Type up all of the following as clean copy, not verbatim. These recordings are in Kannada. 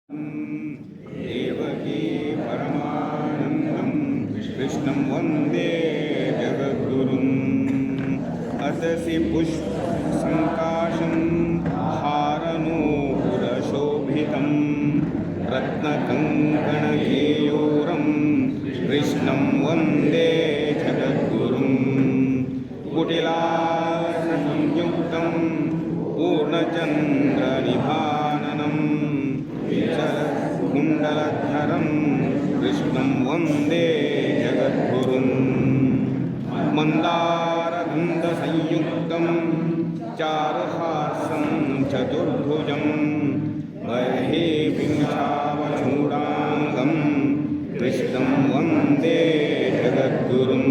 देवकी परमानन्दं कृष्णं वन्दे जगद्गुरुम् अतसि पुष्पसङ्काशं हारनूपुरशोभितं रत्नकङ्कणकेयूरं कृष्णं वन्दे जगद्गुरुम् कुटिलासंयुक्तं पूर्णचन्द्रनिभाननं कुण्डलधरं कृष्णं वन्दे जगद्गुरुम् मन्दारगन्धसंयुक्तं चारुहासं चतुर्भुजं बर्हि पिङ्गलावचूडाङ्गं कृष्णं वन्दे जगद्गुरुम्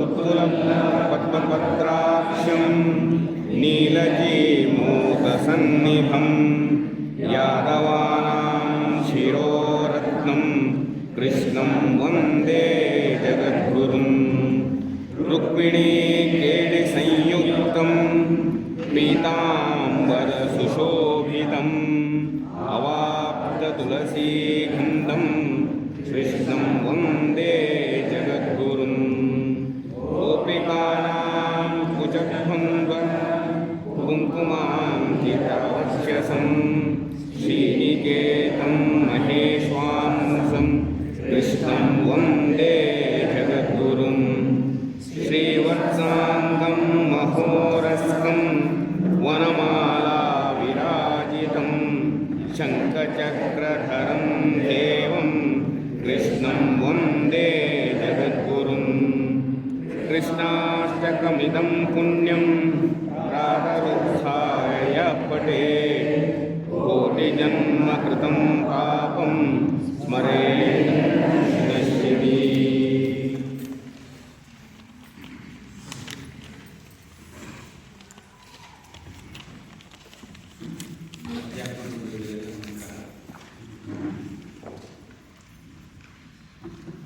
उत्तुलपद्मपत्राक्षं नीलजीमूतसन्निभं यादवानां शिरोरत्नं कृष्णं वन्दे जगद्गुरुम् रुक्मिणीकेलिसंयुक्तं पीताम्बरसुशोभितम् अवाप्ततुलसीगन्धं कृष्णं वन्दे जगद्गुरुम् गोपिकानां कुचभङ्ग कुङ्कुमाङ्कितवक्षसं श्रीनिकेतं महेश्वांसं कृष्णं वन्दे जगद्गुरुम् श्रीवत्साङ्गं महोरस्कं वनमाला विराजितं शङ्खचक्रधरं देवं कृष्णं वन्दे जगद्गुरुम् कृष्णाष्टकमिदं पुण्यं प्रातरुत्थाय पठेत् कोटिजन्मकृतं पापं स्मरेत् नश्यति।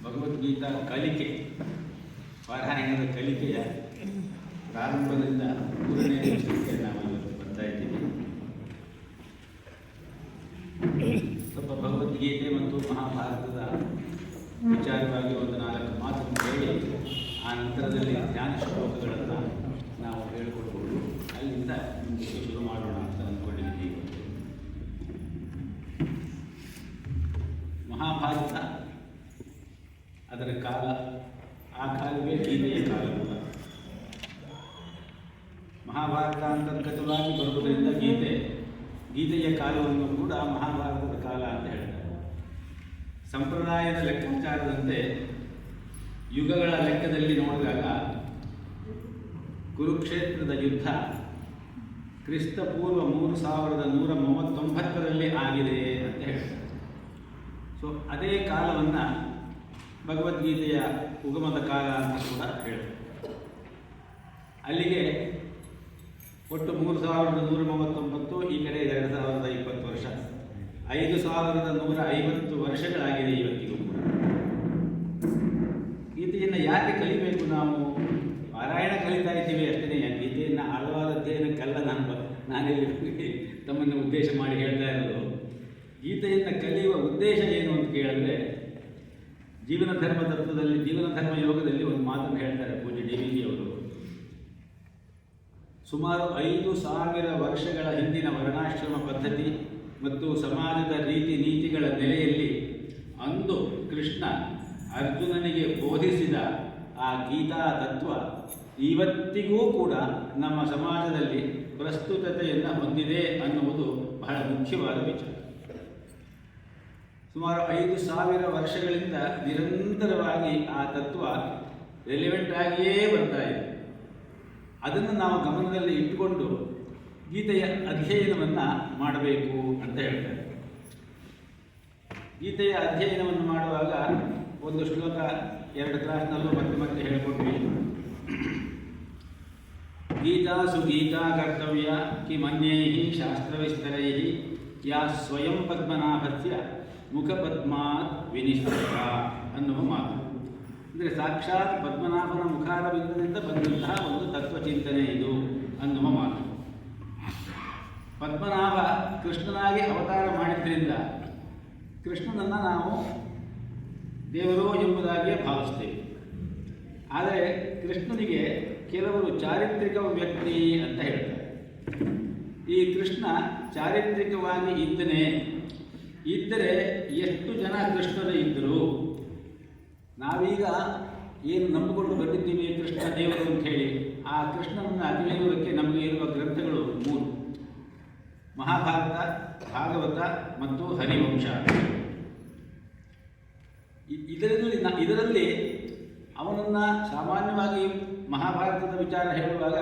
ಭಗವದ್ಗೀತಾ ಕಲಿಕೆ ಪಾರಾಯಣದ ಕಲಿಕೆಯ ಪ್ರಾರಂಭದಿಂದ ಮೂರನೇ ವರ್ಷಕ್ಕೆ ನಾವು ಇವತ್ತು ಬರ್ತಾ ಇದ್ದೀವಿ. ಸ್ವಲ್ಪ ಭಗವದ್ಗೀತೆ ಮತ್ತು ಮಹಾಭಾರತದ ವಿಚಾರವಾಗಿ ಒಂದು 4 ಮಾತನ್ನು ಹೇಳಿ ಆ ನಂತರದಲ್ಲಿ ಧ್ಯಾನ ಶ್ಲೋಕಗಳನ್ನು ನಾವು ಹೇಳಿಕೊಡ್ಬೋದು. ಅಲ್ಲಿಂದ ಮುಂದಕ್ಕೆ ಶುರು ಮಾಡೋಣ ಅಂತ ಅಂದ್ಕೊಂಡಿದ್ದೀವಿ. ಮಹಾಭಾರತ ಅದರ ಕಾಲ, ಆ ಕಾಲವೇ ಗೀತೆಯ ಕಾಲ ಕೂಡ. ಮಹಾಭಾರತ ಅಂತರ್ಗತವಾಗಿ ಬರುವುದರಿಂದ ಗೀತೆಯ ಕಾಲವನ್ನು ಕೂಡ ಮಹಾಭಾರತದ ಕಾಲ ಅಂತ ಹೇಳ್ತಾರೆ. ಸಂಪ್ರದಾಯದ ಲೆಕ್ಕಾಚಾರದಂತೆ ಯುಗಗಳ ಲೆಕ್ಕದಲ್ಲಿ ನೋಡಿದಾಗ ಕುರುಕ್ಷೇತ್ರದ ಯುದ್ಧ ಕ್ರಿಸ್ತಪೂರ್ವ 3139ರಲ್ಲಿ ಆಗಿದೆ ಅಂತ ಹೇಳ್ತಾರೆ. ಸೊ ಅದೇ ಕಾಲವನ್ನು ಭಗವದ್ಗೀತೆಯ ಉಗಮದ ಕಾಲ ಅಂತ ಕೂಡ ಹೇಳ್ತಾರೆ. ಅಲ್ಲಿಗೆ ಒಟ್ಟು 3139, ಈ ಕಡೆ 2020 ವರ್ಷ, 5150 ವರ್ಷಗಳಾಗಿದೆ ಇವತ್ತಿಗೂ ಕೂಡ. ಗೀತೆಯನ್ನು ಯಾಕೆ ಕಲಿಬೇಕು? ನಾವು ಪಾರಾಯಣ ಕಲಿತಾ ಇದ್ದೀವಿ ಅಷ್ಟೇ. ಗೀತೆಯನ್ನು ಆಳವಾದ ಅಧ್ಯಯನಕ್ಕಲ್ಲ ನಾನೆಲ್ಲಿ ತಮ್ಮನ್ನು ಉದ್ದೇಶ ಮಾಡಿ ಹೇಳ್ತಾ ಇರೋದು. ಗೀತೆಯನ್ನು ಕಲಿಯುವ ಉದ್ದೇಶ ಏನು ಅಂತ ಕೇಳಿದ್ರೆ, ಜೀವನ ಧರ್ಮ ತತ್ವದಲ್ಲಿ, ಜೀವನ ಧರ್ಮ ಯೋಗದಲ್ಲಿ ಒಂದು ಮಾತನ್ನು ಹೇಳ್ತಾರೆ ಪೂಜ್ಯ DVG ಅವರು. ಸುಮಾರು 5000 ವರ್ಷಗಳ ಹಿಂದಿನ ವರ್ಣಾಶ್ರಮ ಪದ್ಧತಿ ಮತ್ತು ಸಮಾಜದ ರೀತಿ ನೀತಿಗಳ ನೆಲೆಯಲ್ಲಿ ಅಂದು ಕೃಷ್ಣ ಅರ್ಜುನನಿಗೆ ಬೋಧಿಸಿದ ಆ ಗೀತಾ ತತ್ವ ಇವತ್ತಿಗೂ ಕೂಡ ನಮ್ಮ ಸಮಾಜದಲ್ಲಿ ಪ್ರಸ್ತುತತೆಯನ್ನು ಹೊಂದಿದೆ ಅನ್ನುವುದು ಬಹಳ ಮುಖ್ಯವಾದ ವಿಚಾರ. ಸುಮಾರು 5000 ವರ್ಷಗಳಿಂದ ನಿರಂತರವಾಗಿ ಆ ತತ್ವ ರೆಲಿವೆಂಟ್ ಆಗಿಯೇ ಬರ್ತಾ ಇದೆ. ಅದನ್ನು ನಾವು ಗಮನದಲ್ಲಿ ಇಟ್ಟುಕೊಂಡು ಗೀತೆಯ ಅಧ್ಯಯನವನ್ನು ಮಾಡಬೇಕು ಅಂತ ಹೇಳ್ತಾರೆ. ಗೀತೆಯ ಅಧ್ಯಯನವನ್ನು ಮಾಡುವಾಗ ಒಂದು ಶ್ಲೋಕ 2 ಕ್ಲಾಸ್ನಲ್ಲೂ ಮತ್ತೆ ಹೇಳಿಕೊಟ್ವಿ. ಗೀತಾಸು ಗೀತಾ ಕರ್ತವ್ಯ ಕಿಮನ್ಯೈಹಿ ಶಾಸ್ತ್ರವಿಸ್ತರೈಃ ಯಾ ಸ್ವಯಂ ಪದ್ಮನಾಭಸ್ಯ ಮುಖಪದ್ಮಾತ್ ವಿನಿಶ್ಚಿತ ಅನ್ನುವ ಮಾತು. ಅಂದರೆ ಸಾಕ್ಷಾತ್ ಪದ್ಮನಾಭನ ಮುಖಾರವಿಂದದಿಂದ ಬಂದಂತಹ ಒಂದು ತತ್ವಚಿಂತನೆ ಇದು ಅನ್ನುವ ಮಾತು. ಪದ್ಮನಾಭ ಕೃಷ್ಣನಾಗಿ ಅವತಾರ ಮಾಡಿದ್ರಿಂದ ಕೃಷ್ಣನನ್ನು ನಾವು ದೇವರು ಎಂಬುದಾಗಿಯೇ ಭಾವಿಸ್ತೇವೆ. ಆದರೆ ಕೃಷ್ಣನಿಗೆ ಕೆಲವರು ಚಾರಿತ್ರಿಕ ವ್ಯಕ್ತಿ ಅಂತ ಹೇಳ್ತಾರೆ. ಈ ಕೃಷ್ಣ ಚಾರಿತ್ರಿಕವಾಗಿ ಇದ್ದರೆ ಎಷ್ಟು ಜನ ಕೃಷ್ಣರು ಇದ್ದರು? ನಾವೀಗ ಏನು ನಂಬಿಕೊಂಡು ಬಂದಿದ್ದೀವಿ ಕೃಷ್ಣ ದೇವರು ಅಂತ ಹೇಳಿ, ಆ ಕೃಷ್ಣನನ್ನು ತಿಳಿಯುವುದಕ್ಕೆ ನಮಗೆ ಇರುವ ಗ್ರಂಥಗಳು 3: ಮಹಾಭಾರತ, ಭಾಗವತ ಮತ್ತು ಹರಿವಂಶ. ಇದರಲ್ಲಿ ಅವನನ್ನು ಸಾಮಾನ್ಯವಾಗಿ ಮಹಾಭಾರತದ ವಿಚಾರ ಹೇಳುವಾಗ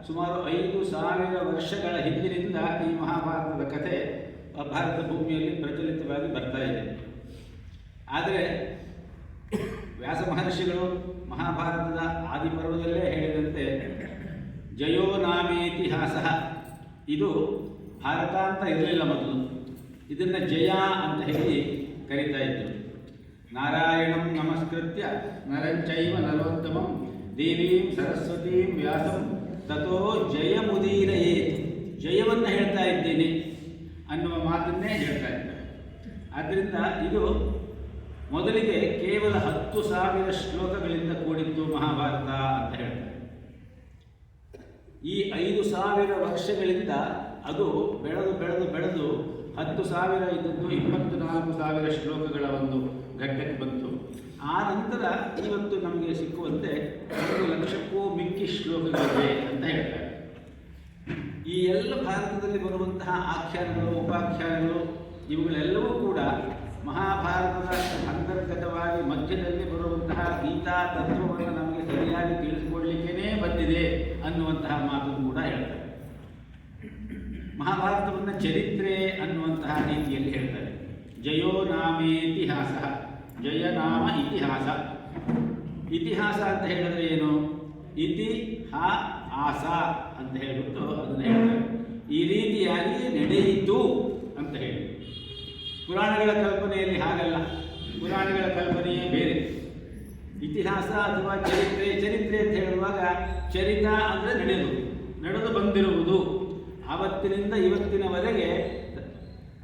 ಸುಮಾರು 5,000 ವರ್ಷಗಳ ಹಿಂದಿನಿಂದ ಈ ಮಹಾಭಾರತದ ಕಥೆ ಭಾರತ ಭೂಮಿಯಲ್ಲಿ ಪ್ರಚಲಿತವಾಗಿ ಬರ್ತಾ ಇದೆ. ಆದರೆ ವ್ಯಾಸ ಮಹರ್ಷಿಗಳು ಮಹಾಭಾರತದ ಆದಿಪರ್ವದಲ್ಲೇ ಹೇಳಿದಂತೆ ಜಯೋ ನಾಮೇತಿಹಾಸ, ಇದು ಭಾರತ ಅಂತ ಇರಲಿಲ್ಲ ಮೊದಲು, ಇದನ್ನು ಜಯ ಅಂತ ಹೇಳಿ ಕರೀತಾ ಇದ್ದರು. ನಾರಾಯಣಂ ನಮಸ್ಕೃತ್ಯ ನರಂಚೈವ ನರೋತ್ತಮಂ ದೇವೀಂ ಸರಸ್ವತೀಂ ವ್ಯಾಸಂ ತಥೋ ಜಯಮುದೀರಯೇತ್, ಜಯವನ್ನು ಹೇಳ್ತಾ ಇದ್ದೇನೆ ಅನ್ನುವ ಮಾತನ್ನೇ ಹೇಳ್ತಾ ಇದ್ದಾರೆ. ಆದ್ದರಿಂದ ಇದು ಮೊದಲಿಗೆ ಕೇವಲ 10,000 ಶ್ಲೋಕಗಳಿಂದ ಕೂಡಿದ್ದು ಮಹಾಭಾರತ ಅಂತ ಹೇಳ್ತಾರೆ. ಈ 5,000 ವರ್ಷಗಳಿಂದ ಅದು ಬೆಳೆದು 10,000 ಇದ್ದದ್ದು 24,000 ಶ್ಲೋಕಗಳ ಒಂದು ಘಟ್ಟಕ್ಕೆ ಬಂತು. ಆ ನಂತರ ಇವತ್ತು ನಮಗೆ ಸಿಕ್ಕುವಂತೆ 1,00,000ಕ್ಕೂ ಮಿಕ್ಕಿ ಶ್ಲೋಕಗಳಿವೆ ಅಂತ ಹೇಳ್ತಾರೆ. ಈ ಎಲ್ಲ ಭಾರತದಲ್ಲಿ ಬರುವಂತಹ ಆಖ್ಯಾನಗಳು, ಉಪಾಖ್ಯಾನಗಳು ಇವುಗಳೆಲ್ಲವೂ ಕೂಡ ಮಹಾಭಾರತದ ಅಂತರ್ಗತವಾಗಿ ಮಧ್ಯದಲ್ಲಿ ಬರುವಂತಹ ಗೀತಾ ತತ್ವವನ್ನು ನಮಗೆ ಸರಿಯಾಗಿ ತಿಳಿಸಿಕೊಡ್ಲಿಕ್ಕೇ ಬಂದಿದೆ ಅನ್ನುವಂತಹ ಮಾತನ್ನು ಕೂಡ ಹೇಳ್ತಾರೆ. ಮಹಾಭಾರತವನ್ನು ಚರಿತ್ರೆ ಅನ್ನುವಂತಹ ರೀತಿಯಲ್ಲಿ ಹೇಳ್ತಾರೆ. ಜಯೋ ನಾಮೇತಿಹಾಸ, ಜಯ ನಾಮ ಇತಿಹಾಸ. ಇತಿಹಾಸ ಅಂತ ಹೇಳಿದ್ರೆ ಏನು? ಇತಿ ಹ ಆಸ ಅಂತ ಹೇಳಿಬಿಟ್ಟು ಅದನ್ನು ಹೇಳ್ತಾರೆ. ಈ ರೀತಿಯಾಗಿ ನಡೆಯಿತು ಅಂತ ಹೇಳಿ. ಪುರಾಣಗಳ ಕಲ್ಪನೆಯಲ್ಲಿ ಹಾಗಲ್ಲ, ಪುರಾಣಗಳ ಕಲ್ಪನೆಯೇ ಬೇರೆ. ಇತಿಹಾಸ ಅಥವಾ ಚರಿತ್ರೆ ಅಂತ ಹೇಳುವಾಗ ಚರಿತ ಅಂದರೆ ನಡೆದು ಬಂದಿರುವುದು, ಆವತ್ತಿನಿಂದ ಇವತ್ತಿನವರೆಗೆ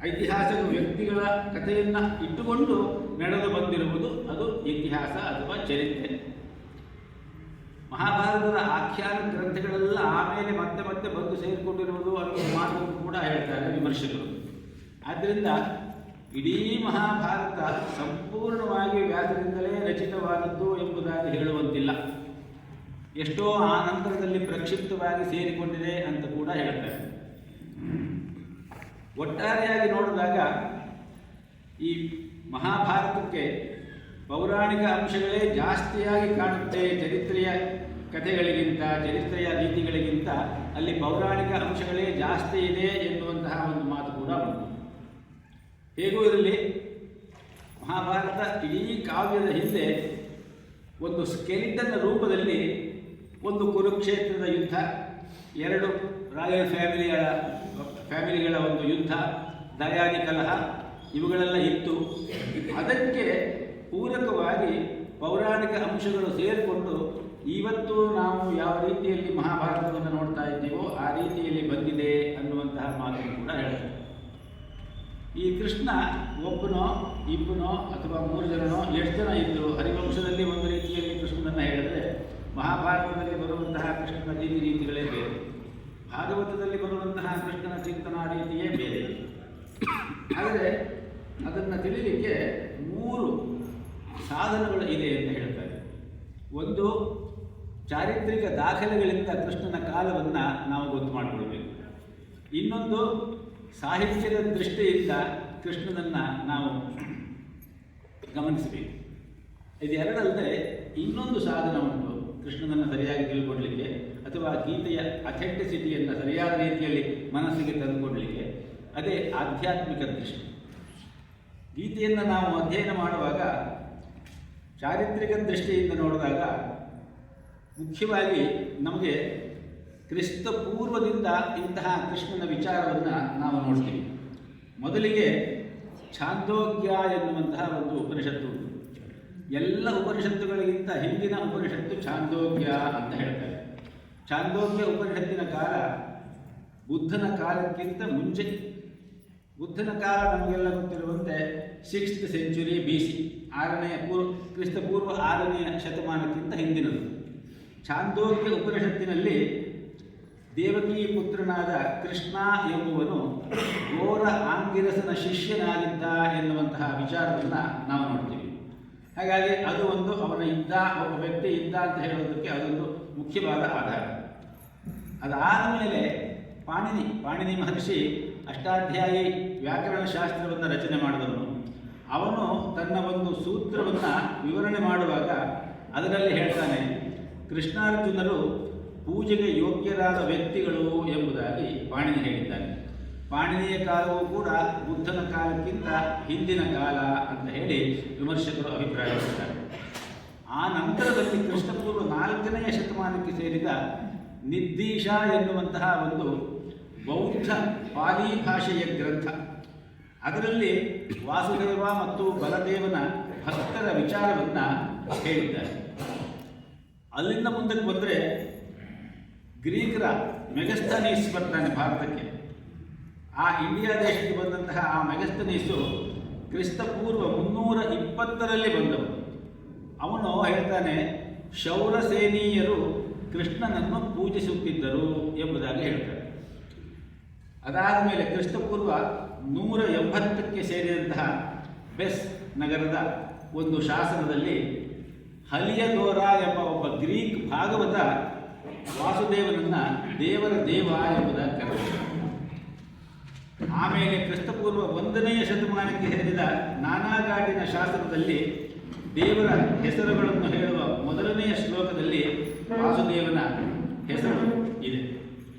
ಐತಿಹಾಸಿಕ ವ್ಯಕ್ತಿಗಳ ಕಥೆಯನ್ನು ಇಟ್ಟುಕೊಂಡು ನಡೆದು ಬಂದಿರುವುದು, ಅದು ಇತಿಹಾಸ ಅಥವಾ ಚರಿತ್ರೆ. ಮಹಾಭಾರತದ ಆಖ್ಯಾನ ಗ್ರಂಥಗಳೆಲ್ಲ ಆಮೇಲೆ ಮತ್ತೆ ಬಂದು ಸೇರಿಕೊಂಡಿರುವುದು ಅನ್ನೋ ಮಾತನ್ನು ಕೂಡ ಹೇಳ್ತಾರೆ ವಿಮರ್ಶಕರು. ಆದ್ದರಿಂದ ಇಡೀ ಮಹಾಭಾರತ ಸಂಪೂರ್ಣವಾಗಿ ವ್ಯಾಸರಿಂದಲೇ ರಚಿತವಾದದ್ದು ಎಂಬುದಾಗಿ ಹೇಳುವಂತಿಲ್ಲ. ಎಷ್ಟೋ ಆ ನಂತರದಲ್ಲಿ ಪ್ರಕ್ಷಿಪ್ತವಾಗಿ ಸೇರಿಕೊಂಡಿದೆ ಅಂತ ಕೂಡ ಹೇಳ್ತಾರೆ. ಒಟ್ಟಾರೆಯಾಗಿ ನೋಡಿದಾಗ ಈ ಮಹಾಭಾರತಕ್ಕೆ ಪೌರಾಣಿಕ ಅಂಶಗಳೇ ಜಾಸ್ತಿಯಾಗಿ ಕಾಣುತ್ತೆ. ಚರಿತ್ರೆಯ ಕಥೆಗಳಿಗಿಂತ, ಚರಿತ್ರೆಯ ರೀತಿಗಳಿಗಿಂತ ಅಲ್ಲಿ ಪೌರಾಣಿಕ ಅಂಶಗಳೇ ಜಾಸ್ತಿ ಇದೆ ಎನ್ನುವಂತಹ ಒಂದು ಮಾತು ಕೂಡ ಬಂತು. ಹೇಗೂ ಇರಲಿ, ಮಹಾಭಾರತ ಇಡೀ ಕಾವ್ಯದ ಹಿಂದೆ ಒಂದು ಸ್ಕೆಲಿಟನ್ ರೂಪದಲ್ಲಿ ಒಂದು ಕುರುಕ್ಷೇತ್ರದ ಯುದ್ಧ, 2 ರಾಯಲ್ ಫ್ಯಾಮಿಲಿಗಳ ಒಂದು ಯುದ್ಧ, ದಯಾದಿ ಕಲಹ ಇವುಗಳೆಲ್ಲ ಇತ್ತು. ಅದಕ್ಕೆ ಪೂರಕವಾಗಿ ಪೌರಾಣಿಕ ಅಂಶಗಳು ಸೇರಿಕೊಂಡು ಇವತ್ತು ನಾವು ಯಾವ ರೀತಿಯಲ್ಲಿ ಮಹಾಭಾರತವನ್ನು ನೋಡ್ತಾ ಇದ್ದೀವೋ ಆ ರೀತಿಯಲ್ಲಿ ಬಂದಿದೆ ಅನ್ನುವಂತಹ ಮಾತನ್ನು ಕೂಡ ಹೇಳ್ತಾರೆ. ಈ ಕೃಷ್ಣ ಒಬ್ಬನೋ ಇಬ್ಬನೋ ಅಥವಾ 3 ಜನನೋ ಎಷ್ಟು ಜನ ಇದ್ದರು? ಹರಿವಂಶದಲ್ಲಿ ಒಂದು ರೀತಿಯಲ್ಲಿ ಕೃಷ್ಣನನ್ನು ಹೇಳಿದ್ರೆ ಮಹಾಭಾರತದಲ್ಲಿ ಬರುವಂತಹ ಕೃಷ್ಣನ ರೀತಿಗಳೇ ಬೇರೆ, ಭಾಗವತದಲ್ಲಿ ಬರುವಂತಹ ಕೃಷ್ಣನ ಚಿಂತನಾ ರೀತಿಯೇ ಬೇರೆ. ಆದರೆ ಅದನ್ನು ತಿಳಿಲಿಕ್ಕೆ 3 ಸಾಧನಗಳು ಇದೆ ಅಂತ ಹೇಳ್ತಾರೆ. ಒಂದು, ಚಾರಿತ್ರಿಕ ದಾಖಲೆಗಳಿಂದ ಕೃಷ್ಣನ ಕಾಲವನ್ನು ನಾವು ಗೊತ್ತು ಮಾಡಿಕೊಳ್ಬೇಕು. ಇನ್ನೊಂದು, ಸಾಹಿತ್ಯದ ದೃಷ್ಟಿಯಿಂದ ಕೃಷ್ಣನನ್ನು ನಾವು ಗಮನಿಸಬೇಕು. ಇದೆರಡಲ್ಲದೆ ಇನ್ನೊಂದು ಸಾಧನ ಉಂಟು ಕೃಷ್ಣನನ್ನು ಸರಿಯಾಗಿ ತಿಳ್ಕೊಡ್ಲಿಕ್ಕೆ, ಅಥವಾ ಗೀತೆಯ ಅಥೆಂಟಿಸಿಟಿಯನ್ನು ಸರಿಯಾದ ರೀತಿಯಲ್ಲಿ ಮನಸ್ಸಿಗೆ ತಂದುಕೊಡ್ಲಿಕ್ಕೆ. ಅದೇ ಆಧ್ಯಾತ್ಮಿಕ ದೃಷ್ಟಿ. ಗೀತೆಯನ್ನು ನಾವು ಅಧ್ಯಯನ ಮಾಡುವಾಗ ಚಾರಿತ್ರಿಕ ದೃಷ್ಟಿಯಿಂದ ನೋಡಿದಾಗ ಮುಖ್ಯವಾಗಿ ನಮಗೆ ಕ್ರಿಸ್ತ ಪೂರ್ವದಿಂದ ಇಂತಹ ಕೃಷ್ಣನ ವಿಚಾರವನ್ನು ನಾವು ನೋಡ್ತೀವಿ. ಮೊದಲಿಗೆ ಛಾಂದೋಗ್ಯ ಎನ್ನುವಂತಹ ಒಂದು ಉಪನಿಷತ್ತು ಉಂಟು. ಎಲ್ಲ ಉಪನಿಷತ್ತುಗಳಿಗಿಂತ ಹಿಂದಿನ ಉಪನಿಷತ್ತು ಛಾಂದೋಗ್ಯ ಅಂತ ಹೇಳ್ತಾರೆ. ಛಾಂದೋಗ್ಯ ಉಪನಿಷತ್ತಿನ ಕಾಲ ಬುದ್ಧನ ಕಾಲಕ್ಕಿಂತ ಮುಂಚೆ. ಬುದ್ಧನ ಕಾಲ ನಮಗೆಲ್ಲ ಗೊತ್ತಿರುವಂತೆ 6th ಸೆಂಚುರಿ BC, ಕ್ರಿಸ್ತಪೂರ್ವ 6ನೇ ಶತಮಾನಕ್ಕಿಂತ ಹಿಂದಿನದು. ಛಾಂದೋಗ್ಯ ಉಪನಿಷತ್ತಿನಲ್ಲಿ ದೇವಕಿ ಪುತ್ರನಾದ ಕೃಷ್ಣ ಎಂಬುವನು ಘೋರ ಆಂಗಿರಸನ ಶಿಷ್ಯನಾಗಿದ್ದ ಎನ್ನುವಂತಹ ವಿಚಾರವನ್ನು ನಾವು ನೋಡ್ತೀವಿ. ಹಾಗಾಗಿ ಅದು ಒಂದು ಒಬ್ಬ ವ್ಯಕ್ತಿ ಇದ್ದ ಅಂತ ಹೇಳೋದಕ್ಕೆ ಅದೊಂದು ಮುಖ್ಯವಾದ ಆಧಾರ. ಅದಾದ ಮೇಲೆ ಪಾಣಿನಿ ಮಹರ್ಷಿ ಅಷ್ಟಾಧ್ಯಾಯಿ ವ್ಯಾಕರಣಶಾಸ್ತ್ರವನ್ನು ರಚನೆ ಮಾಡಿದವನು. ಅವನು ತನ್ನ ಒಂದು ಸೂತ್ರವನ್ನು ವಿವರಣೆ ಮಾಡುವಾಗ ಅದರಲ್ಲಿ ಹೇಳ್ತಾನೆ, ಕೃಷ್ಣಾರ್ಜುನರು ಪೂಜೆಗೆ ಯೋಗ್ಯರಾದ ವ್ಯಕ್ತಿಗಳು ಎಂಬುದಾಗಿ ಪಾಣಿನಿ ಹೇಳಿದ್ದಾನೆ. ಪಾಣಿನಿಯ ಕಾಲವೂ ಕೂಡ ಬುದ್ಧನ ಕಾಲಕ್ಕಿಂತ ಹಿಂದಿನ ಕಾಲ ಅಂತ ಹೇಳಿ ವಿಮರ್ಶಕರು ಅಭಿಪ್ರಾಯಪಡ್ತಾರೆ. ಆ ನಂತರದಲ್ಲಿ ಕ್ರಿಸ್ತಪೂರ್ವ 4ನೇ ಶತಮಾನಕ್ಕೆ ಸೇರಿದ ನಿರ್ದೀಶ ಎನ್ನುವಂತಹ ಒಂದು ಬೌದ್ಧ ಪಾಲಿ ಭಾಷೆಯ ಗ್ರಂಥ, ಅದರಲ್ಲಿ ವಾಸುದೇವ ಮತ್ತು ಬಲದೇವನ ಭಕ್ತರ ವಿಚಾರವನ್ನು ಹೇಳಿದ್ದಾರೆ. ಅಲ್ಲಿಂದ ಮುಂದಕ್ಕೆ ಬಂದರೆ ಗ್ರೀಕರ ಮೆಗಸ್ತನೀಸ್ ಬರ್ತಾನೆ ಭಾರತಕ್ಕೆ. ಆ ಇಂಡಿಯಾ ದೇಶಕ್ಕೆ ಬಂದಂತಹ ಆ ಮೆಗಸ್ತನೀಸು ಕ್ರಿಸ್ತಪೂರ್ವ 320ರಲ್ಲಿ ಬಂದವು. ಅವನು ಹೇಳ್ತಾನೆ, ಶೌರಸೇನೀಯರು ಕೃಷ್ಣನನ್ನು ಪೂಜಿಸುತ್ತಿದ್ದರು ಎಂಬುದಾಗಿ ಹೇಳ್ತಾರೆ. ಅದಾದ ಮೇಲೆ ಕ್ರಿಸ್ತಪೂರ್ವ 180ಕ್ಕೆ ಸೇರಿದಂತಹ ಬೆಸ್ ನಗರದ ಒಂದು ಶಾಸನದಲ್ಲಿ ಹಲಿಯದೋರ ಎಂಬ ಒಬ್ಬ ಗ್ರೀಕ್ ಭಾಗವತ ವಾಸುದೇವನನ್ನು ದೇವರ ದೇವ ಎಂಬುದಾಗಿ ಕರೆದರು. ಆಮೇಲೆ ಕ್ರಿಸ್ತಪೂರ್ವ 1ನೇ ಶತಮಾನಕ್ಕೆ ಸೇರಿದ ನಾನಾಗಾಡಿನ ಶಾಸನದಲ್ಲಿ ದೇವರ ಹೆಸರುಗಳನ್ನು ಹೇಳುವ ಮೊದಲನೆಯ ಶ್ಲೋಕದಲ್ಲಿ ವಾಸುದೇವನ ಹೆಸರು ಇದೆ.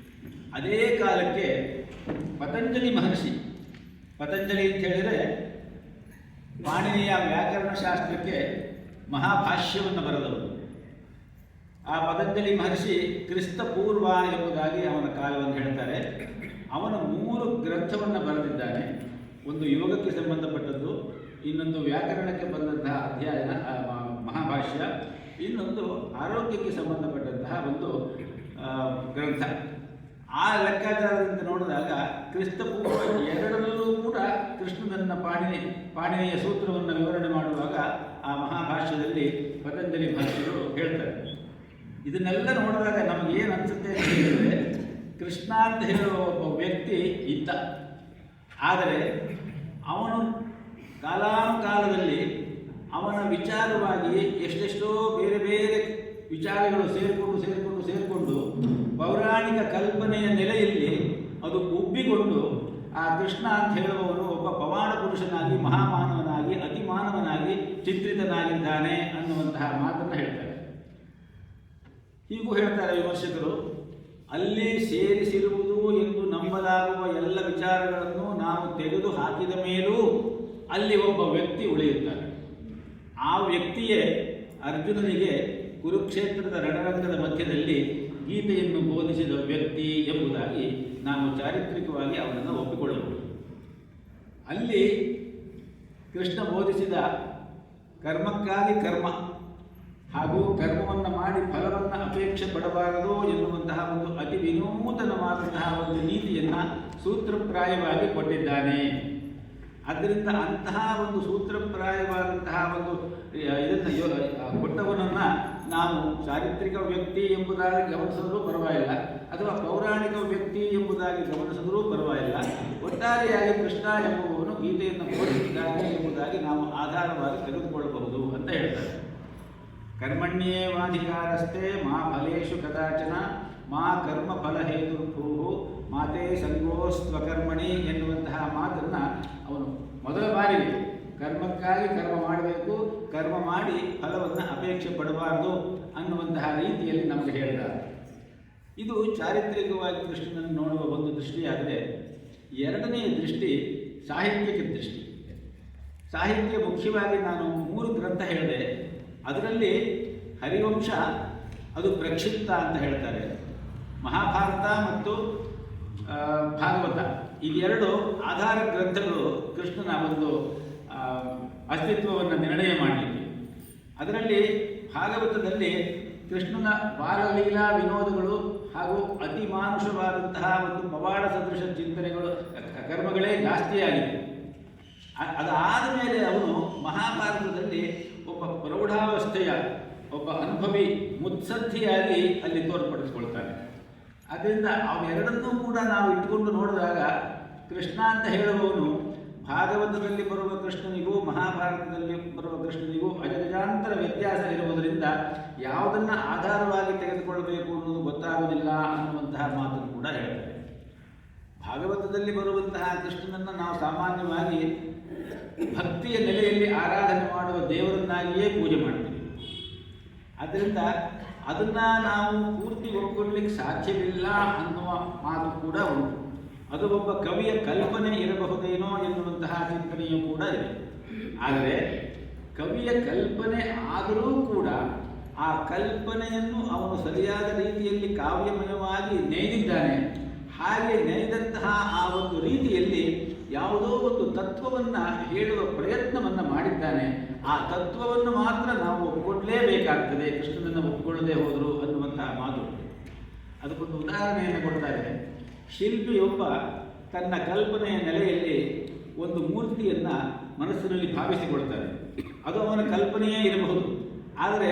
ಅದೇ ಕಾಲಕ್ಕೆ ಪತಂಜಲಿ ಮಹರ್ಷಿ, ಪತಂಜಲಿ ಅಂತ ಹೇಳಿದರೆ ಪಾಣಿನಿಯ ವ್ಯಾಕರಣಶಾಸ್ತ್ರಕ್ಕೆ ಮಹಾಭಾಷ್ಯವನ್ನು ಬರೆದವರು. ಆ ಪತಂಜಲಿ ಮಹರ್ಷಿ ಕ್ರಿಸ್ತಪೂರ್ವ ಎಂಬುದಾಗಿ ಅವನ ಕಾಲವನ್ನು ಹೇಳ್ತಾರೆ. ಅವನ 3 ಗ್ರಂಥವನ್ನು ಬರೆದಿದ್ದಾನೆ. ಒಂದು ಯೋಗಕ್ಕೆ ಸಂಬಂಧಪಟ್ಟದ್ದು, ಇನ್ನೊಂದು ವ್ಯಾಕರಣಕ್ಕೆ ಬಂದಂತಹ ಅಧ್ಯಯನ ಮಹಾಭಾಷ್ಯ, ಇನ್ನೊಂದು ಆರೋಗ್ಯಕ್ಕೆ ಸಂಬಂಧಪಟ್ಟಂತಹ ಒಂದು ಗ್ರಂಥ. ಆ ಲೆಕ್ಕಾಚಾರದಿಂದ ನೋಡಿದಾಗ ಕ್ರಿಸ್ತಪೂರ್ವ 2ರಲ್ಲೂ ಕೂಡ ಕೃಷ್ಣನನ್ನ ಪಾಣಿನಿಯ ಸೂತ್ರವನ್ನು ವಿವರಣೆ ಮಾಡುವಾಗ ಆ ಮಹಾಭಾಷ್ಯದಲ್ಲಿ ಪತಂಜಲಿ ಮಹರ್ಷಿಗಳು ಹೇಳ್ತಾರೆ. ಇದನ್ನೆಲ್ಲ ನೋಡಿದಾಗ ನಮಗೇನು ಅನಿಸುತ್ತೆ ಅಂತ ಹೇಳಿದರೆ, ಕೃಷ್ಣ ಅಂತ ಹೇಳುವ ಒಬ್ಬ ವ್ಯಕ್ತಿ ಇದ್ದ, ಆದರೆ ಅವನು ಕಾಲಾನುಕಾಲದಲ್ಲಿ ಅವನ ವಿಚಾರವಾಗಿ ಎಷ್ಟೆಷ್ಟೋ ಬೇರೆ ಬೇರೆ ವಿಚಾರಗಳು ಸೇರಿಕೊಂಡು ಪೌರಾಣಿಕ ಕಲ್ಪನೆಯ ನೆಲೆಯಲ್ಲಿ ಅದು ಉಬ್ಬಿಕೊಂಡು ಆ ಕೃಷ್ಣ ಅಂತ ಹೇಳುವವನು ಒಬ್ಬ ಪವಾಡ ಪುರುಷನಾಗಿ, ಮಹಾಮಾನವನಾಗಿ, ಅತಿಮಾನವನಾಗಿ ಚಿತ್ರಿತನಾಗಿದ್ದಾನೆ ಅನ್ನುವಂತಹ ಮಾತನ್ನು ಹೇಳ್ತಾರೆ. ಹೀಗೂ ಹೇಳ್ತಾರೆ ವಿಮರ್ಶಕರು, ಅಲ್ಲಿ ಸೇರಿಸಿರುವುದು ಎಂದು ನಂಬಲಾಗುವ ಎಲ್ಲ ವಿಚಾರಗಳನ್ನು ನಾವು ತೆಗೆದು ಹಾಕಿದ ಮೇಲೂ ಅಲ್ಲಿ ಒಬ್ಬ ವ್ಯಕ್ತಿ ಉಳಿಯುತ್ತಾನೆ. ಆ ವ್ಯಕ್ತಿಯೇ ಅರ್ಜುನನಿಗೆ ಕುರುಕ್ಷೇತ್ರದ ರಣರಂಗದ ಮಧ್ಯದಲ್ಲಿ ಗೀತೆಯನ್ನು ಬೋಧಿಸಿದ ವ್ಯಕ್ತಿ ಎಂಬುದಾಗಿ ನಾವು ಚಾರಿತ್ರಿಕವಾಗಿ ಅವನನ್ನು ಒಪ್ಪಿಕೊಳ್ಳಬಹುದು. ಅಲ್ಲಿ ಕೃಷ್ಣ ಬೋಧಿಸಿದ ಕರ್ಮಕ್ಕಾಗಿ ಕರ್ಮ ಹಾಗೂ ಕರ್ಮವನ್ನು ಮಾಡಿ ಫಲವನ್ನು ಅಪೇಕ್ಷೆ ಪಡಬಾರದು ಎನ್ನುವಂತಹ ಒಂದು ಅತಿ ವಿನೂತನವಾದಂತಹ ಒಂದು ನೀತಿಯನ್ನು ಸೂತ್ರಪ್ರಾಯವಾಗಿ ಕೊಟ್ಟಿದ್ದಾನೆ. ಆದ್ದರಿಂದ ಅಂತಹ ಒಂದು ಸೂತ್ರಪ್ರಾಯವಾದಂತಹ ಒಂದು ಇದನ್ನು ಕೊಟ್ಟವನನ್ನು ನಾವು ಚಾರಿತ್ರಿಕ ವ್ಯಕ್ತಿ ಎಂಬುದಾಗಿ ಗಮನಿಸಿದರೂ ಪರವಾಗಿಲ್ಲ, ಅಥವಾ ಪೌರಾಣಿಕ ವ್ಯಕ್ತಿ ಎಂಬುದಾಗಿ ಗಮನಿಸಿದರೂ ಪರವಾಗಿಲ್ಲ. ಒಟ್ಟಾರೆಯಾಗಿ ಕೃಷ್ಣ ಎಂಬುವವನು ಗೀತೆಯನ್ನು ಬೋಧಿಸಿದ್ದಾನೆ ಎಂಬುದಾಗಿ ನಾವು ಆಧಾರವಾಗಿ ತೆಗೆದುಕೊಳ್ಳಬಹುದು ಅಂತ ಹೇಳ್ತಾರೆ. ಕರ್ಮಣ್ಯೇವಾಧಿಕಾರಸ್ಥೆ ಮಾ ಫಲೇಶು ಕದಾಚನ ಮಾ ಕರ್ಮ ಫಲಹೇತುರ್ಭೂ ಮಾತೇ ಸಂಗೋಸ್ತ್ವಕರ್ಮಣಿ ಎನ್ನುವಂತಹ ಮಾತನ್ನು ಅವನು ಮೊದಲ ಬಾರಿಗೆ ಕರ್ಮಕ್ಕಾಗಿ ಕರ್ಮ ಮಾಡಬೇಕು, ಕರ್ಮ ಮಾಡಿ ಫಲವನ್ನು ಅಪೇಕ್ಷೆ ಪಡಬಾರದು ಅನ್ನುವಂತಹ ರೀತಿಯಲ್ಲಿ ನಮಗೆ ಹೇಳಿದ್ದಾರೆ. ಇದು ಚಾರಿತ್ರಿಕವಾಗಿ ಕೃಷ್ಣನನ್ನು ನೋಡುವ ಒಂದು ದೃಷ್ಟಿಯಾದರೆ, ಎರಡನೆಯ ದೃಷ್ಟಿ ಸಾಹಿತ್ಯಿಕ ದೃಷ್ಟಿ. ಸಾಹಿತ್ಯ ಮುಖ್ಯವಾಗಿ ನಾನು 3 ಗ್ರಂಥ ಹೇಳಿದೆ. ಅದರಲ್ಲಿ ಹರಿವಂಶ ಅದು ಪ್ರಕ್ಷಿಪ್ತ ಅಂತ ಹೇಳ್ತಾರೆ. ಮಹಾಭಾರತ ಮತ್ತು ಭಾಗವತ ಇವೆರಡು ಆಧಾರ ಗ್ರಂಥಗಳು ಕೃಷ್ಣನ ಒಂದು ಅಸ್ತಿತ್ವವನ್ನು ನಿರ್ಣಯ ಮಾಡಲಿಕ್ಕೆ. ಅದರಲ್ಲಿ ಭಾಗವತದಲ್ಲಿ ಕೃಷ್ಣನ ಬಾಲಲೀಲಾ ವಿನೋದಗಳು ಹಾಗೂ ಅತಿ ಮಾನುಷವಾದಂತಹ ಒಂದು ಪವಾಡ ಸದೃಶ ಚಿಂತನೆಗಳು ಕರ್ಮಗಳೇ ಜಾಸ್ತಿಯಾಗಿದೆ. ಅದಾದ ಮೇಲೆ ಅವನು ಮಹಾಭಾರತದಲ್ಲಿ ಒಬ್ಬ ಪ್ರೌಢಾವಸ್ಥೆಯ ಒಬ್ಬ ಅನುಭವಿ ಮುತ್ಸದ್ದಿಯಾಗಿ ಅಲ್ಲಿ ತೋರ್ಪಡಿಸ್ಕೊಳ್ತಾನೆ. ಆದ್ದರಿಂದ ಅವೆರಡನ್ನೂ ಕೂಡ ನಾವು ಇಟ್ಕೊಂಡು ನೋಡಿದಾಗ ಕೃಷ್ಣ ಅಂತ ಹೇಳುವವನು ಭಾಗವತದಲ್ಲಿ ಬರುವ ಕೃಷ್ಣನಿಗೂ ಮಹಾಭಾರತದಲ್ಲಿ ಬರುವ ಕೃಷ್ಣನಿಗೂ ಅಜಗಜಾಂತರ ವ್ಯತ್ಯಾಸ ಇರುವುದರಿಂದ ಯಾವುದನ್ನು ಆಧಾರವಾಗಿ ತೆಗೆದುಕೊಳ್ಳಬೇಕು ಅನ್ನೋದು ಗೊತ್ತಾಗುವುದಿಲ್ಲ ಅನ್ನುವಂತಹ ಮಾತನ್ನು ಕೂಡ ಹೇಳ್ತಾರೆ. ಭಾಗವತದಲ್ಲಿ ಬರುವಂತಹ ಕೃಷ್ಣನನ್ನು ನಾವು ಸಾಮಾನ್ಯವಾಗಿ ಭಕ್ತಿಯ ನೆಲೆಯಲ್ಲಿ ಆರಾಧನೆ ಮಾಡುವ ದೇವರನ್ನಾಗಿಯೇ ಪೂಜೆ ಮಾಡ್ತೀವಿ. ಆದ್ದರಿಂದ ಅದನ್ನು ನಾವು ಪೂರ್ತಿ ಒಪ್ಪಿಕೊಳ್ಳಲಿಕ್ಕೆ ಸಾಧ್ಯವಿಲ್ಲ ಅನ್ನುವ ಮಾತು ಕೂಡ ಉಂಟು. ಅದು ಒಬ್ಬ ಕವಿಯ ಕಲ್ಪನೆ ಇರಬಹುದೇನೋ ಎನ್ನುವಂತಹ ಚಿಂತನೆಯೂ ಕೂಡ ಇದೆ. ಆದರೆ ಕವಿಯ ಕಲ್ಪನೆ ಆದರೂ ಕೂಡ ಆ ಕಲ್ಪನೆಯನ್ನು ಅವನು ಸರಿಯಾದ ರೀತಿಯಲ್ಲಿ ಕಾವ್ಯಮಯವಾಗಿ ನೇಯ್ದಿದ್ದಾನೆ. ಹಾಗೆ ನೇಯ್ದಂತಹ ಆ ಒಂದು ರೀತಿಯಲ್ಲಿ ಯಾವುದೋ ಒಂದು ತತ್ವವನ್ನು ಹೇಳುವ ಪ್ರಯತ್ನವನ್ನು ಮಾಡಿದ್ದಾನೆ. ಆ ತತ್ವವನ್ನು ಮಾತ್ರ ನಾವು ಒಪ್ಪಿಕೊಳ್ಳಲೇಬೇಕಾಗ್ತದೆ, ಕೃಷ್ಣನನ್ನು ಒಪ್ಪಿಕೊಳ್ಳದೆ ಹೋದರು ಅನ್ನುವಂತಹ ಮಾತು. ಅದಕ್ಕೊಂದು ಉದಾಹರಣೆಯನ್ನು ಕೊಡ್ತಾರೆ. ಶಿಲ್ಪಿಯೊಬ್ಬ ತನ್ನ ಕಲ್ಪನೆಯ ನೆಲೆಯಲ್ಲಿ ಒಂದು ಮೂರ್ತಿಯನ್ನು ಮನಸ್ಸಿನಲ್ಲಿ ಭಾವಿಸಿಕೊಳ್ತಾನೆ. ಅದು ಅವನ ಕಲ್ಪನೆಯೇ ಇರಬಹುದು. ಆದರೆ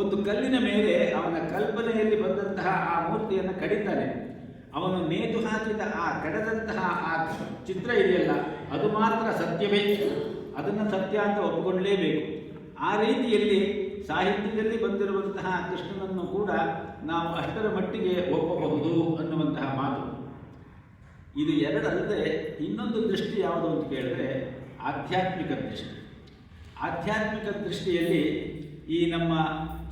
ಒಂದು ಕಲ್ಲಿನ ಮೇಲೆ ಅವನ ಕಲ್ಪನೆಯಲ್ಲಿ ಬಂದಂತಹ ಆ ಮೂರ್ತಿಯನ್ನು ಕಡಿತಾನೆ. ಅವನು ನೇತು ಹಾಕಿದ ಆ ಕಡೆದಂತಹ ಆ ಚಿತ್ರ ಇದೆಯಲ್ಲ, ಅದು ಮಾತ್ರ ಸತ್ಯವೇ, ಅದನ್ನು ಸತ್ಯ ಅಂತ ಒಪ್ಪಿಕೊಳ್ಳಲೇಬೇಕು. ಆ ರೀತಿಯಲ್ಲಿ ಸಾಹಿತ್ಯದಲ್ಲಿ ಬಂದಿರುವಂತಹ ಕೃಷ್ಣನನ್ನು ಕೂಡ ನಾವು ಅಷ್ಟರ ಮಟ್ಟಿಗೆ ಒಪ್ಪಬಹುದು ಅನ್ನುವಂತಹ ಮಾತು. ಇದು ಎರಡಲ್ಲದೆ ಇನ್ನೊಂದು ದೃಷ್ಟಿ ಯಾವುದು ಅಂತ ಕೇಳಿದ್ರೆ ಆಧ್ಯಾತ್ಮಿಕ ದೃಷ್ಟಿ. ಆಧ್ಯಾತ್ಮಿಕ ದೃಷ್ಟಿಯಲ್ಲಿ ಈ ನಮ್ಮ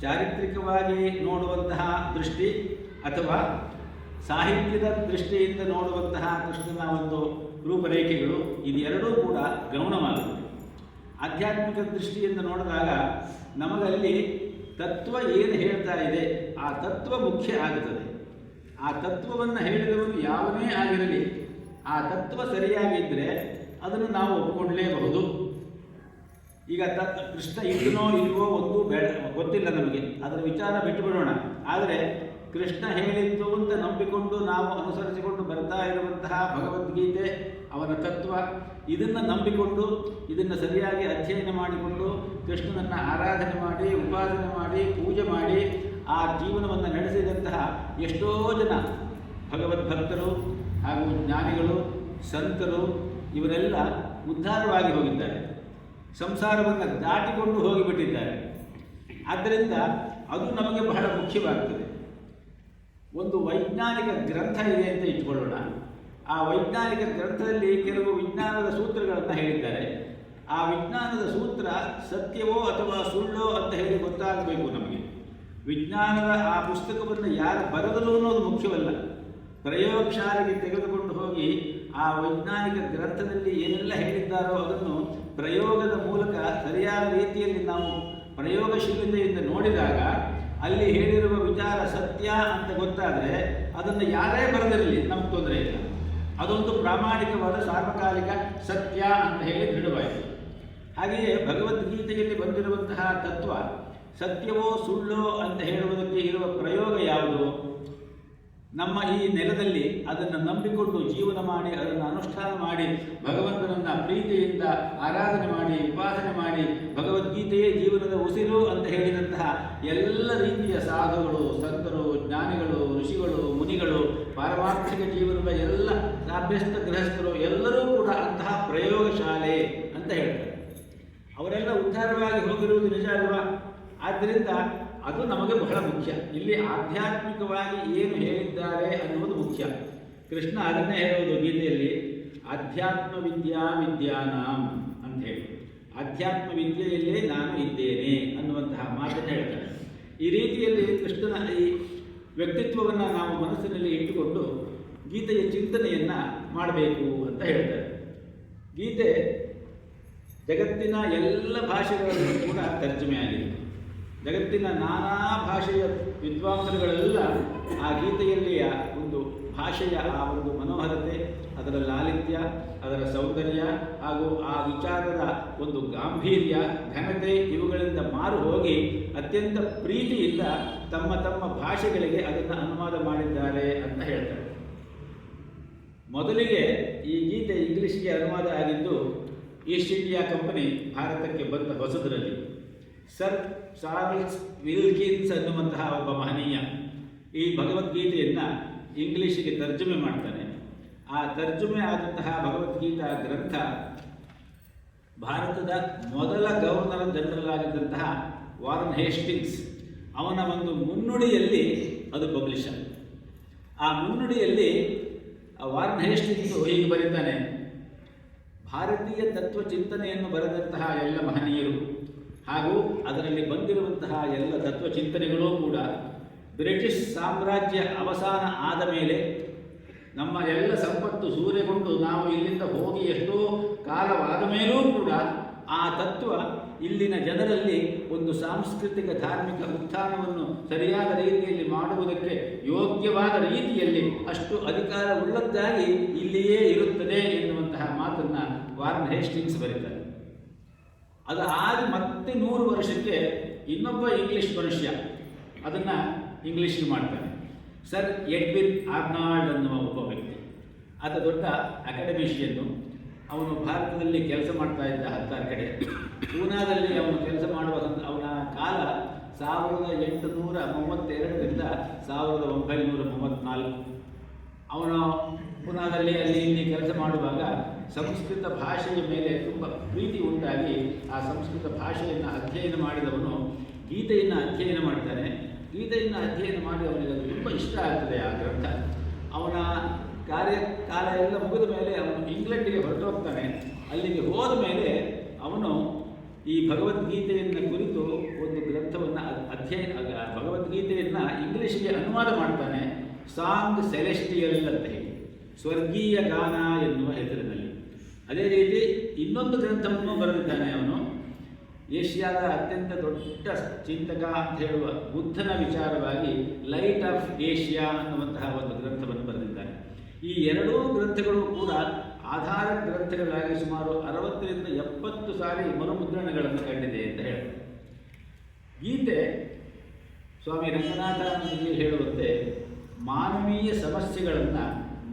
ಚಾರಿತ್ರಿಕವಾಗಿ ನೋಡುವಂತಹ ದೃಷ್ಟಿ ಅಥವಾ ಸಾಹಿತ್ಯದ ದೃಷ್ಟಿಯಿಂದ ನೋಡುವಂತಹ ಕೃಷ್ಣನ ಒಂದು ರೂಪರೇಖೆಗಳು ಇದೆರಡೂ ಕೂಡ ಗೌಣವಾಗುತ್ತೆ. ಆಧ್ಯಾತ್ಮಿಕ ದೃಷ್ಟಿಯಿಂದ ನೋಡಿದಾಗ ನಮಗಲ್ಲಿ ತತ್ವ ಏನು ಹೇಳ್ತಾ ಇದೆ ಆ ತತ್ವ ಮುಖ್ಯ ಆಗುತ್ತದೆ. ಆ ತತ್ವವನ್ನು ಹೇಳಿದವನು ಯಾವನೇ ಆಗಿರಲಿ, ಆ ತತ್ವ ಸರಿಯಾಗಿದ್ದರೆ ಅದನ್ನು ನಾವು ಒಪ್ಪಿಕೊಳ್ಳಲೇಬಹುದು. ಈಗ ಕೃಷ್ಣ ಇದ್ದನೋ ಇಲ್ವೋ ಒಂದು ಬೇಡ ಗೊತ್ತಿಲ್ಲ ನಮಗೆ, ಅದರ ವಿಚಾರ ಬಿಟ್ಟುಬಿಡೋಣ. ಆದರೆ ಕೃಷ್ಣ ಹೇಳಿದ್ದು ಅಂತ ನಂಬಿಕೊಂಡು ನಾವು ಅನುಸರಿಸಿಕೊಂಡು ಬರ್ತಾ ಇರುವಂತಹ ಭಗವದ್ಗೀತೆ, ಅವನ ತತ್ವ, ಇದನ್ನು ನಂಬಿಕೊಂಡು ಇದನ್ನು ಸರಿಯಾಗಿ ಅಧ್ಯಯನ ಮಾಡಿಕೊಂಡು ಕೃಷ್ಣನನ್ನು ಆರಾಧನೆ ಮಾಡಿ ಉಪಾಸನೆ ಮಾಡಿ ಪೂಜೆ ಮಾಡಿ ಆ ಜೀವನವನ್ನು ನಡೆಸಿದಂತಹ ಎಷ್ಟೋ ಜನ ಭಗವದ್ಭಕ್ತರು ಹಾಗೂ ಜ್ಞಾನಿಗಳು ಸಂತರು ಇವರೆಲ್ಲ ಉದ್ಧಾರವಾಗಿ ಹೋಗಿದ್ದಾರೆ, ಸಂಸಾರವನ್ನು ದಾಟಿಕೊಂಡು ಹೋಗಿಬಿಟ್ಟಿದ್ದಾರೆ. ಆದ್ದರಿಂದ ಅದು ನಮಗೆ ಬಹಳ ಮುಖ್ಯವಾಗ್ತದೆ. ಒಂದು ವೈಜ್ಞಾನಿಕ ಗ್ರಂಥ ಇದೆ ಅಂತ ಇಟ್ಕೊಳ್ಳೋಣ. ಆ ವೈಜ್ಞಾನಿಕ ಗ್ರಂಥದಲ್ಲಿ ಕೆಲವು ವಿಜ್ಞಾನದ ಸೂತ್ರಗಳನ್ನು ಹೇಳಿದ್ದಾರೆ. ಆ ವಿಜ್ಞಾನದ ಸೂತ್ರ ಸತ್ಯವೋ ಅಥವಾ ಸುಳ್ಳೋ ಅಂತ ಹೇಳಿ ಗೊತ್ತಾಗಬೇಕು ನಮಗೆ. ವಿಜ್ಞಾನದ ಆ ಪುಸ್ತಕವನ್ನು ಯಾರು ಬರೆದರು ಅನ್ನೋದು ಮುಖ್ಯವಲ್ಲ. ಪ್ರಯೋಗಶಾಲೆಗೆ ತೆಗೆದುಕೊಂಡು ಹೋಗಿ ಆ ವೈಜ್ಞಾನಿಕ ಗ್ರಂಥದಲ್ಲಿ ಏನೆಲ್ಲ ಹೇಳಿದ್ದಾರೋ ಅದನ್ನು ಪ್ರಯೋಗದ ಮೂಲಕ ಸರಿಯಾದ ರೀತಿಯಲ್ಲಿ ನಾವು ಪ್ರಯೋಗಶೀಲತೆಯಿಂದ ನೋಡಿದಾಗ ಅಲ್ಲಿ ಹೇಳಿರುವ ವಿಚಾರ ಸತ್ಯ ಅಂತ ಗೊತ್ತಾದರೆ ಅದನ್ನು ಯಾರೇ ಬರೆದಿರಲಿ ನಮ್ಗೆ ತೊಂದರೆ ಇಲ್ಲ. ಅದೊಂದು ಪ್ರಾಮಾಣಿಕವಾದ ಸಾರ್ವಕಾಲಿಕ ಸತ್ಯ ಅಂತ ಹೇಳಿ ದೃಢವಾಯಿತು. ಹಾಗೆಯೇ ಭಗವದ್ಗೀತೆಯಲ್ಲಿ ಬಂದಿರುವಂತಹ ತತ್ವ ಸತ್ಯವೋ ಸುಳ್ಳೋ ಅಂತ ಹೇಳುವುದಕ್ಕೆ ಇರುವ ಪ್ರಯೋಗ ಯಾವುದು? ನಮ್ಮ ಈ ನೆಲದಲ್ಲಿ ಅದನ್ನು ನಂಬಿಕೊಂಡು ಜೀವನ ಮಾಡಿ ಅದನ್ನು ಅನುಷ್ಠಾನ ಮಾಡಿ ಭಗವಂತನನ್ನು ಪ್ರೀತಿಯಿಂದ ಆರಾಧನೆ ಮಾಡಿ ಉಪಾಸನೆ ಮಾಡಿ ಭಗವದ್ಗೀತೆಯೇ ಜೀವನದ ಉಸಿರು ಅಂತ ಹೇಳಿದಂತಹ ಎಲ್ಲ ರೀತಿಯ ಸಾಧುಗಳು, ಸಂತರು, ಜ್ಞಾನಿಗಳು, ಋಷಿಗಳು, ಮುನಿಗಳು, ಪಾರಮಾರ್ಥಿಕ ಜೀವನದ ಎಲ್ಲ ಅಭ್ಯಸ್ತ ಗೃಹಸ್ಥರು ಎಲ್ಲರೂ ಕೂಡ ಅಂತಹ ಪ್ರಯೋಗಶಾಲೆ ಅಂತ ಹೇಳ್ತಾರೆ. ಅವರೆಲ್ಲ ಉದ್ಧಾರವಾಗಿ ಹೋಗಿರುವುದು ನಿಜ ಅಲ್ವಾ? ಆದ್ದರಿಂದ ಅದು ನಮಗೆ ಬಹಳ ಮುಖ್ಯ. ಇಲ್ಲಿ ಆಧ್ಯಾತ್ಮಿಕವಾಗಿ ಏನು ಹೇಳಿದ್ದಾರೆ ಅನ್ನುವುದು ಮುಖ್ಯ. ಕೃಷ್ಣ ಅದನ್ನೇ ಹೇಳುವುದು ಗೀತೆಯಲ್ಲಿ, ಆಧ್ಯಾತ್ಮ ವಿದ್ಯಾನಾಂ ಅಂತ ಹೇಳಿ, ಆಧ್ಯಾತ್ಮ ವಿದ್ಯೆಯಲ್ಲೇ ನಾನು ಇದ್ದೇನೆ ಅನ್ನುವಂತಹ ಮಾತನ್ನು ಹೇಳ್ತಾರೆ. ಈ ರೀತಿಯಲ್ಲಿ ಕೃಷ್ಣನ ಈ ವ್ಯಕ್ತಿತ್ವವನ್ನು ನಾವು ಮನಸ್ಸಿನಲ್ಲಿ ಇಟ್ಟುಕೊಂಡು ಗೀತೆಯ ಚಿಂತನೆಯನ್ನು ಮಾಡಬೇಕು ಅಂತ ಹೇಳ್ತಾರೆ. ಗೀತೆ ಜಗತ್ತಿನ ಎಲ್ಲ ಭಾಷೆಗಳಲ್ಲೂ ಕೂಡ ತರ್ಜಮೆ ಆಗಿದೆ. ಜಗತ್ತಿನ ನಾನಾ ಭಾಷೆಯ ವಿದ್ವಾಂಸರುಗಳೆಲ್ಲ ಆ ಗೀತೆಯಲ್ಲಿಯ ಒಂದು ಭಾಷೆಯ ಆ ಒಂದು ಮನೋಹರತೆ, ಅದರ ಲಾಲಿತ್ಯ, ಅದರ ಸೌಂದರ್ಯ ಹಾಗೂ ಆ ವಿಚಾರದ ಒಂದು ಗಾಂಭೀರ್ಯ, ಘನತೆ ಇವುಗಳಿಂದ ಮಾರು ಹೋಗಿ ಅತ್ಯಂತ ಪ್ರೀತಿಯಿಂದ ತಮ್ಮ ತಮ್ಮ ಭಾಷೆಗಳಿಗೆ ಅದನ್ನು ಅನುವಾದ ಮಾಡಿದ್ದಾರೆ ಅಂತ ಹೇಳ್ತಾರೆ. ಮೊದಲಿಗೆ ಈ ಗೀತೆ ಇಂಗ್ಲಿಷ್ಗೆ ಅನುವಾದ ಆಗಿದ್ದು ಈಸ್ಟ್ ಇಂಡಿಯಾ ಕಂಪನಿ ಭಾರತಕ್ಕೆ ಬಂದ ಹೊಸದರಲ್ಲಿ. ಸರ್ ಚಾರ್ಲ್ಸ್ ವಿಲ್ಕಿನ್ಸ್ ಅನ್ನುವಂತಹ ಒಬ್ಬ ಮಹನೀಯ ಈ ಭಗವದ್ಗೀತೆಯನ್ನು ಇಂಗ್ಲಿಷಿಗೆ ತರ್ಜುಮೆ ಮಾಡ್ತಾನೆ. ಆ ತರ್ಜುಮೆ ಆದಂತಹ ಭಗವದ್ಗೀತಾ ಗ್ರಂಥ ಭಾರತದ ಮೊದಲ ಗವರ್ನರ್ ಜನರಲ್ ಆಗಿದ್ದಂತಹ ವಾರನ್ ಹೇಸ್ಟಿಂಗ್ಸ್ ಅವನ ಒಂದು ಮುನ್ನುಡಿಯಲ್ಲಿ ಅದು ಪಬ್ಲಿಷ್ ಆಗಿದೆ. ಆ ಮುನ್ನುಡಿಯಲ್ಲಿ ವಾರನ್ ಹೇಸ್ಟಿಂಗ್ಸ್ ಹೀಗೆ ಬರೀತಾನೆ: ಭಾರತೀಯ ತತ್ವ ಚಿಂತನೆಯನ್ನು ಬರೆದಂತಹ ಎಲ್ಲ ಮಹನೀಯರು ಹಾಗೂ ಅದರಲ್ಲಿ ಬಂದಿರುವಂತಹ ಎಲ್ಲ ತತ್ವ ಚಿಂತನೆಗಳೂ ಕೂಡ ಬ್ರಿಟಿಷ್ ಸಾಮ್ರಾಜ್ಯ ಅವಸಾನ ಆದ ಮೇಲೆ ನಮ್ಮ ಎಲ್ಲ ಸಂಪತ್ತು ಸೂರೆಗೊಂಡು ನಾವು ಇಲ್ಲಿಂದ ಹೋಗಿ ಎಷ್ಟೋ ಕಾಲವಾದ ಮೇಲೂ ಕೂಡ ಆ ತತ್ವ ಇಲ್ಲಿನ ಜನರಲ್ಲಿ ಒಂದು ಸಾಂಸ್ಕೃತಿಕ ಧಾರ್ಮಿಕ ಉತ್ಥಾನವನ್ನು ಸರಿಯಾದ ರೀತಿಯಲ್ಲಿ ಮಾಡುವುದಕ್ಕೆ ಯೋಗ್ಯವಾದ ರೀತಿಯಲ್ಲಿ ಅಷ್ಟು ಅಧಿಕಾರವುಳ್ಳದ್ದಾಗಿ ಇಲ್ಲಿಯೇ ಇರುತ್ತದೆ ಎನ್ನುವಂತಹ ಮಾತನ್ನು ವಾರನ್ ಹೇಸ್ಟಿಂಗ್ಸ್ ಬರೀತಾರೆ. ಅದು ಆಗಿ ಮತ್ತೆ 100 ವರ್ಷಕ್ಕೆ ಇನ್ನೊಬ್ಬ ಇಂಗ್ಲಿಷ್ ಮನುಷ್ಯ ಅದನ್ನು ಇಂಗ್ಲಿಷ್ಗೆ ಮಾಡ್ತಾನೆ. ಸರ್ ಎಡ್ವಿನ್ ಆರ್ನಾಲ್ಡ್ ಅನ್ನುವ ಒಬ್ಬ ವ್ಯಕ್ತಿ, ಆತ ದೊಡ್ಡ ಅಕಾಡೆಮಿಷಿಯನ್ನು. ಅವನು ಭಾರತದಲ್ಲಿ ಕೆಲಸ ಮಾಡ್ತಾ ಇದ್ದ 16 ಕಡೆ. ಪೂನಾದಲ್ಲಿ ಅವನು ಕೆಲಸ ಮಾಡುವ ಅವನ ಕಾಲ 1832ರಿಂದ 1934. ಅವನು ಪೂನಾದಲ್ಲಿ ಅಲ್ಲಿ ಇಲ್ಲಿ ಕೆಲಸ ಮಾಡುವಾಗ ಸಂಸ್ಕೃತ ಭಾಷೆಯ ಮೇಲೆ ತುಂಬ ಪ್ರೀತಿ ಉಂಟಾಗಿ ಆ ಸಂಸ್ಕೃತ ಭಾಷೆಯನ್ನು ಅಧ್ಯಯನ ಮಾಡಿದವನು ಗೀತೆಯನ್ನು ಅಧ್ಯಯನ ಮಾಡ್ತಾನೆ. ಗೀತೆಯನ್ನು ಅಧ್ಯಯನ ಮಾಡಿ ಅವನಿಗೆ ಅದು ತುಂಬ ಇಷ್ಟ ಆಗ್ತದೆ ಆ ಗ್ರಂಥ. ಅವನ ಕಾರ್ಯಕಾಲ ಎಲ್ಲ ಮುಗಿದ ಮೇಲೆ ಅವನು ಇಂಗ್ಲೆಂಡಿಗೆ ಹೊರಟೋಗ್ತಾನೆ. ಅಲ್ಲಿಗೆ ಹೋದ ಮೇಲೆ ಅವನು ಈ ಭಗವದ್ಗೀತೆಯನ್ನು ಕುರಿತು ಒಂದು ಗ್ರಂಥವನ್ನು ಭಗವದ್ಗೀತೆಯನ್ನು ಇಂಗ್ಲೀಷ್ಗೆ ಅನುವಾದ ಮಾಡ್ತಾನೆ. ಸಾಂಗ್ ಸೆಲೆಸ್ಟಿಯಲ್ ಅಂತ ಹೇಳಿ, ಸ್ವರ್ಗೀಯ ಗಾನ ಎನ್ನುವ ಹೆಸರಿನಲ್ಲಿ. ಅದೇ ರೀತಿ ಇನ್ನೊಂದು ಗ್ರಂಥವನ್ನು ಬರೆದಿದ್ದಾನೆ ಅವನು. ಏಷ್ಯಾದ ಅತ್ಯಂತ ದೊಡ್ಡ ಚಿಂತಕ ಅಂತ ಹೇಳುವ ಬುದ್ಧನ ವಿಚಾರವಾಗಿ ಲೈಟ್ ಆಫ್ ಏಷ್ಯಾ ಅನ್ನುವಂತಹ ಒಂದು ಗ್ರಂಥವನ್ನು ಬರೆದಿದ್ದಾನೆ. ಈ ಎರಡೂ ಗ್ರಂಥಗಳು ಕೂಡ ಆಧಾರ ಗ್ರಂಥಗಳಾಗಿ ಸುಮಾರು 60ರಿಂದ 70 ಸಾರಿ ಮರುಮುದ್ರಣಗಳನ್ನು ಕಂಡಿದೆ ಅಂತ ಹೇಳ್ತಾರೆ. ಗೀತೆ ಸ್ವಾಮಿ ರಂಗನಾಥಾನಂದರಿಗೆ ಹೇಳುವಂತೆ ಮಾನವೀಯ ಸಮಸ್ಯೆಗಳನ್ನು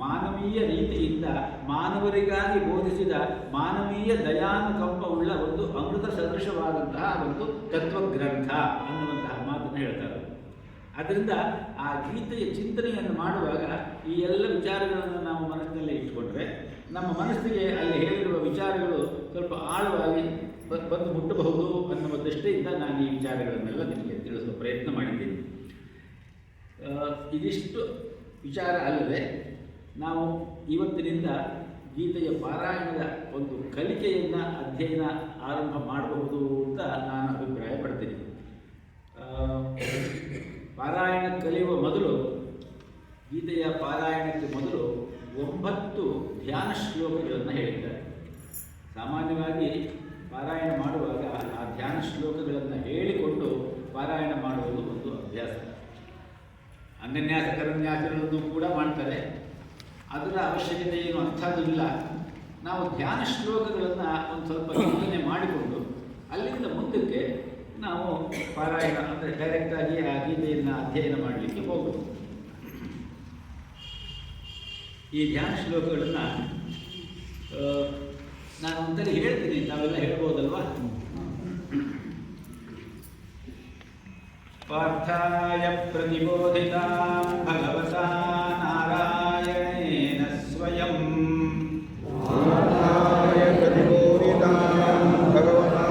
ಮಾನವೀಯ ರೀತಿಯಿಂದ ಮಾನವರಿಗಾಗಿ ಬೋಧಿಸಿದ ಮಾನವೀಯ ದಯಾನುಕಂಪವುಳ್ಳ ಒಂದು ಅಮೃತ ಸದೃಶವಾದಂತಹ ಒಂದು ತತ್ವಗ್ರಂಥ ಅನ್ನುವಂತಹ ಮಾತನ್ನು ಹೇಳ್ತಾರೆ. ಆದ್ದರಿಂದ ಆ ಗೀತೆಯ ಚಿಂತನೆಯನ್ನು ಮಾಡುವಾಗ ಈ ಎಲ್ಲ ವಿಚಾರಗಳನ್ನು ನಾವು ಮನಸ್ಸಿನಲ್ಲಿ ಇಟ್ಟುಕೊಂಡ್ರೆ ನಮ್ಮ ಮನಸ್ಸಿಗೆ ಅಲ್ಲಿ ಹೇಳಿರುವ ವಿಚಾರಗಳು ಸ್ವಲ್ಪ ಆಳವಾಗಿ ಬಂದು ಮುಟ್ಟಬಹುದು ಅನ್ನುವ ದೃಷ್ಟಿಯಿಂದ ನಾನು ಈ ವಿಚಾರಗಳನ್ನೆಲ್ಲ ನಿಮಗೆ ತಿಳಿಸುವ ಪ್ರಯತ್ನ ಮಾಡಿದ್ದೀನಿ. ಇದಿಷ್ಟು ವಿಚಾರ ಅಲ್ಲದೆ ನಾವು ಇವತ್ತಿನಿಂದ ಗೀತೆಯ ಪಾರಾಯಣದ ಒಂದು ಕಲಿಕೆಯನ್ನು ಅಧ್ಯಯನ ಆರಂಭ ಮಾಡಬಹುದು ಅಂತ ನಾನು ಅಭಿಪ್ರಾಯ ಪಡ್ತೀನಿ. ಪಾರಾಯಣ ಕಲಿಯುವ ಮೊದಲು, ಗೀತೆಯ ಪಾರಾಯಣಕ್ಕೆ ಮೊದಲು 9 ಧ್ಯಾನ ಶ್ಲೋಕಗಳನ್ನು ಹೇಳಿದ್ದಾರೆ. ಸಾಮಾನ್ಯವಾಗಿ ಪಾರಾಯಣ ಮಾಡುವಾಗ ಆ ಧ್ಯಾನ ಶ್ಲೋಕಗಳನ್ನು ಹೇಳಿಕೊಂಡು ಪಾರಾಯಣ ಮಾಡುವುದು ಒಂದು ಅಭ್ಯಾಸ. ಅಂಗನ್ಯಾಸ ಕರನ್ಯಾಸಗಳನ್ನು ಕೂಡ ಮಾಡ್ತಾರೆ. ಅದರ ಅವಶ್ಯಕತೆ ಏನು ಅಂಥದ್ದಿಲ್ಲ. ನಾವು ಧ್ಯಾನ ಶ್ಲೋಕಗಳನ್ನು ಒಂದು ಸ್ವಲ್ಪ ಚಿಂತನೆ ಮಾಡಿಕೊಂಡು ಅಲ್ಲಿಂದ ಮುಂದಕ್ಕೆ ನಾವು ಪಾರಾಯಣ ಅಂದರೆ ಡೈರೆಕ್ಟಾಗಿ ಆ ಗೀತೆಯನ್ನು ಅಧ್ಯಯನ ಮಾಡಲಿಕ್ಕೆ ಹೋಗೋದು. ಈ ಧ್ಯಾನ ಶ್ಲೋಕಗಳನ್ನು ನಾನು ಒಂದ್ಸರಿ ಹೇಳ್ತೀನಿ, ತಾವೆಲ್ಲ ಹೇಳ್ಬೋದಲ್ವಾ? ಪಾರ್ಥಾಯ ಪ್ರತಿಬೋಧಿತಾಂ ಭಗವತಾ ನಾರಾಯಣೇನ ಸ್ವಯಂ. ಪಾರ್ಥಾಯ ಪ್ರತಿಬೋಧಿತಾಂ ಭಗವತಾ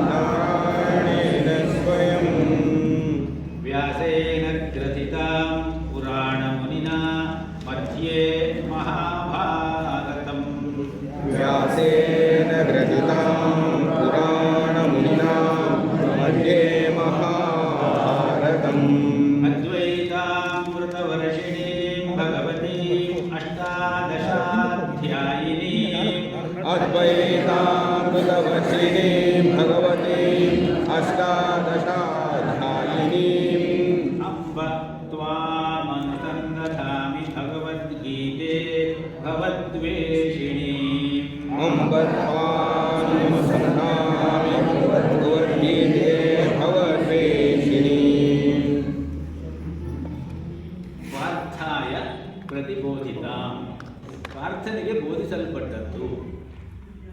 ನಾರಾಯಣೇನ ಸ್ವಯಂ. ವ್ಯಾಸೇನ ಗ್ರಥಿತಾಂ ಪುರಾಣಮುನಿನಾ ಮಧ್ಯೆ ಮಹಾಭಾರತಂ. ವ್ಯಾಸೇನ ಗ್ರಥಿತಾಂ ಪುರಾಣಮುನಿನಾ ಮಧ್ಯೆ ಮಹಾಭಾರತಂ. ಅದ್ವೈತಾಮೃತವರ್ಷಿಣೀಂ ಭಗವತೀಂ ಅಷ್ಟಾದಶಾಧ್ಯಾಯಿನೀಂ. ಅದ್ವೈತಾಮೃತವರ್ಷಿಣೀಂ ಭಗವತೀಂ ಅಷ್ಟಾದಶಾಧ್ಯಾಯಿನೀಂ. ಅಂಬ ತ್ವಾಮನುಸಂದಧಾಮಿ ಭಗವದ್ಗೀತೆ ಭವದ್ವೇಷಿಣೀಂ. ಸಂತಾಮಿ ಭಗವದ್ಗೀತೆ ಭವದ್ವೇಷಿಣಿ. ಪಾರ್ಥಾಯ ಪ್ರತಿಬೋಧಿತ, ಪಾರ್ಥನಿಗೆ ಬೋಧಿಸಲ್ಪಟ್ಟದ್ದು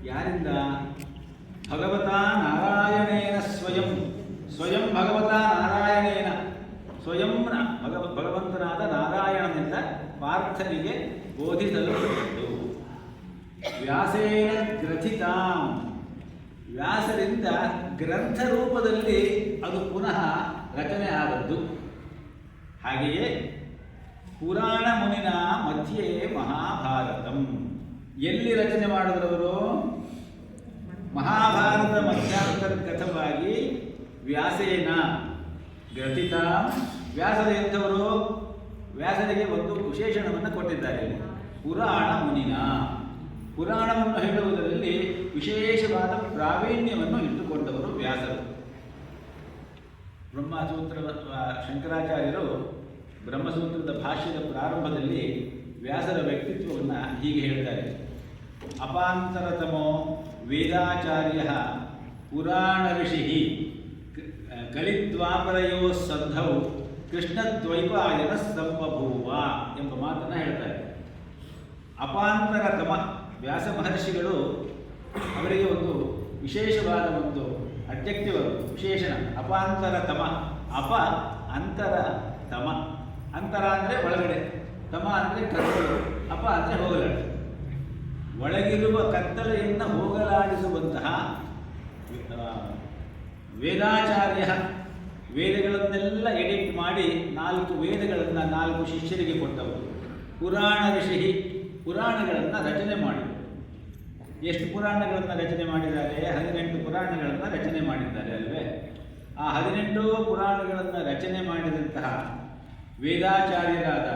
ಯಾರಿಂದ? ಭಗವತಾ ನಾರಾಯಣೇನ ಸ್ವಯಂ, ಸ್ವಯಂ ಭಗವತಾ ನಾರಾಯಣೇನ, ಸ್ವಯಂ ಭಗವಂತನಾದ ನಾರಾಯಣನಿಂದ ಪಾರ್ಥನಿಗೆ ಬೋಧಿಸಲ್ಪಟ್ಟದ್ದು. ವ್ಯಾಸೇನ ಗ್ರಥಿತ, ವ್ಯಾಸರಿಂದ ಗ್ರಂಥ ರೂಪದಲ್ಲಿ ಅದು ಪುನಃ ರಚನೆ ಆದದ್ದು. ಹಾಗೆಯೇ ಪುರಾಣ ಮುನಿನ ಮಧ್ಯೆ ಮಹಾಭಾರತಂ, ಎಲ್ಲಿ ರಚನೆ ಮಾಡಿದವರು? ಮಹಾಭಾರತ ಮಧ್ಯಾಂತರ್ಗತವಾಗಿ ವ್ಯಾಸೇನ ಗ್ರಥಿತ. ವ್ಯಾಸರ ಎಂಥವರು? ವ್ಯಾಸರಿಗೆ ಒಂದು ವಿಶೇಷಣವನ್ನು ಕೊಟ್ಟಿದ್ದಾರೆ, ಪುರಾಣ ಮುನಿನ. ಪುರಾಣವನ್ನು ಹೇಳುವುದರಲ್ಲಿ ವಿಶೇಷವಾದ ಪ್ರಾವೀಣ್ಯವನ್ನು ಇಟ್ಟುಕೊಂಡವರು ವ್ಯಾಸರು. ಬ್ರಹ್ಮಸೂತ್ರ ಶಂಕರಾಚಾರ್ಯರು ಬ್ರಹ್ಮಸೂತ್ರದ ಭಾಷ್ಯದ ಪ್ರಾರಂಭದಲ್ಲಿ ವ್ಯಾಸರ ವ್ಯಕ್ತಿತ್ವವನ್ನು ಹೀಗೆ ಹೇಳ್ತಾರೆ: ಅಪಾಂತರತಮೋ ವೇದಾಚಾರ್ಯ ಪುರಾಣ ಋಷಿ ಕಲಿದ್ವಾಪರಯೋ ಸಂಧೌ ಕೃಷ್ಣದ್ವೈಪಾಯನ ಸಂಬಭೂವ ಎಂಬ ಮಾತನ್ನು ಹೇಳ್ತಾರೆ. ಅಪಾಂತರತಮ, ವ್ಯಾಸ ಮಹರ್ಷಿಗಳು ಅವರಿಗೆ ಒಂದು ವಿಶೇಷವಾದ ಒಂದು ಅಡ್ಜೆಕ್ಟಿವ್, ವಿಶೇಷಣ ಅಪಾಂತರತಮ. ಅಪ ಅಂತರ ತಮ, ಅಂತರ ಅಂದರೆ ಒಳಗಡೆ, ತಮ ಅಂದರೆ ಕತ್ತಲು, ಅಪ ಅಂದರೆ ಹೋಗಲಾಡಿಸು. ಒಳಗಿರುವ ಕತ್ತಲೆಯನ್ನು ಹೋಗಲಾಡಿಸುವಂತಹ ವೇದಾಚಾರ್ಯ, ವೇದಗಳನ್ನೆಲ್ಲ ಎಡಿಟ್ ಮಾಡಿ 4 ವೇದಗಳನ್ನು 4 ಶಿಷ್ಯರಿಗೆ ಕೊಟ್ಟವರು. ಪುರಾಣ ಋಷಿ, ಪುರಾಣಗಳನ್ನು ರಚನೆ ಮಾಡಿದರು. ಎಷ್ಟು ಪುರಾಣಗಳನ್ನು ರಚನೆ ಮಾಡಿದ್ದಾರೆ? 18 ಪುರಾಣಗಳನ್ನು ರಚನೆ ಮಾಡಿದ್ದಾರೆ ಅಲ್ವೇ? ಆ 18 ಪುರಾಣಗಳನ್ನು ರಚನೆ ಮಾಡಿದಂತಹ ವೇದಾಚಾರ್ಯರಾದ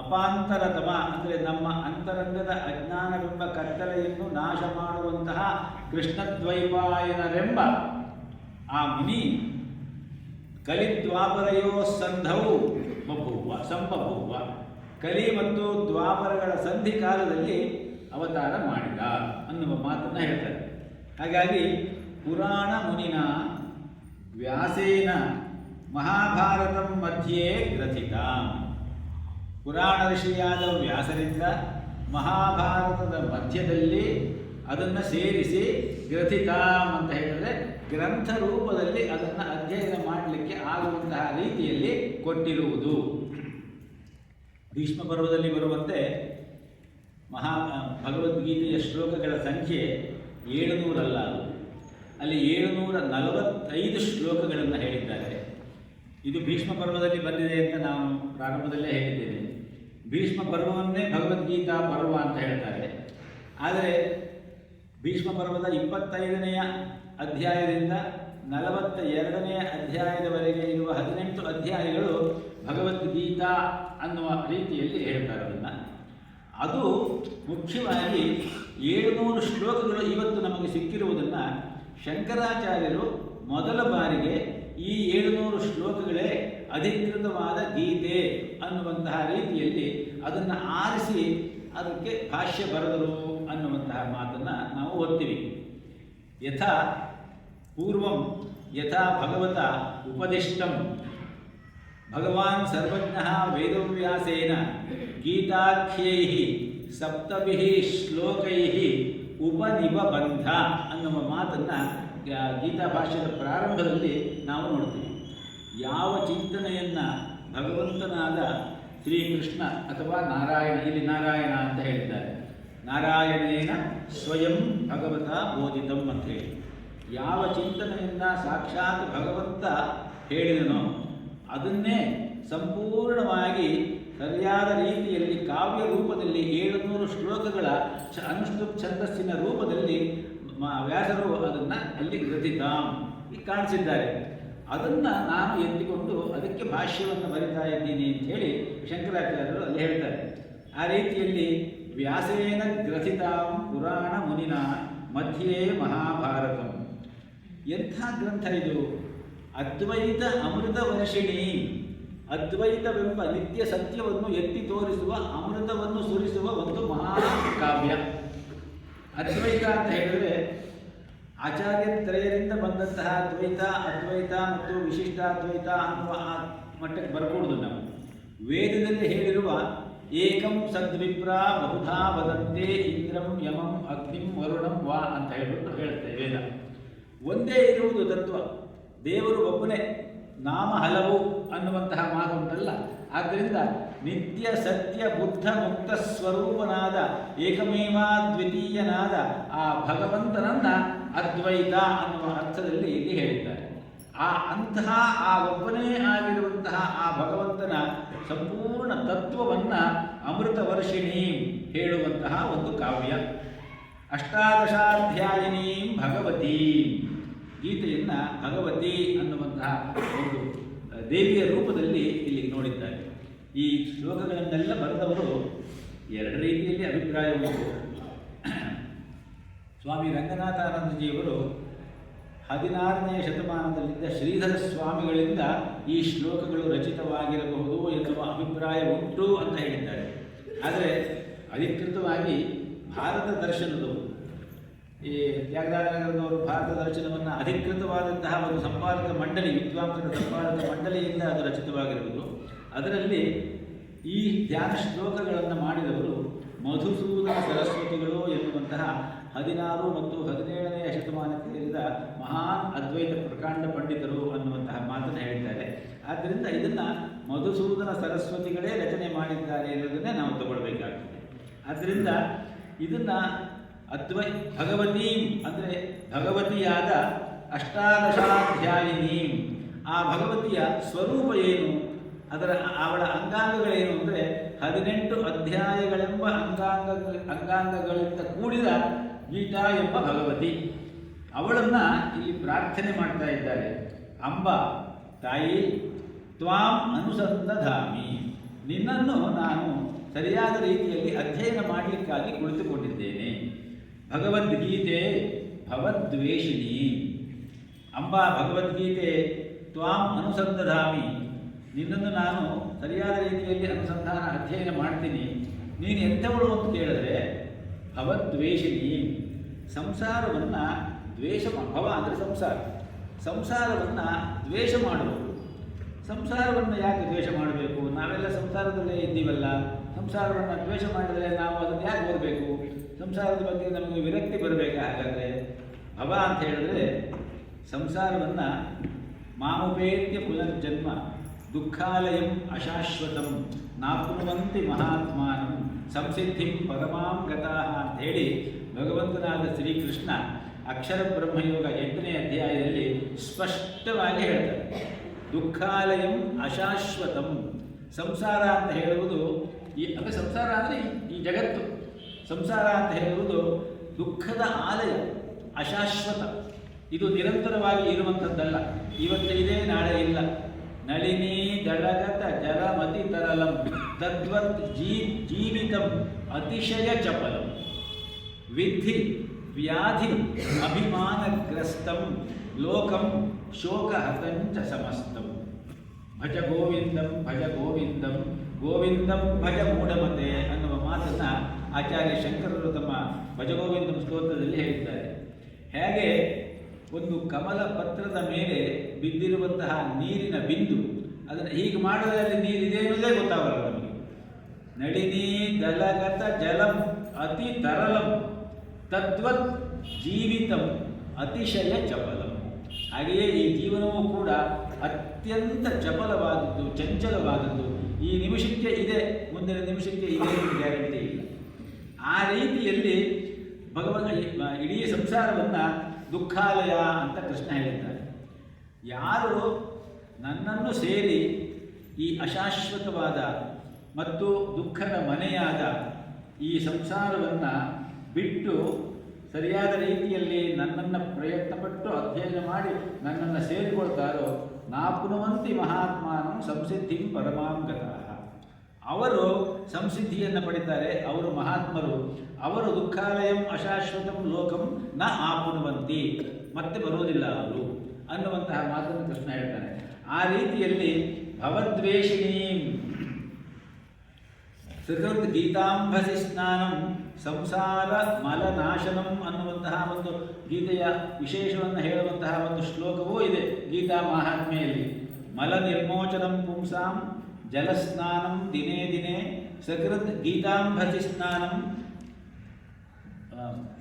ಅಪಾಂತರತಮ ಅಂದರೆ ನಮ್ಮ ಅಂತರಂಗದ ಅಜ್ಞಾನವೆಂಬ ಕತ್ತಲೆಯನ್ನು ನಾಶ ಮಾಡುವಂತಹ ಕೃಷ್ಣದ್ವೈಪಾಯನರೆಂಬ ಆ ಮುನಿ ಕಲಿದ್ವಾಪರಯೋ ಸಂಧವು ಬಭೂವ ಸಂಬಭೂವ, ಕಲಿ ಮತ್ತು ದ್ವಾಪರಗಳ ಸಂಧಿ ಕಾಲದಲ್ಲಿ ಅವತಾರ ಮಾಡಿದ ಅನ್ನುವ ಮಾತನ್ನು ಹೇಳ್ತಾರೆ. ಹಾಗಾಗಿ ಪುರಾಣ ಮುನಿನ ವ್ಯಾಸೇನ ಮಹಾಭಾರತಂ ಮಧ್ಯೆ ಗ್ರಥಿತ, ಪುರಾಣ ಋಷಿಯಾದ ವ್ಯಾಸರಿಂದ ಮಹಾಭಾರತದ ಮಧ್ಯದಲ್ಲಿ ಅದನ್ನು ಸೇರಿಸಿ ಗ್ರಥಿತ ಅಂತ ಹೇಳಿದರೆ ಗ್ರಂಥ ರೂಪದಲ್ಲಿ ಅದನ್ನು ಅಧ್ಯಯನ ಮಾಡಲಿಕ್ಕೆ ಆಗುವಂತಹ ರೀತಿಯಲ್ಲಿ ಕೊಟ್ಟಿರುವುದು. ಭೀಷ್ಮ ಪರ್ವದಲ್ಲಿ ಬರುವಂತೆ ಭಗವದ್ಗೀತೆಯ ಶ್ಲೋಕಗಳ ಸಂಖ್ಯೆ 700 ಅಲ್ಲ, ಅಲ್ಲಿ 745 ಶ್ಲೋಕಗಳನ್ನು ಹೇಳಿದ್ದಾರೆ. ಇದು ಭೀಷ್ಮ ಪರ್ವದಲ್ಲಿ ಬಂದಿದೆ ಅಂತ ನಾನು ಪ್ರಾರಂಭದಲ್ಲೇ ಹೇಳಿದ್ದೇನೆ. ಭೀಷ್ಮ ಪರ್ವವನ್ನೇ ಭಗವದ್ಗೀತಾ ಪರ್ವ ಅಂತ ಹೇಳ್ತಾರೆ. ಆದರೆ ಭೀಷ್ಮ ಪರ್ವದ 25ನೆಯ ಅಧ್ಯಾಯದಿಂದ 42ನೆಯ ಅಧ್ಯಾಯದವರೆಗೆ ಇರುವ 18 ಅಧ್ಯಾಯಗಳು ಭಗವದ್ಗೀತಾ ಅನ್ನುವ ರೀತಿಯಲ್ಲಿ ಹೇಳ್ತಾರೆ. ಅದನ್ನು ಅದು ಮುಖ್ಯವಾಗಿ 700 ಶ್ಲೋಕಗಳು ಇವತ್ತು ನಮಗೆ ಸಿಕ್ಕಿರುವುದನ್ನು ಶಂಕರಾಚಾರ್ಯರು ಮೊದಲ ಬಾರಿಗೆ ಈ 700 ಶ್ಲೋಕಗಳೇ ಅಧಿಕೃತವಾದ ಗೀತೆ ಅನ್ನುವಂತಹ ರೀತಿಯಲ್ಲಿ ಅದನ್ನು ಆರಿಸಿ ಅದಕ್ಕೆ ಭಾಷ್ಯ ಬರೆದರು ಅನ್ನುವಂತಹ ಮಾತನ್ನು ನಾವು ಓದ್ತೀವಿ. ಯಥಾ ಪೂರ್ವಂ ಯಥಾ ಭಗವತ ಉಪದಿಷ್ಟಂ ಭಗವಾನ್ ಸರ್ವಜ್ಞಃ ವೇದವ್ಯಾಸೇನ ಗೀತಾಖ್ಯೈಃ ಸಪ್ತಭಿಃ ಶ್ಲೋಕೈಃ ಉಪನಿಬಂಧ ಅನ್ನುವ ಮಾತನ್ನು ಗೀತಾ ಭಾಷ್ಯದ ಪ್ರಾರಂಭದಲ್ಲಿ ನಾವು ನೋಡ್ತೀವಿ. ಯಾವ ಚಿಂತನೆಯನ್ನು ಭಗವಂತನಾದ ಶ್ರೀಕೃಷ್ಣ ಅಥವಾ ನಾರಾಯಣ, ಇಲ್ಲಿ ನಾರಾಯಣ ಅಂತ ಹೇಳಿದ್ದಾರೆ, ನಾರಾಯಣೇನ ಸ್ವಯಂ ಭಗವತ ಬೋಧಿತಂ ಅಂತ ಹೇಳಿ ಯಾವ ಚಿಂತನೆಯನ್ನು ಸಾಕ್ಷಾತ್ ಭಗವಂತ ಹೇಳಿದನೋ ಅದನ್ನೇ ಸಂಪೂರ್ಣವಾಗಿ ಸರಿಯಾದ ರೀತಿಯಲ್ಲಿ ಕಾವ್ಯ ರೂಪದಲ್ಲಿ 700 ಶ್ಲೋಕಗಳ ಅನುಷ್ಠುಪ್ ಛಂದಸ್ಸಿನ ರೂಪದಲ್ಲಿ ವ್ಯಾಸರು ಅದನ್ನು ಅಲ್ಲಿ ಗ್ರಥಿತ ಕಾಣಿಸಿದ್ದಾರೆ. ಅದನ್ನು ನಾನು ಎತ್ತಿಕೊಂಡು ಅದಕ್ಕೆ ಭಾಷ್ಯವನ್ನು ಬರಿತಾ ಇದ್ದೀನಿ ಅಂತ ಹೇಳಿ ಶಂಕರಾಚಾರ್ಯರು ಅಲ್ಲಿ ಹೇಳ್ತಾರೆ. ಆ ರೀತಿಯಲ್ಲಿ ವ್ಯಾಸೇನ ಗ್ರಥಿತಾಂ ಪುರಾಣ ಮುನಿನ ಮಧ್ಯೆ ಮಹಾಭಾರತಂ. ಎಂಥ ಗ್ರಂಥ ಇದು! ಅದ್ವೈತ ಅಮೃತ ವರ್ಷಿಣಿ, ಅದ್ವೈತವೆಂಬ ನಿತ್ಯ ಸತ್ಯವನ್ನು ಎತ್ತಿ ತೋರಿಸುವ, ಅಮೃತವನ್ನು ಸುರಿಸುವ ಒಂದು ಮಹಾಕಾವ್ಯ. ಅದ್ವೈತ ಅಂತ ಹೇಳಿದ್ರೆ ಆಚಾರ್ಯತ್ರಯರಿಂದ ಬಂದಂತಹ ದ್ವೈತ, ಅದ್ವೈತ ಮತ್ತು ವಿಶಿಷ್ಟಾದ್ವೈತ ಅನ್ನುವ ಆ ಮಟ್ಟಕ್ಕೆ ಬರಕೂಡದು. ನಾವು ವೇದದಲ್ಲಿ ಹೇಳಿರುವ ಏಕಂ ಸದ್ವಿಪ್ರ ಬಹುಧಾ ವದಂತೆ ಇಂದ್ರಂ ಯಮಂ ಅಗ್ನಿಂ ವರುಣಂ ವಾ ಅಂತ ಹೇಳ್ಬಿಟ್ಟು ಹೇಳುತ್ತೆ ವೇದ. ಒಂದೇ ಇರುವುದು ತತ್ವ, ದೇವರು ಒಬ್ಬನೇ, ನಾಮ ಹಲವು ಅನ್ನುವಂತಹ ಮಾತು ಉಂಟಲ್ಲ. ಆದ್ದರಿಂದ ನಿತ್ಯ ಸತ್ಯ ಬುದ್ಧ ಮುಕ್ತ ಸ್ವರೂಪನಾದ ಏಕಮೇವ ದ್ವಿತೀಯನಾದ ಆ ಭಗವಂತನನ್ನ ಅದ್ವೈತ ಅನ್ನುವ ಅರ್ಥದಲ್ಲಿ ಇಲ್ಲಿ ಹೇಳಿದ್ದಾರೆ. ಅಂತಹ ಆ ಒಬ್ಬನೇ ಆಗಿರುವಂತಹ ಆ ಭಗವಂತನ ಸಂಪೂರ್ಣ ತತ್ವವನ್ನು ಅಮೃತ ವರ್ಷಿಣಿ ಹೇಳುವಂತಹ ಒಂದು ಕಾವ್ಯ. ಅಷ್ಟಾದಶಾಧ್ಯಾಯಿನಿ ಭಗವತಿ, ಗೀತೆಯನ್ನು ಭಗವತಿ ಅನ್ನುವಂತಹ ಒಂದು ದೇವಿಯ ರೂಪದಲ್ಲಿ ಇಲ್ಲಿ ನೋಡಿದ್ದಾರೆ. ಈ ಶ್ಲೋಕಗಳನ್ನೆಲ್ಲ ಬರೆದವರು ಎರಡು ರೀತಿಯಲ್ಲಿ ಅಭಿಪ್ರಾಯ ಉಂಟು. ಸ್ವಾಮಿ ರಂಗನಾಥಾನಂದಜಿಯವರು 16ನೇ ಶತಮಾನದಲ್ಲಿದ್ದ ಶ್ರೀಧರ ಸ್ವಾಮಿಗಳಿಂದ ಈ ಶ್ಲೋಕಗಳು ರಚಿತವಾಗಿರಬಹುದು ಎನ್ನುವ ಅಭಿಪ್ರಾಯ ಉಂಟು ಅಂತ ಹೇಳಿದ್ದಾರೆ. ಆದರೆ ಅಧಿಕೃತವಾಗಿ ಭಾರತ ದರ್ಶನದವರು, ಈ ತ್ಯಾಗರಾಜನಗರದವರು ಭಾರತ ದರ್ಶನವನ್ನು ಅಧಿಕೃತವಾದಂತಹ ಒಂದು ಸಂಪಾದಕ ಮಂಡಳಿ, ವಿದ್ವಾಂಸರ ಸಂಪಾದಕ ಮಂಡಳಿಯಿಂದ ಅದು ರಚಿತವಾಗಿರುವುದು. ಅದರಲ್ಲಿ ಈ ಧ್ಯಾನ ಶ್ಲೋಕಗಳನ್ನು ಮಾಡಿದವರು ಮಧುಸೂದನ ಸರಸ್ವತಿಗಳು ಎನ್ನುವಂತಹ 16 ಮತ್ತು 17ನೇ ಶತಮಾನಕ್ಕೆ ಸೇರಿದ ಮಹಾನ್ ಅದ್ವೈತ ಪ್ರಕಾಂಡ ಪಂಡಿತರು ಅನ್ನುವಂತಹ ಮಾತನ್ನು ಹೇಳಿದ್ದಾರೆ. ಆದ್ದರಿಂದ ಇದನ್ನು ಮಧುಸೂದನ ಸರಸ್ವತಿಗಳೇ ರಚನೆ ಮಾಡಿದ್ದಾರೆ ಎನ್ನುವುದನ್ನೇ ನಾವು ತಗೊಳ್ಬೇಕಾಗ್ತದೆ. ಆದ್ದರಿಂದ ಇದನ್ನು ಭಗವತಿ ಅಂದರೆ ಭಗವತಿಯಾದ ಅಷ್ಟಾದಶಾಧ್ಯಾಯಿನಿ, ಆ ಭಗವತಿಯ ಸ್ವರೂಪ ಏನು, ಅವಳ ಅಂಗಾಂಗಗಳೇನು ಅಂದರೆ 18 ಅಧ್ಯಾಯಗಳೆಂಬ ಅಂಗಾಂಗಗಳಿಂದ ಕೂಡಿದ ಗೀತಾ ಎಂಬ ಭಗವತಿ. ಅವಳನ್ನು ಇಲ್ಲಿ ಪ್ರಾರ್ಥನೆ ಮಾಡ್ತಾ ಇದ್ದಾರೆ. ಅಂಬ ತಾಯಿ, ತ್ವಾಂ ಅನುಸಂಧಾಮಿ, ನಿನ್ನನ್ನು ನಾನು ಸರಿಯಾದ ರೀತಿಯಲ್ಲಿ ಅಧ್ಯಯನ ಮಾಡಲಿಕ್ಕಾಗಿ ಕುಳಿತುಕೊಂಡಿದ್ದೇನೆ. ಭಗವದ್ಗೀತೆ ಭವದ್ವೇಷಿಣಿ, ಅಂಬಾ ಭಗವದ್ಗೀತೆ ತ್ವಾಂ ಅನುಸಂಧಾಮಿ, ನಿನ್ನನ್ನು ನಾನು ಸರಿಯಾದ ರೀತಿಯಲ್ಲಿ ಅನುಸಂಧಾನ ಅಧ್ಯಯನ ಮಾಡ್ತೀನಿ. ನೀನು ಎಂಥವಳು ಅಂತ ಕೇಳಿದ್ರೆ ಭವದ್ವೇಷಿಣಿ, ಸಂಸಾರವನ್ನು ದ್ವೇಷ, ಭವ ಅಂದರೆ ಸಂಸಾರವನ್ನು ದ್ವೇಷ ಮಾಡುವುದು. ಸಂಸಾರವನ್ನು ಯಾಕೆ ದ್ವೇಷ ಮಾಡಬೇಕು? ನಾವೆಲ್ಲ ಸಂಸಾರದಲ್ಲೇ ಇದ್ದೀವಲ್ಲ, ಸಂಸಾರವನ್ನು ದ್ವೇಷ ಮಾಡಿದರೆ ನಾವು ಅದನ್ನು ಯಾಕೆ ಓದಬೇಕು? ಸಂಸಾರದ ಬಗ್ಗೆ ನಮಗೆ ವಿರಕ್ತಿ ಬರಬೇಕಾ? ಹಾಗಾದರೆ ಭವ ಅಂತ ಹೇಳಿದ್ರೆ ಸಂಸಾರವನ್ನು ಮಾಮುಪೇತ್ಯ ಪುನರ್ಜನ್ಮ ದುಃಖಾಲಯಂ ಅಶಾಶ್ವತಂ ನಾಪ್ನುವಂತಿ ಮಹಾತ್ಮಾನಂ ಸಂಸಿದ್ಧಿಂ ಪರಮಾಂ ಗತಾಃ ಅಂತ ಹೇಳಿ ಭಗವಂತನಾದ ಶ್ರೀಕೃಷ್ಣ ಅಕ್ಷರ ಬ್ರಹ್ಮಯೋಗ 8ನೇ ಅಧ್ಯಾಯದಲ್ಲಿ ಸ್ಪಷ್ಟವಾಗಿ ಹೇಳ್ತಾರೆ. ದುಃಖಾಲಯಂ ಅಶಾಶ್ವತಂ, ಸಂಸಾರ ಅಂತ ಹೇಳುವುದು ಸಂಸಾರ ಅಂದರೆ ಈ ಜಗತ್ತು. ಸಂಸಾರ ಅಂತ ಹೇಳುವುದು ದುಃಖದ ಆಲಯ, ಅಶಾಶ್ವತ. ಇದು ನಿರಂತರವಾಗಿ ಇರುವಂಥದ್ದಲ್ಲ. ಇವತ್ತು ಇದೆ, ನಾಳೆ ಇಲ್ಲ. ನಳಿನಿ ದಳಗತ ಜಲಮತಿ ತರಲಂ ತದ್ವತ್ ಜೀವಿತಂ ಅತಿಶಯ ಚಪಲಂ ವಿಧಿ ವ್ಯಾಧಿ ಅಭಿಮಾನಗ್ರಸ್ತಂ ಲೋಕಂ ಶೋಕಹತಂಚ ಸಮಸ್ತಂ ಭಜ ಗೋವಿಂದಂ ಭಜ ಗೋವಿಂದಂ ಗೋವಿಂದಂ ಭಜ ಮೂಢಮತೆ ಅನ್ನುವ ಮಾತನ್ನು ಆಚಾರ್ಯ ಶಂಕರರು ತಮ್ಮ ಭಜಗೋವಿಂದಂ ಸ್ತೋತ್ರದಲ್ಲಿ ಹೇಳಿದ್ದಾರೆ. ಹೇಗೆ ಒಂದು ಕಮಲ ಪತ್ರದ ಮೇಲೆ ಬಿದ್ದಿರುವಂತಹ ನೀರಿನ ಬಿಂದು, ಅದನ್ನು ಹೀಗೆ ಮಾಡಿದ್ರೆ ಅಲ್ಲಿ ನೀರಿದೆ ಅನ್ನೋದೇ ಗೊತ್ತಾಗಲ್ಲ ನಮಗೆ. ನಳಿನಿ ದಲಗತ ಜಲಂ ಅತಿ ತರಲಂ ತದ್ವತ್ ಜೀವಿತಂ ಅತಿಶಯ ಚಪಲಂ. ಹಾಗೆಯೇ ಈ ಜೀವನವೂ ಕೂಡ ಅತ್ಯಂತ ಚಪಲವಾದದ್ದು, ಚಂಚಲವಾದದ್ದು. ಈ ನಿಮಿಷಕ್ಕೆ ಇದೆ, ಮುಂದಿನ ನಿಮಿಷಕ್ಕೆ ಇದೆ ಗ್ಯಾರಂಟಿ ಇಲ್ಲ. ಆ ರೀತಿಯಲ್ಲಿ ಇಡೀ ಸಂಸಾರವನ್ನು ದುಃಖಾಲಯ ಅಂತ ಕೃಷ್ಣ ಹೇಳಿದ್ದಾರೆ. ಯಾರು ನನ್ನನ್ನು ಸೇರಿ ಈ ಅಶಾಶ್ವತವಾದ ಮತ್ತು ದುಃಖದ ಮನೆಯಾದ ಈ ಸಂಸಾರವನ್ನು ಬಿಟ್ಟು ಸರಿಯಾದ ರೀತಿಯಲ್ಲಿ ನನ್ನನ್ನು ಪ್ರಯತ್ನಪಟ್ಟು ಅಧ್ಯಯನ ಮಾಡಿ ನನ್ನನ್ನು ಸೇರಿಕೊಳ್ತಾರೋ ನಾಪ್ನುವಂತಿ ಮಹಾತ್ಮಾನಂ ಸಂಸಿದ್ಧಿಂ ಪರಮಾಂ ಗತಃ, ಅವರು ಸಂಸಿದ್ಧಿಯನ್ನು ಪಡಿತಾರೆ. ಅವರು ಮಹಾತ್ಮರು. ಅವರು ದುಃಖಾಲಯಂ ಅಶಾಶ್ವತಂ ಲೋಕಂ ನ ಆಪ್ನುವಂತಿ, ಮತ್ತೆ ಬರುವುದಿಲ್ಲ ಅವರು ಅನ್ನುವಂತಹ ಮಾತನ್ನು ಕೃಷ್ಣ ಹೇಳ್ತಾನೆ. ಆ ರೀತಿಯಲ್ಲಿ ಭವದ್ವೇಷಿಣಿ, ಸೃಕೃತ್ ಗೀತಾಂಬಸಿ ಸ್ನಾನಂ ಸಂಸಾರ ಮಲನಾಶನಂ ಅನ್ನುವಂತಹ ಒಂದು ಗೀತೆಯ ವಿಶೇಷವನ್ನು ಹೇಳುವಂತಹ ಒಂದು ಶ್ಲೋಕವೂ ಇದೆ ಗೀತಾ ಮಹಾತ್ಮೆಯಲ್ಲಿ. ಮಲ ನಿರ್ಮೋಚನಂ ಪುಂಸಾಂ ಜಲಸ್ನಾನಂ ದಿನೇ ದಿನೇ ಸಕೃತ್ ಗೀತಾಂಬಸಿ ಸ್ನಾನಂ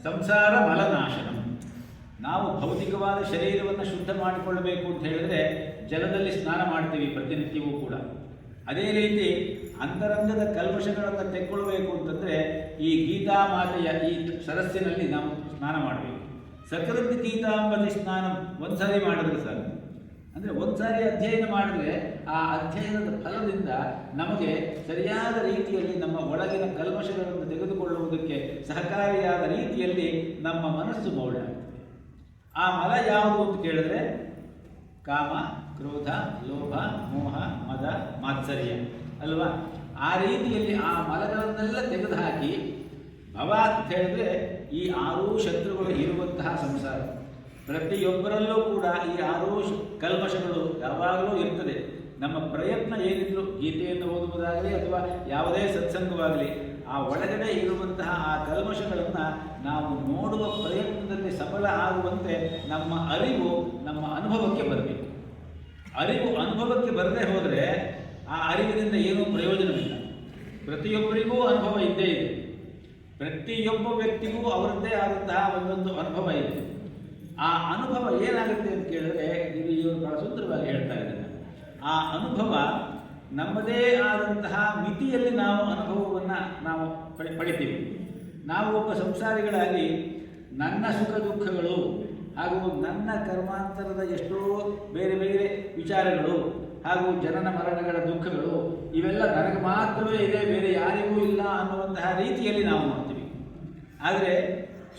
ಸಂಸಾರ ಮಲನಾಶನಂ. ನಾವು ಭೌತಿಕವಾದ ಶರೀರವನ್ನು ಶುದ್ಧ ಮಾಡಿಕೊಳ್ಳಬೇಕು ಅಂತ ಹೇಳಿದರೆ ಜಲದಲ್ಲಿ ಸ್ನಾನ ಮಾಡ್ತೀವಿ ಪ್ರತಿನಿತ್ಯವೂ ಕೂಡ. ಅದೇ ರೀತಿ ಅಂತರಂಗದ ಕಲ್ಮಶಗಳನ್ನು ತೆಕ್ಕೊಳ್ಬೇಕು ಅಂತಂದರೆ ಈ ಗೀತಾ ಮಾತೆಯ ಈ ಸರಸ್ಸಿನಲ್ಲಿ ನಾವು ಸ್ನಾನ ಮಾಡಬೇಕು. ಸಕೃತ್ ಗೀತಾಂಬಸಿ ಸ್ನಾನಂ ಒಂದು ಸಾರಿ ಮಾಡಿದ್ರೆ ಸರ್, ಅಂದರೆ ಒಂದು ಸಾರಿ ಅಧ್ಯಯನ ಮಾಡಿದ್ರೆ ಆ ಅಧ್ಯಯನದ ಫಲದಿಂದ ನಮಗೆ ಸರಿಯಾದ ರೀತಿಯಲ್ಲಿ ನಮ್ಮ ಒಳಗಿನ ಕಲ್ಮಶಗಳನ್ನು ತೆಗೆದುಕೊಳ್ಳುವುದಕ್ಕೆ ಸಹಕಾರಿಯಾದ ರೀತಿಯಲ್ಲಿ ನಮ್ಮ ಮನಸ್ಸು ಮೌಢ್ಯ. ಆ ಮಲ ಯಾವುದು ಅಂತ ಕೇಳಿದ್ರೆ ಕಾಮ, ಕ್ರೋಧ, ಲೋಭ, ಮೋಹ, ಮದ, ಮಾತ್ಸರ್ಯ ಅಲ್ವಾ? ಆ ರೀತಿಯಲ್ಲಿ ಆ ಮಲಗಳನ್ನೆಲ್ಲ ತೆಗೆದುಹಾಕಿ ಭವ ಅಂತ ಹೇಳಿದ್ರೆ ಈ 6 ಶತ್ರುಗಳು ಇರುವಂತಹ ಸಂಸಾರ. ಪ್ರತಿಯೊಬ್ಬರಲ್ಲೂ ಕೂಡ ಈ 6 ಕಲ್ಮಶಗಳು ಯಾವಾಗಲೂ ಇರ್ತದೆ. ನಮ್ಮ ಪ್ರಯತ್ನ ಏನಿದ್ರು ಗೀತೆಯನ್ನು ಓದುವುದಾಗಲಿ ಅಥವಾ ಯಾವುದೇ ಸತ್ಸಂಗವಾಗಲಿ ಆ ಒಳಗಡೆ ಇರುವಂತಹ ಆ ಕಲ್ಮಶಗಳನ್ನು ನಾವು ನೋಡುವ ಪ್ರಯತ್ನದಲ್ಲಿ ಸಫಲ ಆಗುವಂತೆ ನಮ್ಮ ಅರಿವು ನಮ್ಮ ಅನುಭವಕ್ಕೆ ಬರಬೇಕು. ಅರಿವು ಅನುಭವಕ್ಕೆ ಬರದೇ ಹೋದರೆ ಆ ಅರಿವಿನಿಂದ ಏನೂ ಪ್ರಯೋಜನವಿಲ್ಲ. ಪ್ರತಿಯೊಬ್ಬರಿಗೂ ಅನುಭವ ಇದ್ದೇ ಇದೆ. ಪ್ರತಿಯೊಬ್ಬ ವ್ಯಕ್ತಿಗೂ ಅವರದ್ದೇ ಆದಂತಹ ಒಂದೊಂದು ಅನುಭವ ಇದೆ. ಆ ಅನುಭವ ಏನಾಗುತ್ತೆ ಅಂತ ಕೇಳಿದ್ರೆ ಇವರು ಬಹಳ ಸುಂದರವಾಗಿ ಹೇಳ್ತಾ ಇದ್ದಾರೆ. ಆ ಅನುಭವ ನಮ್ಮದೇ ಆದಂತಹ ಮಿತಿಯಲ್ಲಿ ನಾವು ಅನುಭವವನ್ನು ನಾವು ಪಡಿತೀವಿ. ನಾವು ಒಬ್ಬ ಸಂಸಾರಿಗಳಾಗಿ ನನ್ನ ಸುಖ ದುಃಖಗಳು ಹಾಗೂ ನನ್ನ ಕರ್ಮಾಂತರದ ಎಷ್ಟೋ ಬೇರೆ ಬೇರೆ ವಿಚಾರಗಳು ಹಾಗೂ ಜನನ ಮರಣಗಳ ದುಃಖಗಳು ಇವೆಲ್ಲ ನನಗೆ ಮಾತ್ರವೇ ಇದೆ, ಬೇರೆ ಯಾರಿಗೂ ಇಲ್ಲ ಅನ್ನುವಂತಹ ರೀತಿಯಲ್ಲಿ ನಾವು ನೋಡ್ತೀವಿ. ಆದರೆ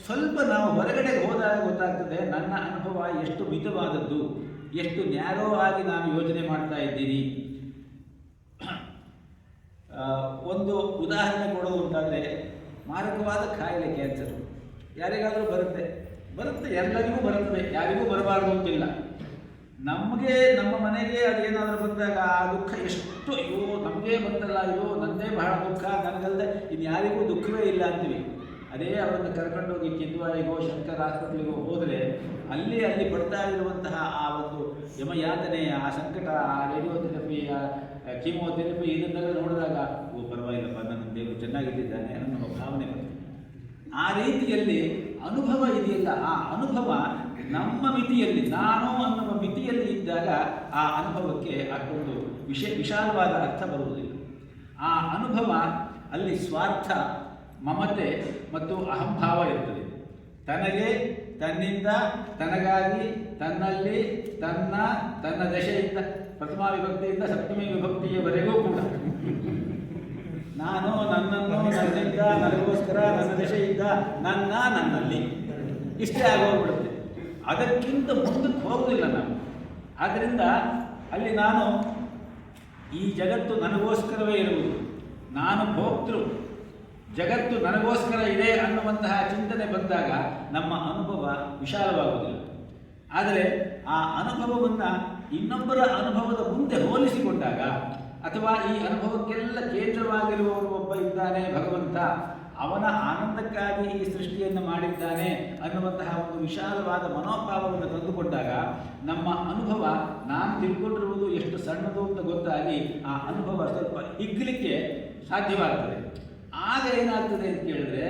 ಸ್ವಲ್ಪ ನಾವು ಹೊರಗಡೆಗೆ ಹೋದಾಗ ಗೊತ್ತಾಗ್ತದೆ ನನ್ನ ಅನುಭವ ಎಷ್ಟು ಮಿತವಾದದ್ದು, ಎಷ್ಟು ನ್ಯಾರೋ ಆಗಿ ನಾನು ಯೋಚನೆ ಮಾಡ್ತಾ ಇದ್ದೀನಿ. ಒಂದು ಉದಾಹರಣೆ ಕೊಡೋದು ಅಂತಾದರೆ ಮಾರಕವಾದ ಕಾಯಿಲೆ ಕ್ಯಾನ್ಸರ್ ಯಾರಿಗಾದರೂ ಬರುತ್ತೆ, ಎಲ್ಲರಿಗೂ ಬರುತ್ತದೆ, ಯಾರಿಗೂ ಬರಬಾರ್ದು ಅಂತಿಲ್ಲ. ನಮಗೆ ನಮ್ಮ ಮನೆಗೆ ಅದೇನಾದರೂ ಬಂದಾಗ ಆ ದುಃಖ ಎಷ್ಟು, ಅಯ್ಯೋ ನಮಗೆ ಬಂತಲ್ಲ, ಅಯ್ಯೋ ನನ್ನದೇ ಬಹಳ ದುಃಖ, ನನಗಲ್ಲದೆ ಇನ್ಯಾರಿಗೂ ದುಃಖವೇ ಇಲ್ಲ ಅಂತೀವಿ. ಅದೇ ಅವರನ್ನು ಕರ್ಕೊಂಡೋಗಿ ಕಿದ್ವಾಯಿಗೋ ಶಂಕರ್ ಆಸ್ಪತ್ರೆಗೋ ಹೋದರೆ ಅಲ್ಲಿ ಪಡ್ತಾ ಇರುವಂತಹ ಆ ಒಂದು ಯಮಯಾತನೆ, ಆ ಸಂಕಟ, ಆ ರೇಡಿಯೋಥೆರಪಿ, ಆ ಕೀಮೋಥೆರಪಿ ಇದನ್ನೆಲ್ಲ ನೋಡಿದಾಗ ಓ ಪರವಾಗಿಲ್ಲಪ್ಪ, ನನ್ನ ದೇವರು ಚೆನ್ನಾಗಿಟ್ಟಿದ್ದಾನೆ ಅನ್ನೋ ಭಾವನೆ ಬರ್ತದೆ. ಆ ರೀತಿಯಲ್ಲಿ ಅನುಭವ ಇದೆಯಲ್ಲ, ಆ ಅನುಭವ ನಮ್ಮ ಮಿತಿಯಲ್ಲಿ, ನಾನು ಅನ್ನುವ ಮಿತಿಯಲ್ಲಿ ಇದ್ದಾಗ ಆ ಅನುಭವಕ್ಕೆ ಅಷ್ಟೊಂದು ವಿಶಾಲವಾದ ಅರ್ಥ ಬರುವುದಿಲ್ಲ. ಆ ಅನುಭವ ಅಲ್ಲಿ ಸ್ವಾರ್ಥ, ಮಮತೆ ಮತ್ತು ಅಹಂಭಾವ ಇರ್ತದೆ. ತನಗೆ, ತನ್ನಿಂದ, ತನಗಾಗಿ, ತನ್ನಲ್ಲಿ, ತನ್ನ ದಶೆಯಿಂದ, ಪ್ರಥಮ ವಿಭಕ್ತಿಯಿಂದ ಸಪ್ತಮಿ ವಿಭಕ್ತಿಯವರೆಗೂ ಕೂಡ ನಾನು, ನನ್ನನ್ನು, ನನ್ನಿಂದ, ನನಗೋಸ್ಕರ, ನನ್ನ ದಶೆಯಿಂದ, ನನ್ನಲ್ಲಿ ಇಷ್ಟೇ ಆಗೋಗ್ಬಿಡುತ್ತೆ. ಅದಕ್ಕಿಂತ ಮುಂದಕ್ಕೆ ಹೋಗುವುದಿಲ್ಲ ನಾವು. ಆದ್ದರಿಂದ ಅಲ್ಲಿ ನಾನು ಈ ಜಗತ್ತು ನನಗೋಸ್ಕರವೇ ಇರುವುದು, ನಾನು ಭೋಕ್ತೃ, ಜಗತ್ತು ನನಗೋಸ್ಕರ ಇದೆ ಅನ್ನುವಂತಹ ಚಿಂತನೆ ಬಂದಾಗ ನಮ್ಮ ಅನುಭವ ವಿಶಾಲವಾಗುವುದಿಲ್ಲ. ಆದರೆ ಆ ಅನುಭವವನ್ನು ಇನ್ನೊಬ್ಬರ ಅನುಭವದ ಮುಂದೆ ಹೋಲಿಸಿಕೊಂಡಾಗ, ಅಥವಾ ಈ ಅನುಭವಕ್ಕೆಲ್ಲ ಕೇಂದ್ರವಾಗಿರುವವನು ಒಬ್ಬ ಇದ್ದಾನೆ ಭಗವಂತ, ಅವನ ಆನಂದಕ್ಕಾಗಿ ಈ ಸೃಷ್ಟಿಯನ್ನು ಮಾಡಿದ್ದಾನೆ ಅನ್ನುವಂತಹ ಒಂದು ವಿಶಾಲವಾದ ಮನೋಭಾವವನ್ನು ತಂದುಕೊಂಡಾಗ ನಮ್ಮ ಅನುಭವ ನಾನು ತಿಳ್ಕೊಂಡಿರುವುದು ಎಷ್ಟು ಸಣ್ಣದು ಅಂತ ಗೊತ್ತಾಗಿ ಆ ಅನುಭವ ಸ್ವಲ್ಪ ಹಿಗ್ಗಲಿಕ್ಕೆ ಸಾಧ್ಯವಾಗ್ತದೆ. ಆಗ ಏನಾಗ್ತದೆ ಅಂತ ಕೇಳಿದ್ರೆ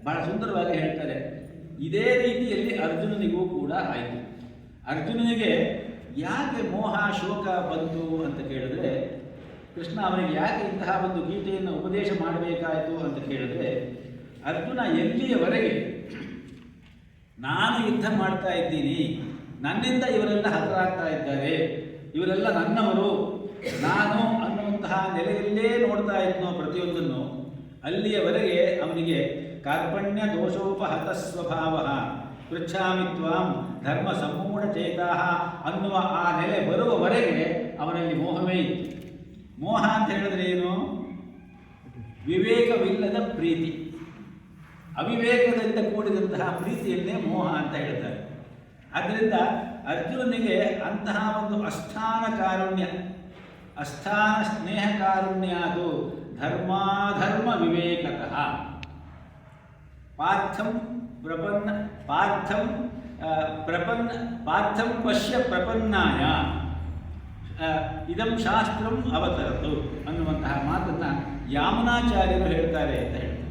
ಬಹಳ ಸುಂದರವಾಗಿ ಹೇಳ್ತಾರೆ. ಇದೇ ರೀತಿಯಲ್ಲಿ ಅರ್ಜುನನಿಗೂ ಕೂಡ ಆಯಿತು. ಅರ್ಜುನನಿಗೆ ಯಾಕೆ ಮೋಹ ಶೋಕ ಬಂತು ಅಂತ ಕೇಳಿದ್ರೆ, ಕೃಷ್ಣ ಅವನಿಗೆ ಯಾಕೆ ಇಂತಹ ಒಂದು ಗೀತೆಯನ್ನು ಉಪದೇಶ ಮಾಡಬೇಕಾಯಿತು ಅಂತ ಕೇಳಿದ್ರೆ, ಅರ್ಜುನ ಎಲ್ಲಿಯವರೆಗೆ ನಾನು ಯುದ್ಧ ಮಾಡ್ತಾ ಇದ್ದೀನಿ, ನನ್ನಿಂದ ಇವರೆಲ್ಲ ಹತರಾಗ್ತಾ ಇದ್ದಾರೆ, ಇವರೆಲ್ಲ ನನ್ನವರು, ನಾನು ಅನ್ನುವಂತಹ ನೆಲೆಯಲ್ಲೇ ನೋಡ್ತಾ ಇದ್ನೋ ಪ್ರತಿಯೊಂದನ್ನು, ಅಲ್ಲಿಯವರೆಗೆ ಅವನಿಗೆ ಕಾರ್ಪಣ್ಯ ದೋಷೋಪಹತ ಸ್ವಭಾವ ಪೃಚ್ಛಾಮಿ ತ್ವಾಂ ಧರ್ಮ ಸಮೂಢ ಚೇತಾ ಅನ್ನುವ ಆ ನೆಲೆ ಬರುವವರೆಗೆ ಅವನಲ್ಲಿ ಮೋಹವೇ ಇತ್ತು. ಮೋಹ ಅಂತ ಹೇಳಿದ್ರೆ ಏನು? ವಿವೇಕವಿಲ್ಲದ ಪ್ರೀತಿ, ಅವಿವೇಕದಿಂದ ಕೂಡಿದಂತಹ ಪ್ರೀತಿಯನ್ನೇ ಮೋಹ ಅಂತ ಹೇಳ್ತಾರೆ. ಆದ್ದರಿಂದ ಅರ್ಜುನನಿಗೆ ಅಂತಹ ಒಂದು ಅಸ್ಥಾನ ಕಾರುಣ್ಯ, ಅಸ್ಥಾನ ಸ್ನೇಹ ಕಾರುಣ್ಯ, ಅದು ಧರ್ಮಾಧರ್ಮ ವಿವೇಕತಃ ಪಾರ್ಥಂ ಪಶ್ಯ ಪ್ರಪನ್ನಾಯ ಇದಂ ಶಾಸ್ತ್ರಂ ಅವತರತು ಅನ್ನುವಂತಹ ಮಾತನ್ನು ಯಾಮನಾಚಾರ್ಯರು ಹೇಳ್ತಾರೆ ಅಂತ ಹೇಳ್ತಾರೆ.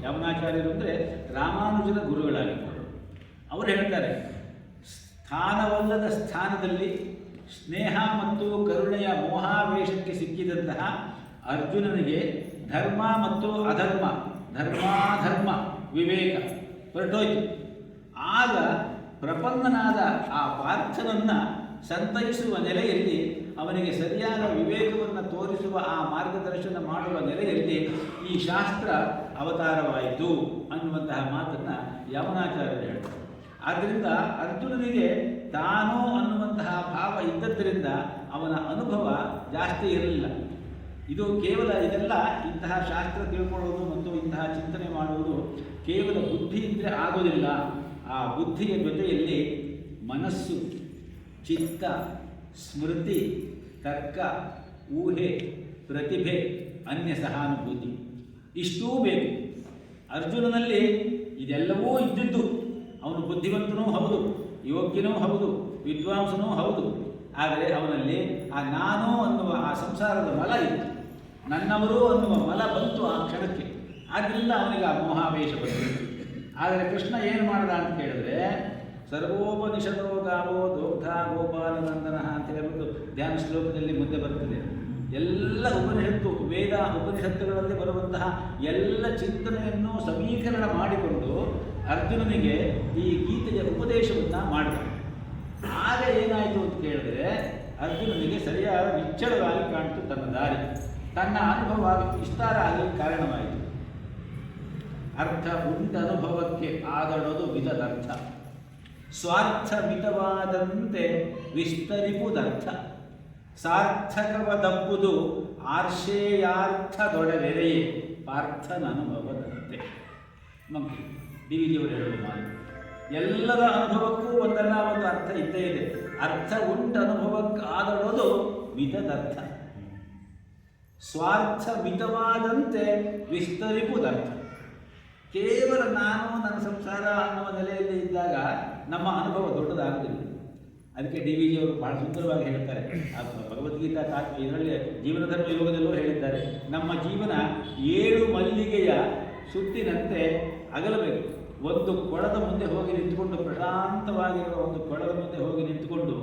ಯಾಮನಾಚಾರ್ಯರು ಅಂದರೆ ರಾಮಾನುಜನ ಗುರುಗಳಾಗಿದ್ದರು. ಅವರು ಹೇಳ್ತಾರೆ, ಸ್ಥಾನವಲ್ಲದ ಸ್ಥಾನದಲ್ಲಿ ಸ್ನೇಹ ಮತ್ತು ಕರುಣೆಯ ಮೋಹಾವೇಶಕ್ಕೆ ಸಿಕ್ಕಿದಂತಹ ಅರ್ಜುನನಿಗೆ ಧರ್ಮ ಮತ್ತು ಅಧರ್ಮ, ಧರ್ಮಾಧರ್ಮ ವಿವೇಕ ಹೊರಟೋಯ್ತು. ಆಗ ಪ್ರಪನ್ನನಾದ ಆ ಪಾರ್ಥನನ್ನು ಸಂತೈಸುವ ನೆಲೆಯಲ್ಲಿ, ಅವನಿಗೆ ಸರಿಯಾದ ವಿವೇಕವನ್ನು ತೋರಿಸುವ ಆ ಮಾರ್ಗದರ್ಶನ ಮಾಡುವ ನೆಲೆಯಲ್ಲಿ ಈ ಶಾಸ್ತ್ರ ಅವತಾರವಾಯಿತು ಅನ್ನುವಂತಹ ಮಾತನ್ನು ಯಮನಾಚಾರ್ಯರು ಹೇಳ್ತಾರೆ. ಆದ್ದರಿಂದ ಅರ್ಜುನನಿಗೆ ತಾನು ಅನ್ನುವಂತಹ ಭಾವ ಇದ್ದದ್ದರಿಂದ ಅವನ ಅನುಭವ ಜಾಸ್ತಿ ಇರಲಿಲ್ಲ. ಇದು ಕೇವಲ ಇದೆಲ್ಲ ಇಂತಹ ಶಾಸ್ತ್ರ ತಿಳ್ಕೊಳ್ಳೋದು ಮತ್ತು ಇಂತಹ ಚಿಂತನೆ ಮಾಡುವುದು ಕೇವಲ ಬುದ್ಧಿ ಇದ್ದರೆ ಆಗೋದಿಲ್ಲ. ಆ ಬುದ್ಧಿಯ ಜೊತೆಯಲ್ಲಿ ಮನಸ್ಸು, ಚಿತ್ತ, ಸ್ಮೃತಿ, ತರ್ಕ, ಊಹೆ, ಪ್ರತಿಭೆ, ಅನ್ಯ ಸಹಾನುಭೂತಿ ಇಷ್ಟೂ ಬೇಕು. ಅರ್ಜುನನಲ್ಲಿ ಇದೆಲ್ಲವೂ ಇದ್ದಿದ್ದು. ಅವನು ಬುದ್ಧಿವಂತನೂ ಹೌದು, ಯೋಗ್ಯನೂ ಹೌದು, ವಿದ್ವಾಂಸನೂ ಹೌದು. ಆದರೆ ಅವನಲ್ಲಿ ಆ ನಾನು ಅನ್ನುವ ಆ ಸಂಸಾರದ ಮಲ ಇತ್ತು, ನನ್ನವರು ಅನ್ನುವ ಮಲ ಬಂತು ಆ ಕ್ಷಣಕ್ಕೆ. ಆದ್ದರಿಂದ ಅವನಿಗೆ ಆ ಮೋಹಾವೇಶ ಬಂತು. ಆದರೆ ಕೃಷ್ಣ ಏನು ಮಾಡ್ದ ಅಂತ ಕೇಳಿದ್ರೆ, ಸರ್ವೋಪನಿಷದೋ ಗಾವೋ ದೋಗ್ಧ ಗೋಪಾಲನಂದನ ಅಂತ ಹೇಳ್ಬಿಟ್ಟು ಧ್ಯಾನ ಶ್ಲೋಕದಲ್ಲಿ ಮುಂದೆ ಬರ್ತದೆ. ಎಲ್ಲ ಉಪನಿಷತ್ತು, ವೇದ ಉಪನಿಷತ್ತುಗಳಲ್ಲಿ ಬರುವಂತಹ ಎಲ್ಲ ಚಿಂತನೆಯನ್ನು ಸಮೀಕರಣ ಮಾಡಿಕೊಂಡು ಅರ್ಜುನನಿಗೆ ಈ ಗೀತೆಯ ಉಪದೇಶವನ್ನು ಮಾಡ್ತಾರೆ. ಆಗ ಏನಾಯಿತು ಅಂತ ಕೇಳಿದ್ರೆ, ಅರ್ಜುನನಿಗೆ ಸರಿಯಾದ ನಿಚ್ಚಳವಾಗಿ ಕಾಣ್ತು ತನ್ನ ದಾರಿ, ತನ್ನ ಅನುಭವ ವಿಸ್ತಾರ ಆಗಲಿಕ್ಕೆ ಕಾರಣವಾಯಿತು. ಅರ್ಥ ಉಂಟನುಭವಕ್ಕೆ ಆದಡೋದು ವಿಧದರ್ಥ, ಸ್ವಾರ್ಥ ಮಿತವಾದಂತೆ ವಿಸ್ತರಿಪುದರ್ಥ, ಸಾರ್ಥಕವದಪ್ಪುದು ಆರ್ಷೇಯಾರ್ಥದೊಡವೆರೆಯೇ ಪಾರ್ಥನನುಭವದಂತೆ. ನಮಗೆ ಡಿ ವಿ ಜಿಯವರು ಹೇಳುವ ಮಾತು, ಎಲ್ಲರ ಅನುಭವಕ್ಕೂ ಒಂದಲ್ಲ ಒಂದು ಅರ್ಥ ಇದ್ದೇ ಇದೆ. ಅರ್ಥ ಉಂಟು ಅನುಭವಕ್ಕಾದಡೋದು ಮಿತದರ್ಥ, ಸ್ವಾರ್ಥ ಮಿತವಾದಂತೆ ವಿಸ್ತರಿಪುದರ್ಥ. ಕೇವಲ ನಾನು ನನ್ನ ಸಂಸಾರ ಅನ್ನುವ ನೆಲೆಯಲ್ಲಿ ಇದ್ದಾಗ ನಮ್ಮ ಅನುಭವ ದೊಡ್ಡದಾಗುವುದಿಲ್ಲ. ಅದಕ್ಕೆ ಡಿ ವಿ ಜಿಯವರು ಬಹಳ ಸುಂದರವಾಗಿ ಹೇಳ್ತಾರೆ, ಭಗವದ್ಗೀತಾ ಇದರಲ್ಲಿ ಜೀವನ ಧರ್ಮ ಯೋಗದಲ್ಲೂ ಹೇಳಿದ್ದಾರೆ, ನಮ್ಮ ಜೀವನ 7 ಮಲ್ಲಿಗೆಯ ಸುತ್ತಿನಂತೆ ಅಗಲಬೇಕು. ಒಂದು ಕೊಳದ ಮುಂದೆ ಹೋಗಿ ನಿಂತುಕೊಂಡು, ಪ್ರಶಾಂತವಾಗಿರುವ ಒಂದು ಕೊಳದ ಮುಂದೆ ಹೋಗಿ ನಿಂತುಕೊಂಡು,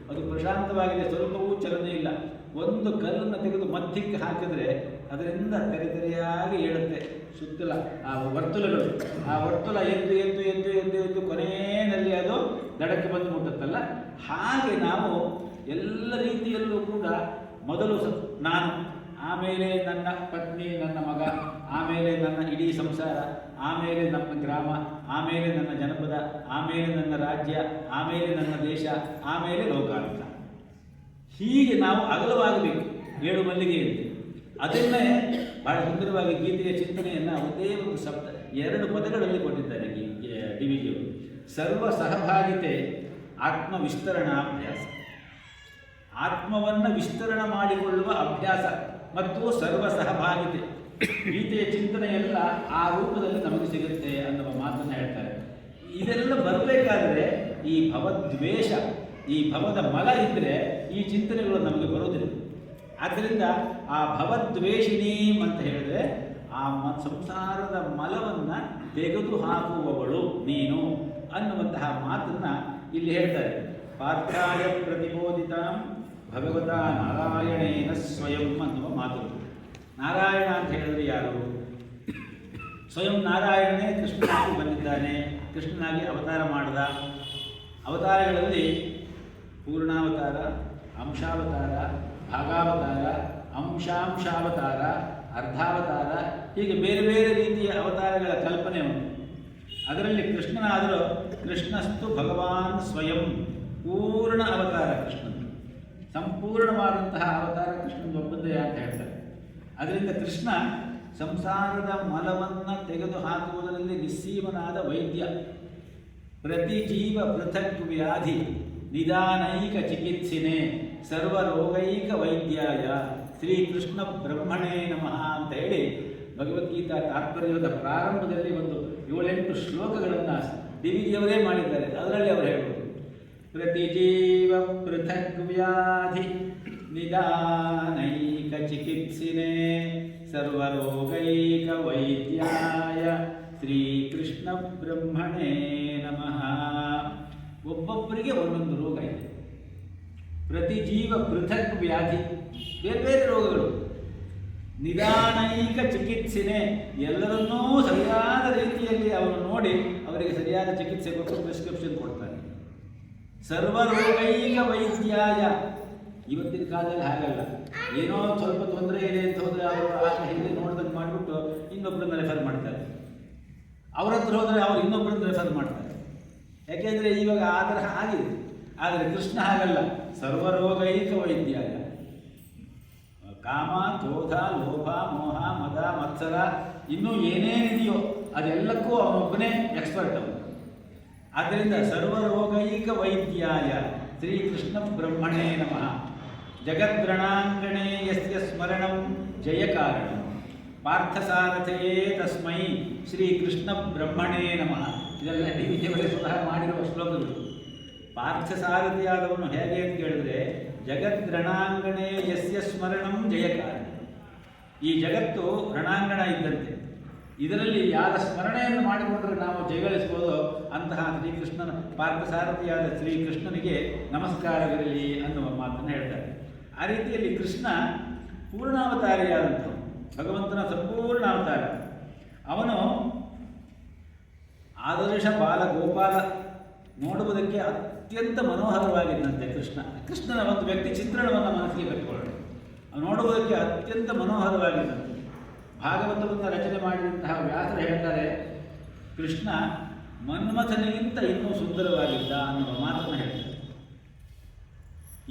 ಅದು ಪ್ರಶಾಂತವಾಗಿದೆ, ಸ್ವಲ್ಪವೂ ಚಲನೆ ಇಲ್ಲ. ಒಂದು ಕಲ್ಲನ್ನು ತೆಗೆದು ಮಧ್ಯಕ್ಕೆ ಹಾಕಿದರೆ ಅದರಿಂದ ತೆರೆಯಾಗಿ ಏಳುತ್ತೆ ಸುತ್ತಲ ಆ ವರ್ತುಲಗಳು. ಆ ವರ್ತುಲ ಎದ್ದು ಎದ್ದು ಎದ್ದು ಎದ್ದು ಎದ್ದು ಕೊನೆಯಲ್ಲಿ ಅದು ದಡಕ್ಕೆ ಬಂದು ಮುಟ್ಟುತ್ತಲ್ಲ. ಹಾಗೆ ನಾವು ಎಲ್ಲ ರೀತಿಯಲ್ಲೂ ಕೂಡ ಮೊದಲು ನಾನು, ಆಮೇಲೆ ನನ್ನ ಪತ್ನಿ, ನನ್ನ ಮಗ, ಆಮೇಲೆ ನನ್ನ ಇಡೀ ಸಂಸಾರ, ಆಮೇಲೆ ನನ್ನ ಗ್ರಾಮ, ಆಮೇಲೆ ನನ್ನ ಜನಪದ, ಆಮೇಲೆ ನನ್ನ ರಾಜ್ಯ, ಆಮೇಲೆ ನನ್ನ ದೇಶ, ಆಮೇಲೆ ಲೋಕಾಂತ. ಹೀಗೆ ನಾವು ಅಗಲವಾಗಬೇಕು 7 ಮಲ್ಲಿಗೆಯಲ್ಲಿ. ಅದನ್ನೇ ಬಹಳ ಸುಂದರವಾಗಿ ಗೀತೆಯ ಚಿಂತನೆಯನ್ನು ಒಂದೇ ಒಂದು 2 ಪದಗಳಲ್ಲಿ ಕೊಟ್ಟಿದ್ದಾರೆ ಡಿ ವಿ ಜಿಯವರು. ಸರ್ವ ಸಹಭಾಗಿತೆ ಆತ್ಮವಿಸ್ತರಣಾಭ್ಯಾಸ, ಆತ್ಮವನ್ನು ವಿಸ್ತರಣ ಮಾಡಿಕೊಳ್ಳುವ ಅಭ್ಯಾಸ ಮತ್ತು ಸರ್ವ ಸಹಭಾಗಿತೆ. ಗೀತೆಯ ಚಿಂತನೆಯೆಲ್ಲ ಆ ರೂಪದಲ್ಲಿ ನಮಗೆ ಸಿಗುತ್ತೆ ಅನ್ನುವ ಮಾತನ್ನು ಹೇಳ್ತಾರೆ. ಇದೆಲ್ಲ ಬರಬೇಕಾದರೆ ಈ ಭವದ್ವೇಷ, ಈ ಭವದ ಮಲ ಇದ್ದರೆ ಈ ಚಿಂತನೆಗಳು ನಮಗೆ ಬರೋದಿಲ್ಲ. ಆದ್ದರಿಂದ ಆ ಭವದ್ವೇಷಿಣಿ ಅಂತ ಹೇಳಿದ್ರೆ ಆ ಸಂಸಾರದ ಮಲವನ್ನು ತೆಗೆದು ಹಾಕುವವಳು ನೀನು ಅನ್ನುವಂತಹ ಮಾತನ್ನು ಇಲ್ಲಿ ಹೇಳ್ತಾರೆ. ಪಾರ್ಥಾಯ ಪ್ರತಿಬೋಧಿತ ಭಗವತ ನಾರಾಯಣೇನ ಸ್ವಯಂ ಅನ್ನುವ ಮಾತು. ನಾರಾಯಣ ಅಂತ ಹೇಳಿದ್ರೆ ಯಾರು? ಸ್ವಯಂ ನಾರಾಯಣನೇ ಕೃಷ್ಣನಾಗಿ ಬಂದಿದ್ದಾನೆ, ಕೃಷ್ಣನಾಗಿ ಅವತಾರ ಮಾಡಿದ. ಅವತಾರಗಳಲ್ಲಿ ಪೂರ್ಣಾವತಾರ, ಅಂಶಾವತಾರ, ಭಾಗಾವತಾರ, ಅಂಶಾಂಶಾವತಾರ, ಅರ್ಧಾವತಾರ, ಹೀಗೆ ಬೇರೆ ಬೇರೆ ರೀತಿಯ ಅವತಾರಗಳ ಕಲ್ಪನೆ ಉಂಟು. ಅದರಲ್ಲಿ ಕೃಷ್ಣನಾದರೂ ಕೃಷ್ಣಸ್ತು ಭಗವಾನ್ ಸ್ವಯಂ, ಪೂರ್ಣ ಅವತಾರ ಕೃಷ್ಣನ, ಸಂಪೂರ್ಣವಾದಂತಹ ಅವತಾರ ಕೃಷ್ಣನ ಒಬ್ಬಂದೇ ಅಂತ ಹೇಳ್ತಾರೆ. ಅದರಿಂದ ಕೃಷ್ಣ ಸಂಸಾರದ ಮಲವನ್ನು ತೆಗೆದು ಹಾಕುವುದರಲ್ಲಿ ನಿಸ್ಸೀಮನಾದ ವೈದ್ಯ. ಪ್ರತಿ ಜೀವ ಪೃಥಕ್ ವ್ಯಾಧಿ ನಿದಾನೈಕ ಚಿಕಿತ್ಸಿನೇ ಸರ್ವರೋಗೈಕ ವೈದ್ಯಾಯ ಶ್ರೀಕೃಷ್ಣ ಬ್ರಹ್ಮಣೇ ನಮಃ ಅಂತ ಹೇಳಿ ಭಗವದ್ಗೀತಾ ತಾತ್ಪರ್ಯದ ಪ್ರಾರಂಭದಲ್ಲಿ ಒಂದು 7-8 ಶ್ಲೋಕಗಳನ್ನು ಡಿವಿಜಿಯವರೇ ಮಾಡಿದ್ದಾರೆ. ಅದರಲ್ಲಿ ಅವರು ಹೇಳ್ಬೋದು, ಪ್ರತಿಜೀವ ಪೃಥಕ್ ವ್ಯಾಧಿ ನಿದಾನೈಕ ಚಿಕಿತ್ಸಿನೇ ಸರ್ವರೋಗೈಕ ವೈದ್ಯಾಯ ಶ್ರೀಕೃಷ್ಣ ಬ್ರಹ್ಮಣೇ ನಮಃ. ಒಬ್ಬೊಬ್ಬರಿಗೆ ಒಂದೊಂದು ರೋಗ ಇದೆ. ಪ್ರತಿ ಜೀವ ಪೃಥಕ್ ವ್ಯಾಧಿ, ಬೇರೆ ಬೇರೆ ರೋಗಗಳು. ನಿದಾನೈಕ ಚಿಕಿತ್ಸೆನೇ, ಎಲ್ಲರನ್ನೂ ಸರಿಯಾದ ರೀತಿಯಲ್ಲಿ ಅವನು ನೋಡಿ ಅವರಿಗೆ ಸರಿಯಾದ ಚಿಕಿತ್ಸೆ ಕೊಟ್ಟು ಪ್ರಿಸ್ಕ್ರಿಪ್ಷನ್ ಕೊಡ್ತಾನೆ. ಸರ್ವರೋಗೈಕ ವೈದ್ಯಾಯ, ಇವತ್ತಿನ ಕಾಲದಲ್ಲಿ ಹಾಗಲ್ಲ. ಏನೋ ಸ್ವಲ್ಪ ತೊಂದರೆ ಇದೆ ಅಂತ ಹೋದರೆ ಅವರು ಆಗ ಹಿಂದೆ ನೋಡ್ದಂಗೆ ಮಾಡಿಬಿಟ್ಟು ಇನ್ನೊಬ್ಬರನ್ನ ರೆಫರ್ ಮಾಡ್ತಾರೆ. ಅವ್ರ ಹತ್ರ ಹೋದರೆ ಅವ್ರು ಇನ್ನೊಬ್ಬರನ್ನ ರೆಫರ್ ಮಾಡ್ತಾರೆ. ಯಾಕೆಂದರೆ ಇವಾಗ ಆ ಥರ ಆಗಿದೆ. ಆದರೆ ಕೃಷ್ಣ ಹಾಗಲ್ಲ, ಸರ್ವರೋಗೈಕ ವೈದ್ಯಾಯ. ಕಾಮ, ಕ್ರೋಧ, ಲೋಭ, ಮೋಹ, ಮದ, ಮತ್ಸರ ಇನ್ನೂ ಏನೇನಿದೆಯೋ ಅದೆಲ್ಲಕ್ಕೂ ಅವನೊಬ್ಬನೇ ಎಕ್ಸ್ಪರ್ಟ್ ಅವನು. ಆದ್ದರಿಂದ ಸರ್ವರೋಗೈಕ ವೈದ್ಯಾಯ ಶ್ರೀಕೃಷ್ಣ ಬ್ರಹ್ಮಣೇ ನಮಃ. ಜಗದ್ರಣಾಂಗಣೇ ಯಸ್ಯ ಸ್ಮರಣಂ ಜಯಕಾರಣ ಪಾರ್ಥಸಾರಥಯೇ ತಸ್ಮೈ ಶ್ರೀಕೃಷ್ಣ ಬ್ರಹ್ಮಣೇ ನಮಃ. ಇದೆಲ್ಲ ಡಿವಿಜಿಯವರೇ ಸ್ವತಃ ಮಾಡಿರುವ ಶ್ಲೋಕಗಳು. ಪಾರ್ಥಸಾರಥಿಯಾದವನು ಹೇಗೆ ಅಂತ ಕೇಳಿದ್ರೆ, ಜಗದ್ರಣಾಂಗಣೇ ಯಸ್ಯ ಸ್ಮರಣಂ ಜಯಕಾರಣ. ಈ ಜಗತ್ತು ರಣಾಂಗಣ ಇದ್ದಂತೆ, ಇದರಲ್ಲಿ ಯಾರ ಸ್ಮರಣೆಯನ್ನು ಮಾಡಿಕೊಂಡ್ರೆ ನಾವು ಜಯಗಳಿಸ್ಬೋದು ಅಂತಹ ಶ್ರೀಕೃಷ್ಣನ ಪಾರ್ಥಸಾರಥಿಯಾದ ಶ್ರೀಕೃಷ್ಣನಿಗೆ ನಮಸ್ಕಾರವಿರಲಿ ಅನ್ನುವ ಮಾತನ್ನು ಹೇಳ್ತಾರೆ. ಆ ರೀತಿಯಲ್ಲಿ ಕೃಷ್ಣ ಪೂರ್ಣಾವತಾರಿಯಾದಂಥವನು, ಭಗವಂತನ ಸಂಪೂರ್ಣ ಅವತಾರ. ಅವನು ಆದರ್ಶ ಬಾಲ ಗೋಪಾಲ, ನೋಡುವುದಕ್ಕೆ ಅತ್ಯಂತ ಮನೋಹರವಾಗಿದ್ದಂತೆ ಕೃಷ್ಣನ ಒಂದು ವ್ಯಕ್ತಿ ಚಿತ್ರಣವನ್ನು ಮನಸ್ಸಿಗೆ ಕಟ್ಟಿಕೊಳ್ಳೋಣ. ನೋಡುವುದಕ್ಕೆ ಅತ್ಯಂತ ಮನೋಹರವಾಗಿದ್ದಂತೆ. ಭಾಗವತವನ್ನು ರಚನೆ ಮಾಡಿದಂತಹ ವ್ಯಾಸರು ಹೇಳ್ತಾರೆ, ಕೃಷ್ಣ ಮನ್ಮಥನಿಗಿಂತ ಇನ್ನೂ ಸುಂದರವಾಗಿದ್ದ ಅನ್ನುವ ಮಾತನ್ನು ಹೇಳ್ತಾರೆ.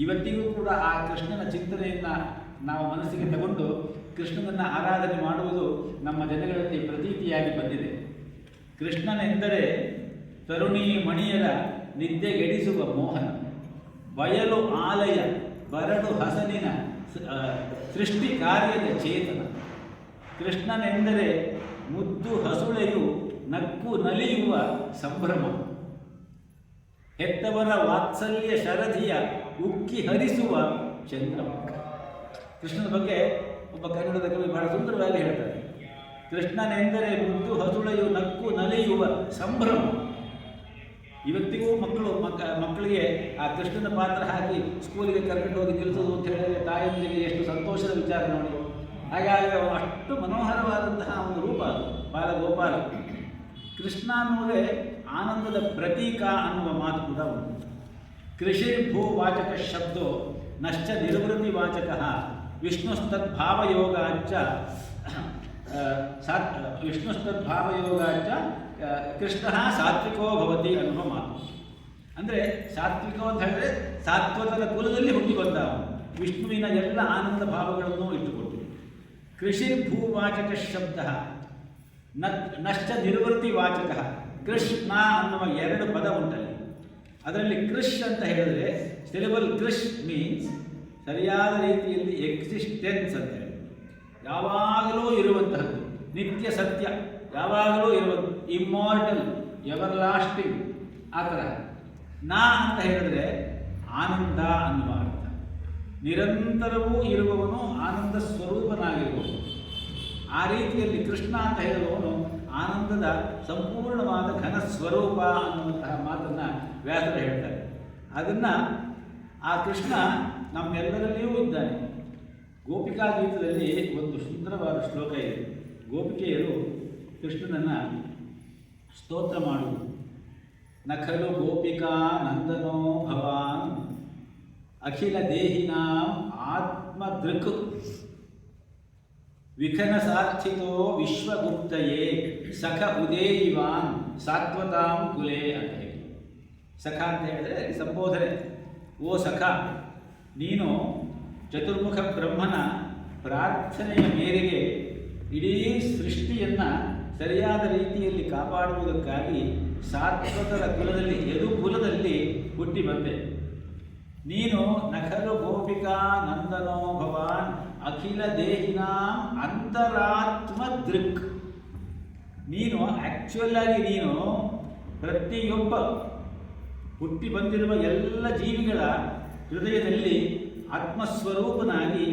ಇವತ್ತಿಗೂ ಕೂಡ ಆ ಕೃಷ್ಣನ ಚಿಂತನೆಯನ್ನು ನಾವು ಮನಸ್ಸಿಗೆ ತಗೊಂಡು ಕೃಷ್ಣನನ್ನು ಆರಾಧನೆ ಮಾಡುವುದು ನಮ್ಮ ಜನಗಳಲ್ಲಿ ಪ್ರತೀತಿಯಾಗಿ ಬಂದಿದೆ. ಕೃಷ್ಣನೆಂದರೆ ತರುಣಿ ಮಣಿಯರ ನಿದ್ದೆಗೆಡಿಸುವ ಮೋಹನ, ಬಯಲು ಆಲಯ ಬರಡು ಹಸನಿನ ಸೃಷ್ಟಿ ಕಾರ್ಯದ ಚೇತನ. ಕೃಷ್ಣನೆಂದರೆ ಮುದ್ದು ಹಸುಳೆಯು ನಕ್ಕು ನಲಿಯುವ ಸಂಭ್ರಮ, ಹೆತ್ತವರ ವಾತ್ಸಲ್ಯ ಶರಧಿಯ ಉಕ್ಕಿ ಹರಿಸುವ ಚಂದ್ರಮ. ಕೃಷ್ಣನ ಬಗ್ಗೆ ಒಬ್ಬ ಕನ್ನಡದ ಕವಿ ಬಹಳ ಸುಂದರವಾಗಿ ಹೇಳ್ತಾರೆ, ಕೃಷ್ಣನೆಂದರೆ ಮುದ್ದು ಹಸುಳೆಯು ನಕ್ಕು ನಲಿಯುವ ಸಂಭ್ರಮ. ಇವತ್ತಿಗೂ ಮಕ್ಕಳಿಗೆ ಆ ಕೃಷ್ಣನ ಪಾತ್ರ ಹಾಕಿ ಸ್ಕೂಲಿಗೆ ಕರ್ಕೊಂಡು ಹೋಗಿ ನಿಲ್ಲಿಸೋದು ಅಂತ ಹೇಳಿದರೆ ತಾಯಂದಿರಿಗೆ ಎಷ್ಟು ಸಂತೋಷದ ವಿಚಾರ ನೋಡಿ. ಹಾಗಾಗಿ ಅವನು ಅಷ್ಟು ಮನೋಹರವಾದಂತಹ ಒಂದು ರೂಪ ಬಾಲಗೋಪಾಲ. ಕೃಷ್ಣ ಅನ್ನುವುದೇ ಆನಂದದ ಪ್ರತೀಕ ಅನ್ನುವ ಮಾತು ಕೂಡ ಉಂಟು. ಕೃಷಿರ್ಭೂವಾಚಕ ಶಬ್ದೋ ನಶ್ಚ ನಿರ್ವೃತಿ ವಾಚಕ ವಿಷ್ಣುಸ್ತದ್ಭಾವಯೋಗಾಚ ಕೃಷ್ಣ ಸಾತ್ವಿಕೋ ಭವತಿ ಅನ್ನುವ ಮಾತು. ಅಂದರೆ ಸಾತ್ವಿಕೋ ಅಂತ ಹೇಳಿದ್ರೆ ಸಾತ್ವತದ ಕುಲದಲ್ಲಿ ಹುಟ್ಟಿ ಬಂದ ವಿಷ್ಣುವಿನ ಎಲ್ಲ ಆನಂದ ಭಾವಗಳನ್ನು ಇಟ್ಟುಕೊಟ್ಟು. ಕೃಷಿರ್ಭೂವಾಚಕ ಶಬ್ದ ನಶ್ಚ ನಿರ್ವೃತಿ ವಾಚಕ. ಕೃಷ್ಣ ಅನ್ನುವ 2 ಪದ ಉಂಟಲ್ಲಿ. ಅದರಲ್ಲಿ ಕೃಷ್ ಅಂತ ಹೇಳಿದ್ರೆ ಸಿಲೆಬಲ್ ಕೃಷ್ ಮೀನ್ಸ್ ಸರಿಯಾದ ರೀತಿಯಲ್ಲಿ ಎಕ್ಸಿಸ್ಟೆನ್ಸ್ ಅಂತ ಹೇಳಿ, ಯಾವಾಗಲೂ ಇರುವಂತಹದ್ದು, ನಿತ್ಯ ಸತ್ಯ, ಯಾವಾಗಲೂ ಇರುವುದು, ಇಮ್ಮಾರ್ಟಲ್, ಎವರ್ ಲಾಸ್ಟಿಂಗ್. ಆ ಥರ ನಾ ಅಂತ ಹೇಳಿದ್ರೆ ಆನಂದ ಅನ್ನುವ ಅರ್ಥ. ನಿರಂತರವೂ ಇರುವವನು ಆನಂದ ಸ್ವರೂಪನಾಗಿರುವವನು. ಆ ರೀತಿಯಲ್ಲಿ ಕೃಷ್ಣ ಅಂತ ಹೇಳುವವನು ಆನಂದದ ಸಂಪೂರ್ಣವಾದ ಘನ ಸ್ವರೂಪ ಅನ್ನುವಂತಹ ಮಾತನ್ನು ವ್ಯಾಸರು ಹೇಳ್ತಾರೆ. ಅದನ್ನು ಆ ಕೃಷ್ಣ ನಮ್ಮೆಲ್ಲರಲ್ಲಿಯೂ ಇದ್ದಾನೆ. ಗೋಪಿಕಾ ಗೀತದಲ್ಲಿ ಒಂದು ಸುಂದರವಾದ ಶ್ಲೋಕ ಇದೆ. ಗೋಪಿಕೆಯರು ಕೃಷ್ಣನನ್ನು ಸ್ತೋತ್ರ ಮಾಡುವುದು. ನಖಲು ಗೋಪಿಕಾ ನಂದನೋ ಭವಾನ್ ಅಖಿಲ ದೇಹಿನಾಂ ಆತ್ಮದೃಕ್ ವಿಖನ ಸಾರ್ಥಿತೋ ವಿಶ್ವಗುಪ್ತಯೇ ಸಖ ಉದೇಯಿವಾನ್ ಸಾತ್ವತಾಂ ಕುಲೇ ಅಂತ ಹೇಳಿ. ಸಖ ಅಂತ ಹೇಳಿದ್ರೆ ಸಂಬೋಧನೆ. ಓ ಸಖ, ನೀನು ಚತುರ್ಮುಖ ಬ್ರಹ್ಮನ ಪ್ರಾರ್ಥನೆಯ ಮೇರೆಗೆ ಇಡೀ ಸೃಷ್ಟಿಯನ್ನು ಸರಿಯಾದ ರೀತಿಯಲ್ಲಿ ಕಾಪಾಡುವುದಕ್ಕಾಗಿ ಸಾತ್ವತರ ಕುಲದಲ್ಲಿ ಯದುಕುಲದಲ್ಲಿ ಹುಟ್ಟಿ ಬಂದೆ. ನೀನು ನಖಲು ಗೋಪಿಕಾ ನಂದನೋ ಭವಾನ್ ಅಖಿಲ ದೇಹಿನಾಂ ಅಂತರಾತ್ಮ ದೃಕ್. ನೀನು ಆ್ಯಕ್ಚುಯಲ್ ಆಗಿ ನೀನು ಪ್ರತಿಯೊಬ್ಬ ಹುಟ್ಟಿ ಬಂದಿರುವ ಎಲ್ಲ ಜೀವಿಗಳ ಹೃದಯದಲ್ಲಿ ಆತ್ಮಸ್ವರೂಪನಾಗಿ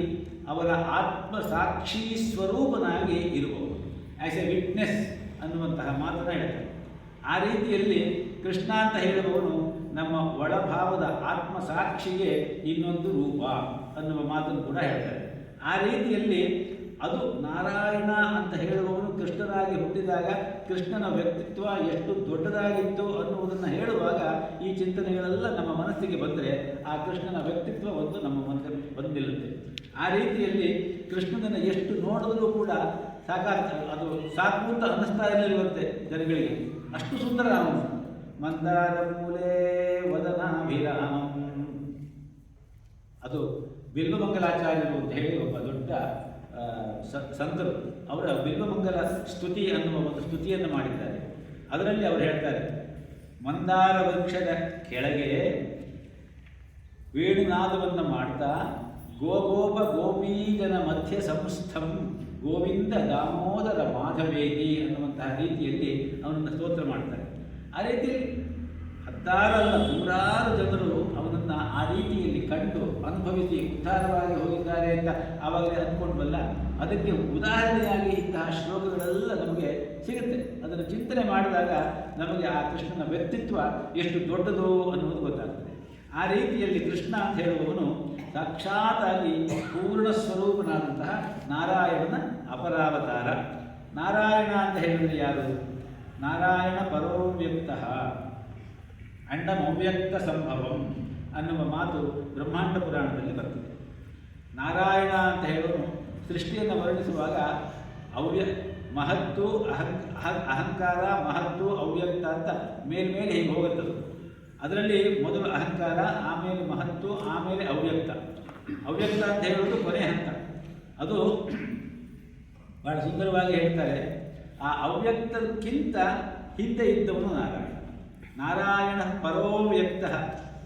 ಅವರ ಆತ್ಮ ಸಾಕ್ಷಿ ಸ್ವರೂಪನಾಗಿ ಇರುವವರು, ಆ್ಯಸ್ ಎ ವಿಟ್ನೆಸ್ ಅನ್ನುವಂತಹ ಮಾತನ್ನು ಹೇಳ್ತಾರೆ. ಆ ರೀತಿಯಲ್ಲಿ ಕೃಷ್ಣ ಅಂತ ಹೇಳುವವನು ನಮ್ಮ ಒಳಭಾವದ ಆತ್ಮ ಸಾಕ್ಷಿಗೆ ಇನ್ನೊಂದು ರೂಪ ಅನ್ನುವ ಮಾತನ್ನು ಕೂಡ ಹೇಳ್ತಾರೆ. ಆ ರೀತಿಯಲ್ಲಿ ಅದು ನಾರಾಯಣ ಅಂತ ಹೇಳುವವನು ಕೃಷ್ಣನಾಗಿ ಹುಟ್ಟಿದಾಗ ಕೃಷ್ಣನ ವ್ಯಕ್ತಿತ್ವ ಎಷ್ಟು ದೊಡ್ಡದಾಗಿತ್ತು ಅನ್ನುವುದನ್ನು ಹೇಳುವಾಗ ಈ ಚಿಂತನೆಗಳೆಲ್ಲ ನಮ್ಮ ಮನಸ್ಸಿಗೆ ಬಂದರೆ ಆ ಕೃಷ್ಣನ ವ್ಯಕ್ತಿತ್ವ ಒಂದು ನಮ್ಮ ಮನಸ್ಸಿಗೆ ಬಂದಿರುತ್ತೆ. ಆ ರೀತಿಯಲ್ಲಿ ಕೃಷ್ಣನನ್ನು ಎಷ್ಟು ನೋಡಿದ್ರೂ ಕೂಡ ಅದು ಸಾಕು ಅಂತ ಅನ್ನಿಸ್ತಾ ಇರಲಿರುವಂತೆ ಜನಗಳಿಗೆ, ಅಷ್ಟು ಸುಂದರ ಅವನು. ಮಂದಾರ ಮೂಲೆ ವದನಾಭಿರಾಮಂ, ಅದು ಬಿಲ್ವಮಂಗಲಾಚಾರ್ಯರು ಅಂತ ಹೇಳಿ ಒಬ್ಬ ದೊಡ್ಡ ಸಂತರು, ಅವರ ಬಿಲ್ವಮಂಗಲ ಸ್ತುತಿ ಅನ್ನುವ ಒಂದು ಸ್ತುತಿಯನ್ನು ಮಾಡಿದ್ದಾರೆ. ಅದರಲ್ಲಿ ಅವರು ಹೇಳ್ತಾರೆ, ಮಂದಾರ ವೃಕ್ಷದ ಕೆಳಗೆ ವೇಣುನಾದವನ್ನು ಮಾಡ್ತಾ ಗೋಗೋಪ ಗೋಪೀಜನ ಮಧ್ಯ ಸಂಸ್ಥಂ ಗೋವಿಂದ ದಾಮೋದರ ಮಾಧವೇತಿ ಅನ್ನುವಂತಹ ರೀತಿಯಲ್ಲಿ ಅವನನ್ನು ಸ್ತೋತ್ರ ಮಾಡ್ತಾರೆ. ಆ ರೀತಿಯಲ್ಲಿ ಹತ್ತಾರಲ್ಲ ನೂರಾರು ಜನರು ಅವನನ್ನು ಆ ರೀತಿಯಲ್ಲಿ ಕಂಡು ಅನುಭವಿಸಿ ಉದ್ಧಾರವಾಗಿ ಹೋಗಿದ್ದಾರೆ ಅಂತ ಆವಾಗಲೇ ಅಂದ್ಕೊಂಡ್ವಲ್ಲ, ಅದಕ್ಕೆ ಉದಾಹರಣೆಯಾಗಿ ಇಂತಹ ಶ್ಲೋಕಗಳೆಲ್ಲ ನಮಗೆ ಸಿಗುತ್ತೆ. ಅದನ್ನು ಚಿಂತನೆ ಮಾಡಿದಾಗ ನಮಗೆ ಆ ಕೃಷ್ಣನ ವ್ಯಕ್ತಿತ್ವ ಎಷ್ಟು ದೊಡ್ಡದು ಅನ್ನೋದು ಗೊತ್ತಾಗ್ತದೆ. ಆ ರೀತಿಯಲ್ಲಿ ಕೃಷ್ಣ ಅಂತ ಹೇಳುವವನು ಸಾಕ್ಷಾತ್ತಾಗಿ ಪೂರ್ಣ ಸ್ವರೂಪನಾದಂತಹ ನಾರಾಯಣನ ಅಪರಾವತಾರ. ನಾರಾಯಣ ಅಂತ ಹೇಳಿದರೆ ಯಾರು? ನಾರಾಯಣ ಪರೋವ್ಯಕ್ತ ಅಂಡಮವ್ಯಕ್ತ ಸಂಭವಂ ಅನ್ನುವ ಮಾತು ಬ್ರಹ್ಮಾಂಡ ಪುರಾಣದಲ್ಲಿ ಬರ್ತದೆ. ನಾರಾಯಣ ಅಂತ ಹೇಳೋನು ಸೃಷ್ಟಿಯನ್ನು ವರ್ಣಿಸುವಾಗ ಮಹತ್ತು ಅಹಂಕಾರ ಮಹತ್ತು ಅವ್ಯಕ್ತ ಅಂತ ಮೇಲ್ಮೇಲೆ ಹೀಗೆ ಹೋಗುತ್ತದೆ. ಅದರಲ್ಲಿ ಮೊದಲು ಅಹಂಕಾರ, ಆಮೇಲೆ ಮಹತ್ತು, ಆಮೇಲೆ ಅವ್ಯಕ್ತ. ಅವ್ಯಕ್ತ ಅಂತ ಹೇಳೋದು ಕೊನೆ ಹಂತ. ಅದು ಬಹಳ ಸುಂದರವಾಗಿ ಹೇಳ್ತಾರೆ, ಆ ಅವ್ಯಕ್ತಕ್ಕಿಂತ ಹಿಂದೆ ಇದ್ದವನು ನಾರಾಯಣ. ನಾರಾಯಣ ಪರೋವ್ಯಕ್ತ,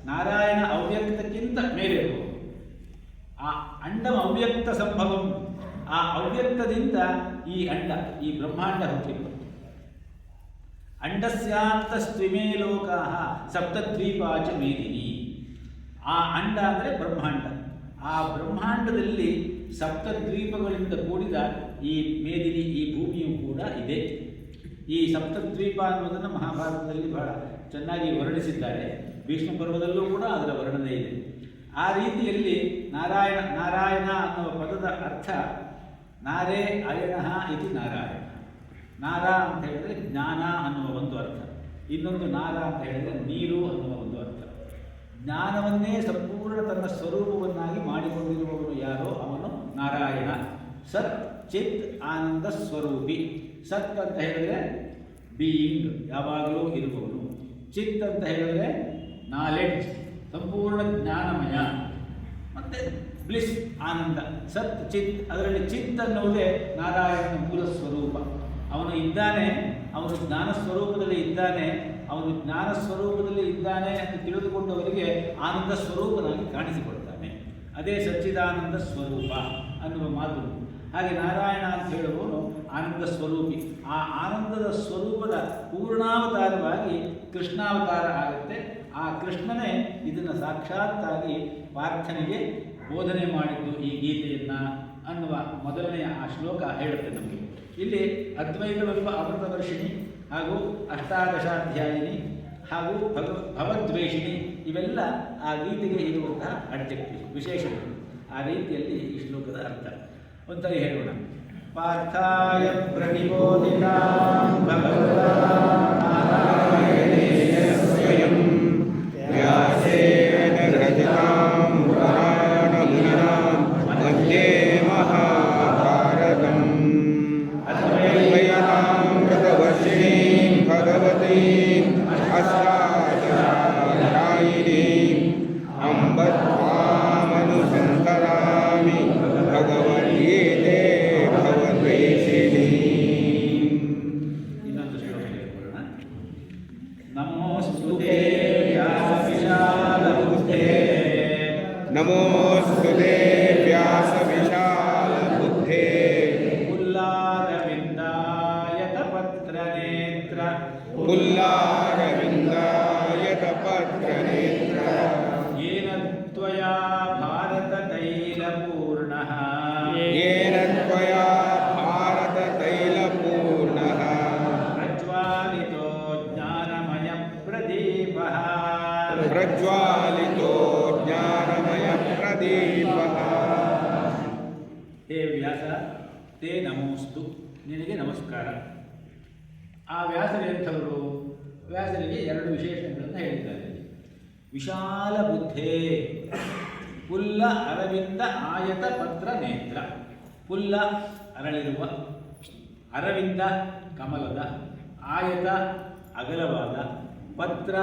ನಾರಾಯಣ ಅವ್ಯಕ್ತಕ್ಕಿಂತ ಮೇಲೆ ಇರುವವನು. ಆ ಅಂಡಂ ಅವ್ಯಕ್ತ ಸಂಭವಂ, ಆ ಅವ್ಯಕ್ತದಿಂದ ಈ ಅಂಡ, ಈ ಬ್ರಹ್ಮಾಂಡ ಹುಟ್ಟಿತು. ಅಂಡಸ್ಯಾಂತಸ್ತ್ವಿಮೇ ಲೋಕಾಃ ಸಪ್ತದ್ವೀಪಾಚ ಮೇದಿನಿ. ಆ ಅಂಡ ಅಂದರೆ ಬ್ರಹ್ಮಾಂಡ. ಆ ಬ್ರಹ್ಮಾಂಡದಲ್ಲಿ ಸಪ್ತದ್ವೀಪಗಳಿಂದ ಕೂಡಿದ ಈ ಮೇದಿನಿ, ಈ ಭೂಮಿಯು ಕೂಡ ಇದೆ. ಈ ಸಪ್ತದ್ವೀಪ ಅನ್ನೋದನ್ನು ಮಹಾಭಾರತದಲ್ಲಿ ಬಹಳ ಚೆನ್ನಾಗಿ ವರ್ಣಿಸಿದ್ದಾರೆ. ಭೀಷ್ಮ ಪರ್ವದಲ್ಲೂ ಕೂಡ ಅದರ ವರ್ಣನೆ ಇದೆ. ಆ ರೀತಿಯಲ್ಲಿ ನಾರಾಯಣ ಅನ್ನುವ ಪದದ ಅರ್ಥ ನಾರೇ ಅಯಣಃ ಇತಿ ನಾರಾಯಣ. ನಾರ ಅಂತ ಹೇಳಿದರೆ ಜ್ಞಾನ ಅನ್ನುವ ಒಂದು ಅರ್ಥ, ಇನ್ನೊಂದು ನಾರ ಅಂತ ಹೇಳಿದರೆ ನೀರು ಅನ್ನುವ ಒಂದು ಅರ್ಥ. ಜ್ಞಾನವನ್ನೇ ಸಂಪೂರ್ಣ ತನ್ನ ಸ್ವರೂಪವನ್ನಾಗಿ ಮಾಡಿಕೊಂಡಿರುವವನು ಯಾರೋ ಅವನು ನಾರಾಯಣ. ಸತ್ ಚಿತ್ ಆನಂದ ಸ್ವರೂಪಿ. ಸತ್ ಅಂತ ಹೇಳಿದರೆ ಬೀಯಿಂಗ್, ಯಾವಾಗಲೂ ಇರುವವನು. ಚಿತ್ ಅಂತ ಹೇಳಿದರೆ ನಾಲೆಡ್ಜ್, ಸಂಪೂರ್ಣ ಜ್ಞಾನಮಯ. ಮತ್ತು ಬ್ಲಿಸ್, ಆನಂದ. ಸತ್ ಚಿತ್, ಅದರಲ್ಲಿ ಚಿತ್ ಅನ್ನುವುದೇ ನಾರಾಯಣನ ಮೂಲ ಸ್ವರೂಪ. ಅವನು ಇದ್ದಾನೆ, ಅವನು ಜ್ಞಾನ ಸ್ವರೂಪದಲ್ಲಿ ಇದ್ದಾನೆ. ಅವನು ಜ್ಞಾನ ಸ್ವರೂಪದಲ್ಲಿ ಇದ್ದಾನೆ ಅಂತ ತಿಳಿದುಕೊಂಡವರಿಗೆ ಆನಂದ ಸ್ವರೂಪನಾಗಿ ಕಾಣಿಸಿಕೊಳ್ತಾನೆ. ಅದೇ ಸಚ್ಚಿದಾನಂದ ಸ್ವರೂಪ ಅನ್ನುವ ಮಾತು. ಹಾಗೆ ನಾರಾಯಣ ಅಂತ ಹೇಳುವವನು ಆನಂದ ಸ್ವರೂಪಿ. ಆ ಆನಂದದ ಸ್ವರೂಪದ ಪೂರ್ಣಾವತಾರವಾಗಿ ಕೃಷ್ಣಾವತಾರ ಆಗುತ್ತೆ. ಆ ಕೃಷ್ಣನೇ ಇದನ್ನು ಸಾಕ್ಷಾತ್ತಾಗಿ ಪಾರ್ಥನಿಗೆ ಬೋಧನೆ ಮಾಡಿದ್ದು ಈ ಗೀತೆಯನ್ನು ಅನ್ನುವ ಮೊದಲನೆಯ ಆ ಶ್ಲೋಕ ಹೇಳುತ್ತೆ ನಮಗೆ. ಇಲ್ಲಿ ಅದ್ವೈತವೆಂಬ ಅಮೃತವರ್ಷಿಣಿ ಹಾಗೂ ಅಷ್ಟಾದಶಾಧ್ಯಾಯಿನಿ ಹಾಗೂ ಭವದ್ವೇಷಿಣಿ ಇವೆಲ್ಲ ಆ ಗೀತೆಗೆ ಇರುವಂತಹ ಅಡ್ಜೆಕ್ಟಿವ್, ವಿಶೇಷಗಳು. ಆ ರೀತಿಯಲ್ಲಿ ಈ ಶ್ಲೋಕದ ಅರ್ಥ ಒಂದ್ಸರಿ ಹೇಳೋಣ. ಪಾರ್ಥಾಯ ಪ್ರತಿಬೋಧಿತಾಂ ಭಗವತಾ ನಾರಾಯಣೇನ ಸ್ವಯಂ ವ್ಯಾಸೇನ ರಚಿತಾಂ ಪುರಾಣಮುನಿನಾ ಮಧ್ಯೆ ಮಹಾಭಾರತಂ ಅದ್ವೈತಾಮೃತವರ್ಷಿಣೀಂ ಭಗವತೀಂ ಅಷ್ಟಾದಶಾಧ್ಯಾಯಿನೀಂ ಅಂಬ ತ್ವಾಮನುಸಂತರಾಮಿ ಭಗವದ್ಗೀತೆ ಭವದ್ವೇಷಿಣೀ. ಇನ್ನೊಂದು ಶ್ಲೋಕ ಹೇಳ್ಕೊಳ್ಳೋಣ. ನಮೋಸ್ತುತೇ ವ್ಯಾಸವಿಶಾಲಬುದ್ಧೇ. ನಮೋಸ್ತುತೇ ವ್ಯಾಸವಿಶಾಲಬುದ್ಧೇ. ಪ್ರಜ್ವಾಲಿತೋ ಜ್ಞಾನಮಯ ಪ್ರದೀಪಃ. ಹೇ ವ್ಯಾಸ, ತೇ ನಮೋಸ್ತು, ನಿನಗೆ ನಮಸ್ಕಾರ. ಆ ವ್ಯಾಸರೆಂಥವರು? ವ್ಯಾಸರಿಗೆ ಎರಡು ವಿಶೇಷಣಗಳನ್ನು ಹೇಳಿದ್ದಾರೆ. ವಿಶಾಲ ಬುದ್ಧೇ, ಪುಲ್ಲ ಅರವಿಂದ ಆಯತ ಪತ್ರ ನೇತ್ರ. ಪುಲ್ಲ ಅರಳಿರುವ, ಅರವಿಂದ ಕಮಲದ, ಆಯತ ಅಗಲವಾದ, ಪತ್ರ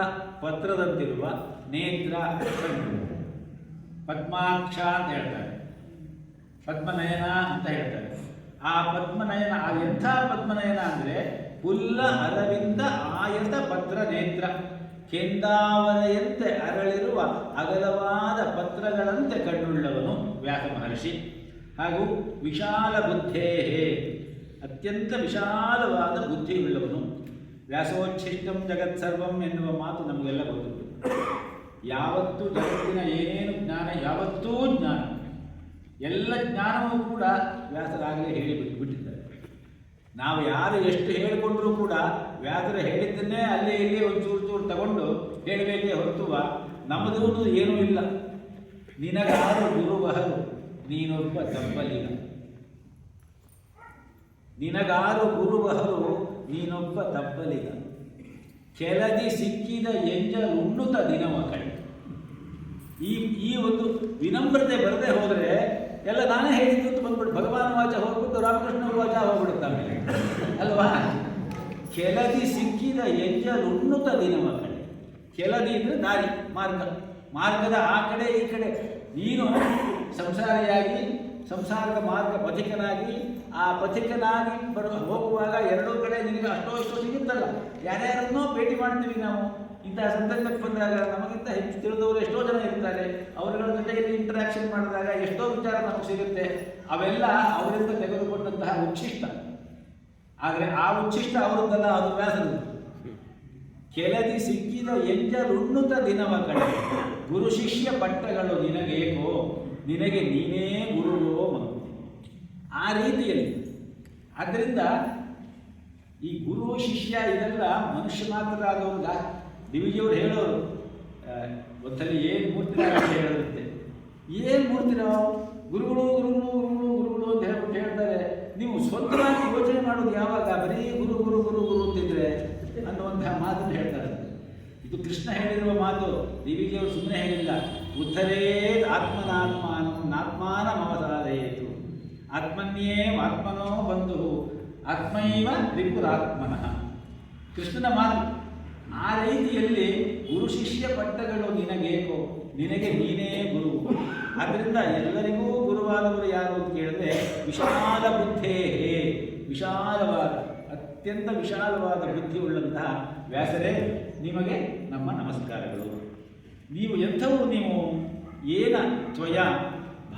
ಪತ್ರದಂತಿರುವ, ನೇತ್ರ ಕಣ್ಣು. ಪದ್ಮಾಕ್ಷ ಅಂತ ಹೇಳ್ತಾರೆ, ಪದ್ಮನಯನ ಅಂತ ಹೇಳ್ತಾರೆ. ಆ ಪದ್ಮನಯನ, ಆ ಎಂಥ ಪದ್ಮನಯನ ಅಂದರೆ ಪುಲ್ಲ ಅರವಿಂದ ಆಯತ ಪತ್ರ ನೇತ್ರ. ಕೆಂದಾವರೆಯಂತೆ ಅರಳಿರುವ ಅಗಲವಾದ ಪತ್ರಗಳಂತೆ ಕಣ್ಣುಳ್ಳವನು ವ್ಯಾಸ ಮಹರ್ಷಿ. ಹಾಗೂ ವಿಶಾಲ ಬುದ್ಧೇ, ಅತ್ಯಂತ ವಿಶಾಲವಾದ ಬುದ್ಧಿಯುಳ್ಳವನು. ವ್ಯಾಸೋಚ್ಛಿಷ್ಟಂ ಜಗತ್ಸರ್ವಂ ಎನ್ನುವ ಮಾತು ನಮಗೆಲ್ಲ ಗೊತ್ತುಂಟು. ಯಾವತ್ತೂ ಜಗತ್ತಿನ ಏನೇನು ಜ್ಞಾನ, ಯಾವತ್ತೂ ಜ್ಞಾನ, ಎಲ್ಲ ಜ್ಞಾನವೂ ಕೂಡ ವ್ಯಾಸರಾಗಲೇ ಹೇಳಿ ಬಿಟ್ಟಿದ್ದಾರೆ. ನಾವು ಯಾರು ಎಷ್ಟು ಹೇಳಿಕೊಂಡ್ರೂ ಕೂಡ ವ್ಯಾಸರು ಹೇಳಿದ್ದನ್ನೇ ಅಲ್ಲಿ ಇಲ್ಲಿ ಒಂದು ಚೂರು ತಗೊಂಡು ಹೇಳಬೇಕೇ ಹೊರತುವ ನಮ್ಮದು ಏನೂ ಇಲ್ಲ. ನಿನಗಾರು ಗುರುವಹರು ನೀನೊಬ್ಬ ತಪ್ಪಲಿಗ. ನಿನಗಾರು ಗುರುವಹರು ನೀನೊಬ್ಬ ತಪ್ಪಲಿಗ. ಕೆಳದಿ ಸಿಕ್ಕಿದ ಎಂಜಲುಣ್ಣುತ ದಿನವ ಕಡೆ. ಈ ಒಂದು ವಿನಮ್ರತೆ ಬರದೆ ಹೋದರೆ ಎಲ್ಲ ನಾನೇ ಹೇಳಿದ್ದು ಅಂತ ಬಂದ್ಬಿಟ್ಟು ಭಗವಾನ್ ವಾಚ ಹೋಗ್ಬಿಟ್ಟು ರಾಮಕೃಷ್ಣ ವಾಚ ಹೋಗ್ಬಿಡುತ್ತಾನೆ ಅಲ್ವಾ. ಕೆಳದಿ ಸಿಕ್ಕಿದ ಎಂಜಲುಣ್ಣುತ ದಿನವ ಕಡೆ. ಕೆಳದಿ ಅಂದರೆ ದಾರಿ, ಮಾರ್ಗದ ಆ ಕಡೆ ಈ ಕಡೆ. ನೀನು ಸಂಸಾರಿಯಾಗಿ ಸಂಸಾರದ ಮಾರ್ಗ ಪಥಿಕನಾಗಿ, ಆ ಪಥಿಕನಾಗಿ ಹೋಗುವಾಗ ಎರಡೂ ಕಡೆ ನಿನಗೆ ಅಷ್ಟೋ ಸಿಗುತ್ತಲ್ಲ. ಯಾರ್ಯಾರನ್ನೋ ಭೇಟಿ ಮಾಡ್ತೀವಿ ನಾವು. ಇಂತಹ ಸಂದರ್ಭಕ್ಕೆ ಬಂದಾಗ ನಮಗಿಂತ ಹೆಚ್ಚು ತಿಳಿದವರು ಎಷ್ಟೋ ಜನ ಇರ್ತಾರೆ. ಅವರುಗಳ ಜೊತೆಯಲ್ಲಿ ಇಂಟರಾಕ್ಷನ್ ಮಾಡಿದಾಗ ಎಷ್ಟೋ ವಿಚಾರ ನಮಗೆ ಸಿಗುತ್ತೆ. ಅವೆಲ್ಲ ಅವರಿಂದ ತೆಗೆದುಕೊಂಡಂತಹ ಉಚ್ಛಿಷ್ಟ. ಆದರೆ ಆ ಉಚ್ಛಿಷ್ಟ ಅವರದ್ದಲ್ಲ, ಅದು ವ್ಯಾಸರು. ಕೆಳದಿ ಸಿಕ್ಕಿದ ಎಂಜಲುಣ್ಣುತ ದಿನವ ಕಡೆ. ಗುರು ಶಿಷ್ಯ ಪಟ್ಟಗಳು ನಿನಗೇಕೋ, ನಿನಗೆ ನೀನೇ ಗುರುವೋ ಮಗು. ಆ ರೀತಿಯಲ್ಲಿ ಆದ್ದರಿಂದ ಈ ಗುರು ಶಿಷ್ಯ ಇದೆಲ್ಲ ಮನುಷ್ಯ ಮಾತ್ರ ಆದವ್ರಿಗೆ. ದಿವಿಜಿಯವರು ಹೇಳೋರು ಒಂದ್ಸಲ ಏನು ಮೂರ್ತಿನ ಹೇಳುತ್ತೆ. ಏನು ಮೂರ್ತಿನೋ ಗುರುಗಳು ಗುರುಗಳು ಗುರುಗಳು ಗುರುಗಳು ಅಂತ ಹೇಳ್ಬಿಟ್ಟು ಹೇಳ್ತಾರೆ. ನೀವು ಸ್ವಂತವಾಗಿ ಯೋಚನೆ ಮಾಡೋದು ಯಾವಾಗ? ಬರೀ ಗುರು ಗುರು ಗುರು ಗುರು ಅಂತಿದ್ರೆ ಅನ್ನುವಂತಹ ಮಾತನ್ನು ಹೇಳ್ತಾರೆ. ಇದು ಕೃಷ್ಣ ಹೇಳಿರುವ ಮಾತು. ದಿವಿಜಿಯವರು ಸುಮ್ಮನೆ ಹೇಳಿಲ್ಲ. ಉದ್ಧರೇತ್ ಆತ್ಮನಾತ್ಮಾನ ಮಮಸಾದಯೇತು ಆತ್ಮನ್ಯೇವ ಆತ್ಮನೋ ಬಂಧು ಆತ್ಮೈವ ತ್ರಿಪುರಾತ್ಮನಃ. ಕೃಷ್ಣನ ಮಾತು. ಆ ರೀತಿಯಲ್ಲಿ ಗುರು ಶಿಷ್ಯ ಪಟ್ಟಗಳು ನಿನಗೇಕೋ, ನಿನಗೆ ನೀನೇ ಗುರು. ಆದ್ದರಿಂದ ಎಲ್ಲರಿಗೂ ಗುರುವಾದವರು ಯಾರು ಅಂತ ಕೇಳಿದ್ರೆ ವಿಶಾಲ ಬುದ್ಧೇ, ವಿಶಾಲವಾದ, ಅತ್ಯಂತ ವಿಶಾಲವಾದ ಬುದ್ಧಿ ಉಳ್ಳಂತಹ ವ್ಯಾಸರೇ ನಿಮಗೆ ನಮ್ಮ ನಮಸ್ಕಾರಗಳು. ನೀವು ಎಂಥವರು? ನೀವು ಏನ ತ್ವಯ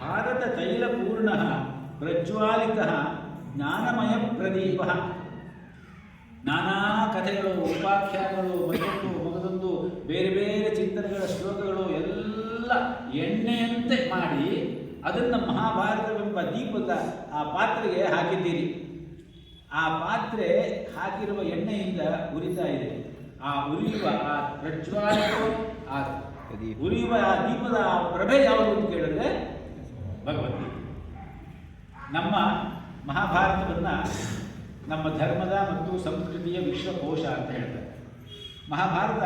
ಭಾರತ ತೈಲಪೂರ್ಣ ಪ್ರಜ್ವಾಲಿತ ಜ್ಞಾನಮಯ ಪ್ರದೀಪ. ನಾನಾ ಕಥೆಗಳು, ಉಪಾಖ್ಯಾನಗಳು, ಮಗದೊಂದು ಬೇರೆ ಬೇರೆ ಚಿಂತನೆಗಳ ಶ್ಲೋಕಗಳು ಎಲ್ಲ ಎಣ್ಣೆಯಂತೆ ಮಾಡಿ ಅದನ್ನು ಮಹಾಭಾರತವೆಂಬ ದೀಪದ ಆ ಪಾತ್ರೆಗೆ ಹಾಕಿದ್ದೀರಿ. ಆ ಪಾತ್ರೆ ಹಾಕಿರುವ ಎಣ್ಣೆಯಿಂದ ಉರಿತಾ ಇದೆ. ಆ ಉರಿಯುವ, ಆ ಪ್ರಜ್ವಾಲಿತ, ಆ ಉರಿಯುವ ಆ ದೀಪದ ಆ ಪ್ರಭೆ ಯಾವುದು ಅಂತ ಕೇಳಿದ್ರೆ ಭಗವದ್ಗೀತೆ. ನಮ್ಮ ಮಹಾಭಾರತವನ್ನು ನಮ್ಮ ಧರ್ಮದ ಮತ್ತು ಸಂಸ್ಕೃತಿಯ ವಿಶ್ವಕೋಶ ಅಂತ ಹೇಳ್ತಾರೆ. ಮಹಾಭಾರತ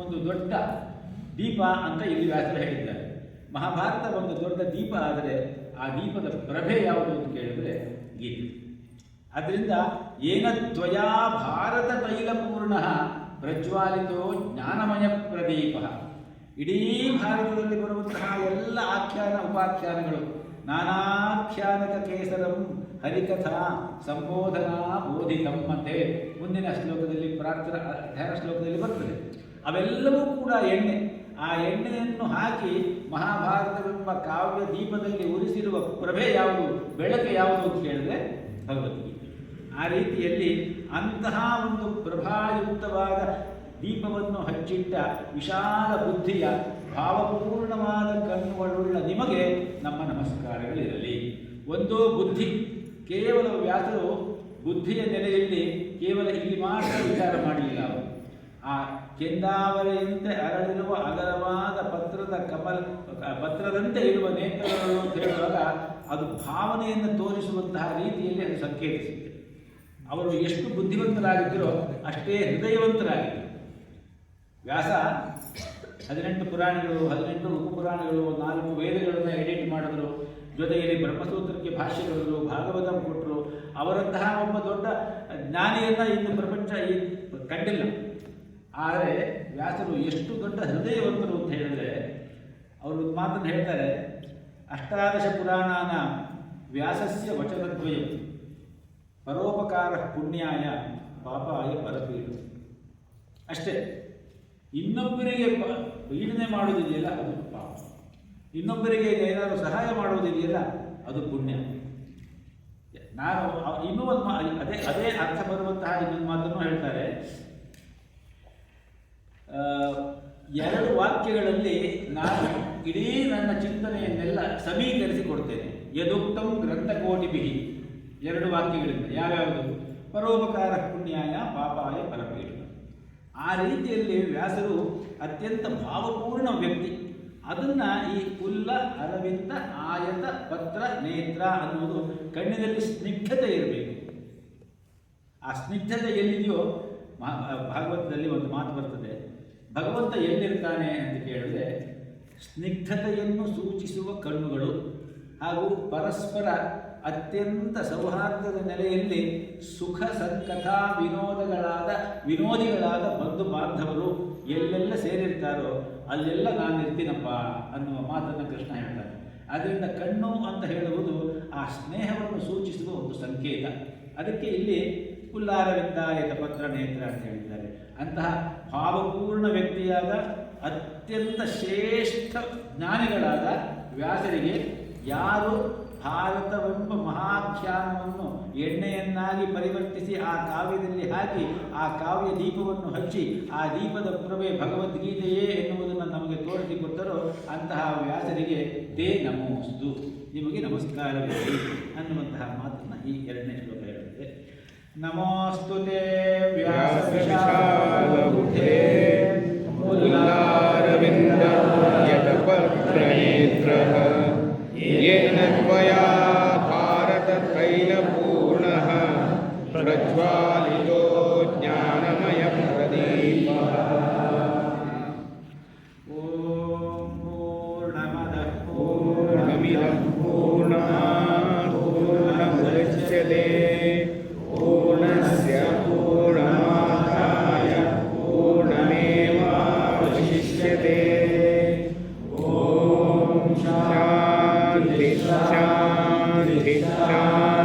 ಒಂದು ದೊಡ್ಡ ದೀಪ ಅಂತ ಇಲ್ಲಿ ವ್ಯಾಸರು ಹೇಳಿದ್ದಾರೆ. ಮಹಾಭಾರತ ಒಂದು ದೊಡ್ಡ ದೀಪ ಆದರೆ ಆ ದೀಪದ ಪ್ರಭೆ ಯಾವುದು ಅಂತ ಕೇಳಿದರೆ ಗೀತೆ. ಆದ್ದರಿಂದ ಏನ ತ್ವಯಾ ಭಾರತ ತೈಲಪೂರ್ಣ ಪ್ರಜ್ವಾಲಿತೋ ಜ್ಞಾನಮಯ ಪ್ರದೀಪ. ಇಡೀ ಭಾರತದಲ್ಲಿ ಬರುವಂತಹ ಎಲ್ಲ ಆಖ್ಯಾನ ಉಪಾಖ್ಯಾನಗಳು ನಾನಾಖ್ಯಾನಕ ಕೇಸರಂ ಹರಿಕಥಾ ಸಂಬೋಧನಾ ಬೋಧಿತಮ್ಮತೆ ಮುಂದಿನ ಶ್ಲೋಕದಲ್ಲಿ ಧ್ಯಾನ ಶ್ಲೋಕದಲ್ಲಿ ಬರ್ತದೆ. ಅವೆಲ್ಲವೂ ಕೂಡ ಎಣ್ಣೆ. ಆ ಎಣ್ಣೆಯನ್ನು ಹಾಕಿ ಮಹಾಭಾರತವೆಂಬ ಕಾವ್ಯ ದೀಪದಲ್ಲಿ ಉರಿಸಿರುವ ಪ್ರಭೆ ಯಾವುದು, ಬೆಳಕು ಯಾವುದು ಅಂತ ಕೇಳಿದ್ರೆ ಭಗವದ್ಗೀತೆ. ಆ ರೀತಿಯಲ್ಲಿ ಅಂತಹ ಒಂದು ಪ್ರಭಾಯುಕ್ತವಾದ ದೀಪವನ್ನು ಹಚ್ಚಿಟ್ಟ ವಿಶಾಲ ಬುದ್ಧಿಯ ಭಾವಪೂರ್ಣವಾದ ಕಣ್ಣುಗಳುಳ್ಳ ನಿಮಗೆ ನಮ್ಮ ನಮಸ್ಕಾರಗಳಿರಲಿ. ಒಂದು ಬುದ್ಧಿ, ಕೇವಲ ವ್ಯಾಸರು ಬುದ್ಧಿಯ ನೆಲೆಯಲ್ಲಿ ಕೇವಲ ಇಲ್ಲಿ ಮಾತ್ರ ವಿಚಾರ ಮಾಡಲಿಲ್ಲ. ಅವರು ಆ ಕೆಂದಾವರೆಯಂತೆ ಅರಳಿರುವ ಅಗಲವಾದ ಪತ್ರದಂತೆ ಇರುವ ನೇತ್ರಗಳು ಅಂತ ಹೇಳುವಾಗ ಅದು ಭಾವನೆಯನ್ನು ತೋರಿಸುವಂತಹ ರೀತಿಯಲ್ಲಿ ಅದು ಸಂಕೇತಿಸುತ್ತೆ. ಅವರು ಎಷ್ಟು ಬುದ್ಧಿವಂತರಾಗಿದ್ದರೋ ಅಷ್ಟೇ ಹೃದಯವಂತರಾಗಿದ್ದರು. ವ್ಯಾಸ 18 ಪುರಾಣಗಳು, 18 ಉಪಪುರಾಣಗಳು, 4 ವೇದಗಳನ್ನು ಎಡಿಟ್ ಮಾಡಿದ್ರು. ಜೊತೆಯಲ್ಲಿ ಬ್ರಹ್ಮಸೂತ್ರಕ್ಕೆ ಭಾಷ್ಯಗಳು, ಭಾಗವತ ಕೊಟ್ಟರು. ಅವರಂತಹ ಒಬ್ಬ ದೊಡ್ಡ ಜ್ಞಾನಿಯನ್ನು ಇನ್ನು ಪ್ರಪಂಚ ಕಂಡಿಲ್ಲ. ಆದರೆ ವ್ಯಾಸರು ಎಷ್ಟು ದೊಡ್ಡ ಹೃದಯವಂತರು ಅಂತ ಹೇಳಿದ್ರೆ, ಅವರು ಮಾತನ್ನು ಹೇಳ್ತಾರೆ, 18 ಪುರಾಣಾನ ವ್ಯಾಸಸ್ಯ ವಚನದ್ವಯಂ ಪರೋಪಕಾರ ಪುಣ್ಯಾಯ ಪಾಪಾಯ ಪರಪೀಡ. ಅಷ್ಟೇ. ಇನ್ನೊಬ್ಬರಿಗೆ ಪೀಡನೆ ಮಾಡುವುದಿದೆಯಲ್ಲ ಅದು ಪಾಪ, ಇನ್ನೊಬ್ಬರಿಗೆ ಏನಾದರೂ ಸಹಾಯ ಮಾಡುವುದಿದೆಯಲ್ಲ ಅದು ಪುಣ್ಯ. ನಾನು ಇನ್ನೂ ಒಂದು ಅದೇ ಅರ್ಥ ಬರುವಂತಹ ಇನ್ನೊಂದು ಮಾತನ್ನು ಹೇಳ್ತಾರೆ. 2 ವಾಕ್ಯಗಳಲ್ಲಿ ನಾನು ಇಡೀ ನನ್ನ ಚಿಂತನೆಯನ್ನೆಲ್ಲ ಸಮೀಕರಿಸಿಕೊಡ್ತೇನೆ. ಯದುಕ್ತಂ ಗ್ರಂಥಕೋಟಿಭಿ, 2 ವಾಕ್ಯಗಳಿಂದ. ಯಾವ್ಯಾವುದು? ಪರೋಪಕಾರ ಪುಣ್ಯಾಯ ಪಾಪಾಯ ಪರಪೀಡ. ಆ ರೀತಿಯಲ್ಲಿ ವ್ಯಾಸರು ಅತ್ಯಂತ ಭಾವಪೂರ್ಣ ವ್ಯಕ್ತಿ. ಅದನ್ನು ಈ ಪುಲ್ಲ ಅರವಿಂದ ಆಯತ ಪತ್ರ ನೇತ್ರ ಅನ್ನುವುದು ಕಣ್ಣಿನಲ್ಲಿ ಸ್ನಿಗ್ಧತೆ ಇರಬೇಕು. ಆ ಸ್ನಿಗ್ಧತೆ ಎಲ್ಲಿದೆಯೋ, ಭಾಗವತದಲ್ಲಿ ಒಂದು ಮಾತು ಬರ್ತದೆ, ಭಗವಂತ ಎಲ್ಲಿರ್ತಾನೆ ಅಂತ ಕೇಳಿದ್ರೆ ಸ್ನಿಗ್ಧತೆಯನ್ನು ಸೂಚಿಸುವ ಕಣ್ಣುಗಳು ಹಾಗೂ ಪರಸ್ಪರ ಅತ್ಯಂತ ಸೌಹಾರ್ದದ ನೆಲೆಯಲ್ಲಿ ಸುಖ ಸಂಕಥಾ ವಿನೋದಿಗಳಾದ ಬಂಧು ಬಾಂಧವರು ಎಲ್ಲೆಲ್ಲ ಸೇರಿರ್ತಾರೋ ಅಲ್ಲೆಲ್ಲ ನಾನು ಇರ್ತೀನಪ್ಪ ಅನ್ನುವ ಮಾತನ್ನು ಕೃಷ್ಣ ಹೇಳ್ತಾರೆ. ಆದ್ದರಿಂದ ಕಣ್ಣು ಅಂತ ಹೇಳುವುದು ಆ ಸ್ನೇಹವನ್ನು ಸೂಚಿಸುವ ಒಂದು ಸಂಕೇತ. ಅದಕ್ಕೆ ಇಲ್ಲಿ ಪುಲ್ಲಾರವಿಂದಾಯತ ಪತ್ರ ನೇತ್ರ ಅಂತ ಹೇಳಿದ್ದಾರೆ. ಅಂತಹ ಭಾವಪೂರ್ಣ ವ್ಯಕ್ತಿಯಾದ ಅತ್ಯಂತ ಶ್ರೇಷ್ಠ ಜ್ಞಾನಿಗಳಾದ ವ್ಯಾಸರಿಗೆ ಯಾರು ಭಾರತವೆಂಬ ಮಹಾಖ್ಯಾನವನ್ನು ಎಣ್ಣೆಯನ್ನಾಗಿ ಪರಿವರ್ತಿಸಿ ಆ ಕಾವ್ಯದಲ್ಲಿ ಹಾಕಿ ಆ ಕಾವ್ಯ ದೀಪವನ್ನು ಹಚ್ಚಿ ಆ ದೀಪದ ಪ್ರಭೆ ಭಗವದ್ಗೀತೆಯೇ ಎನ್ನುವುದನ್ನು ನಮಗೆ ತೋರಿಸಿಕೊಟ್ಟರೋ ಅಂತಹ ವ್ಯಾಸರಿಗೆ ತೇ ನಮೋಸ್ತು, ನಿಮಗೆ ನಮಸ್ಕಾರವಿದೆ ಅನ್ನುವಂತಹ ಮಾತನ್ನು ಈ 2ನೇ ಶ್ಲೋಕ ಹೇಳುತ್ತೆ. ನಮೋಸ್ತು ತೇ ವ್ಯಾಸವಿಶಾಲಬುದ್ಧೇ ಪುಲ್ಲಾರವಿಂದಾಯತಪತ್ರನೇತ್ರಃ ಯೇನ ತ್ವಯಾ ಭಾರತತೈಲಪೂರ್ಣಃ ಪ್ರಜ್ವಾಲಿತೋ ಜ್ಞಾನಮಯಪ್ರದೀಪಃ. ಓಂ ಪೂರ್ಣಮದಃ ಪೂರ್ಣಮಿದಂ ಪೂರ್ಣಾತ್ ಪೂರ್ಣಮುದಚ್ಯತೆ ಪೂರ್ಣಸ್ಯ ಪೂರ್ಣಮಾದಾಯ ಪೂರ್ಣಮೇವಾವಶಿಷ್ಯತೆ. ಶಾಂತಿ ಶಾಂತಿ ಶಾಂತಿ.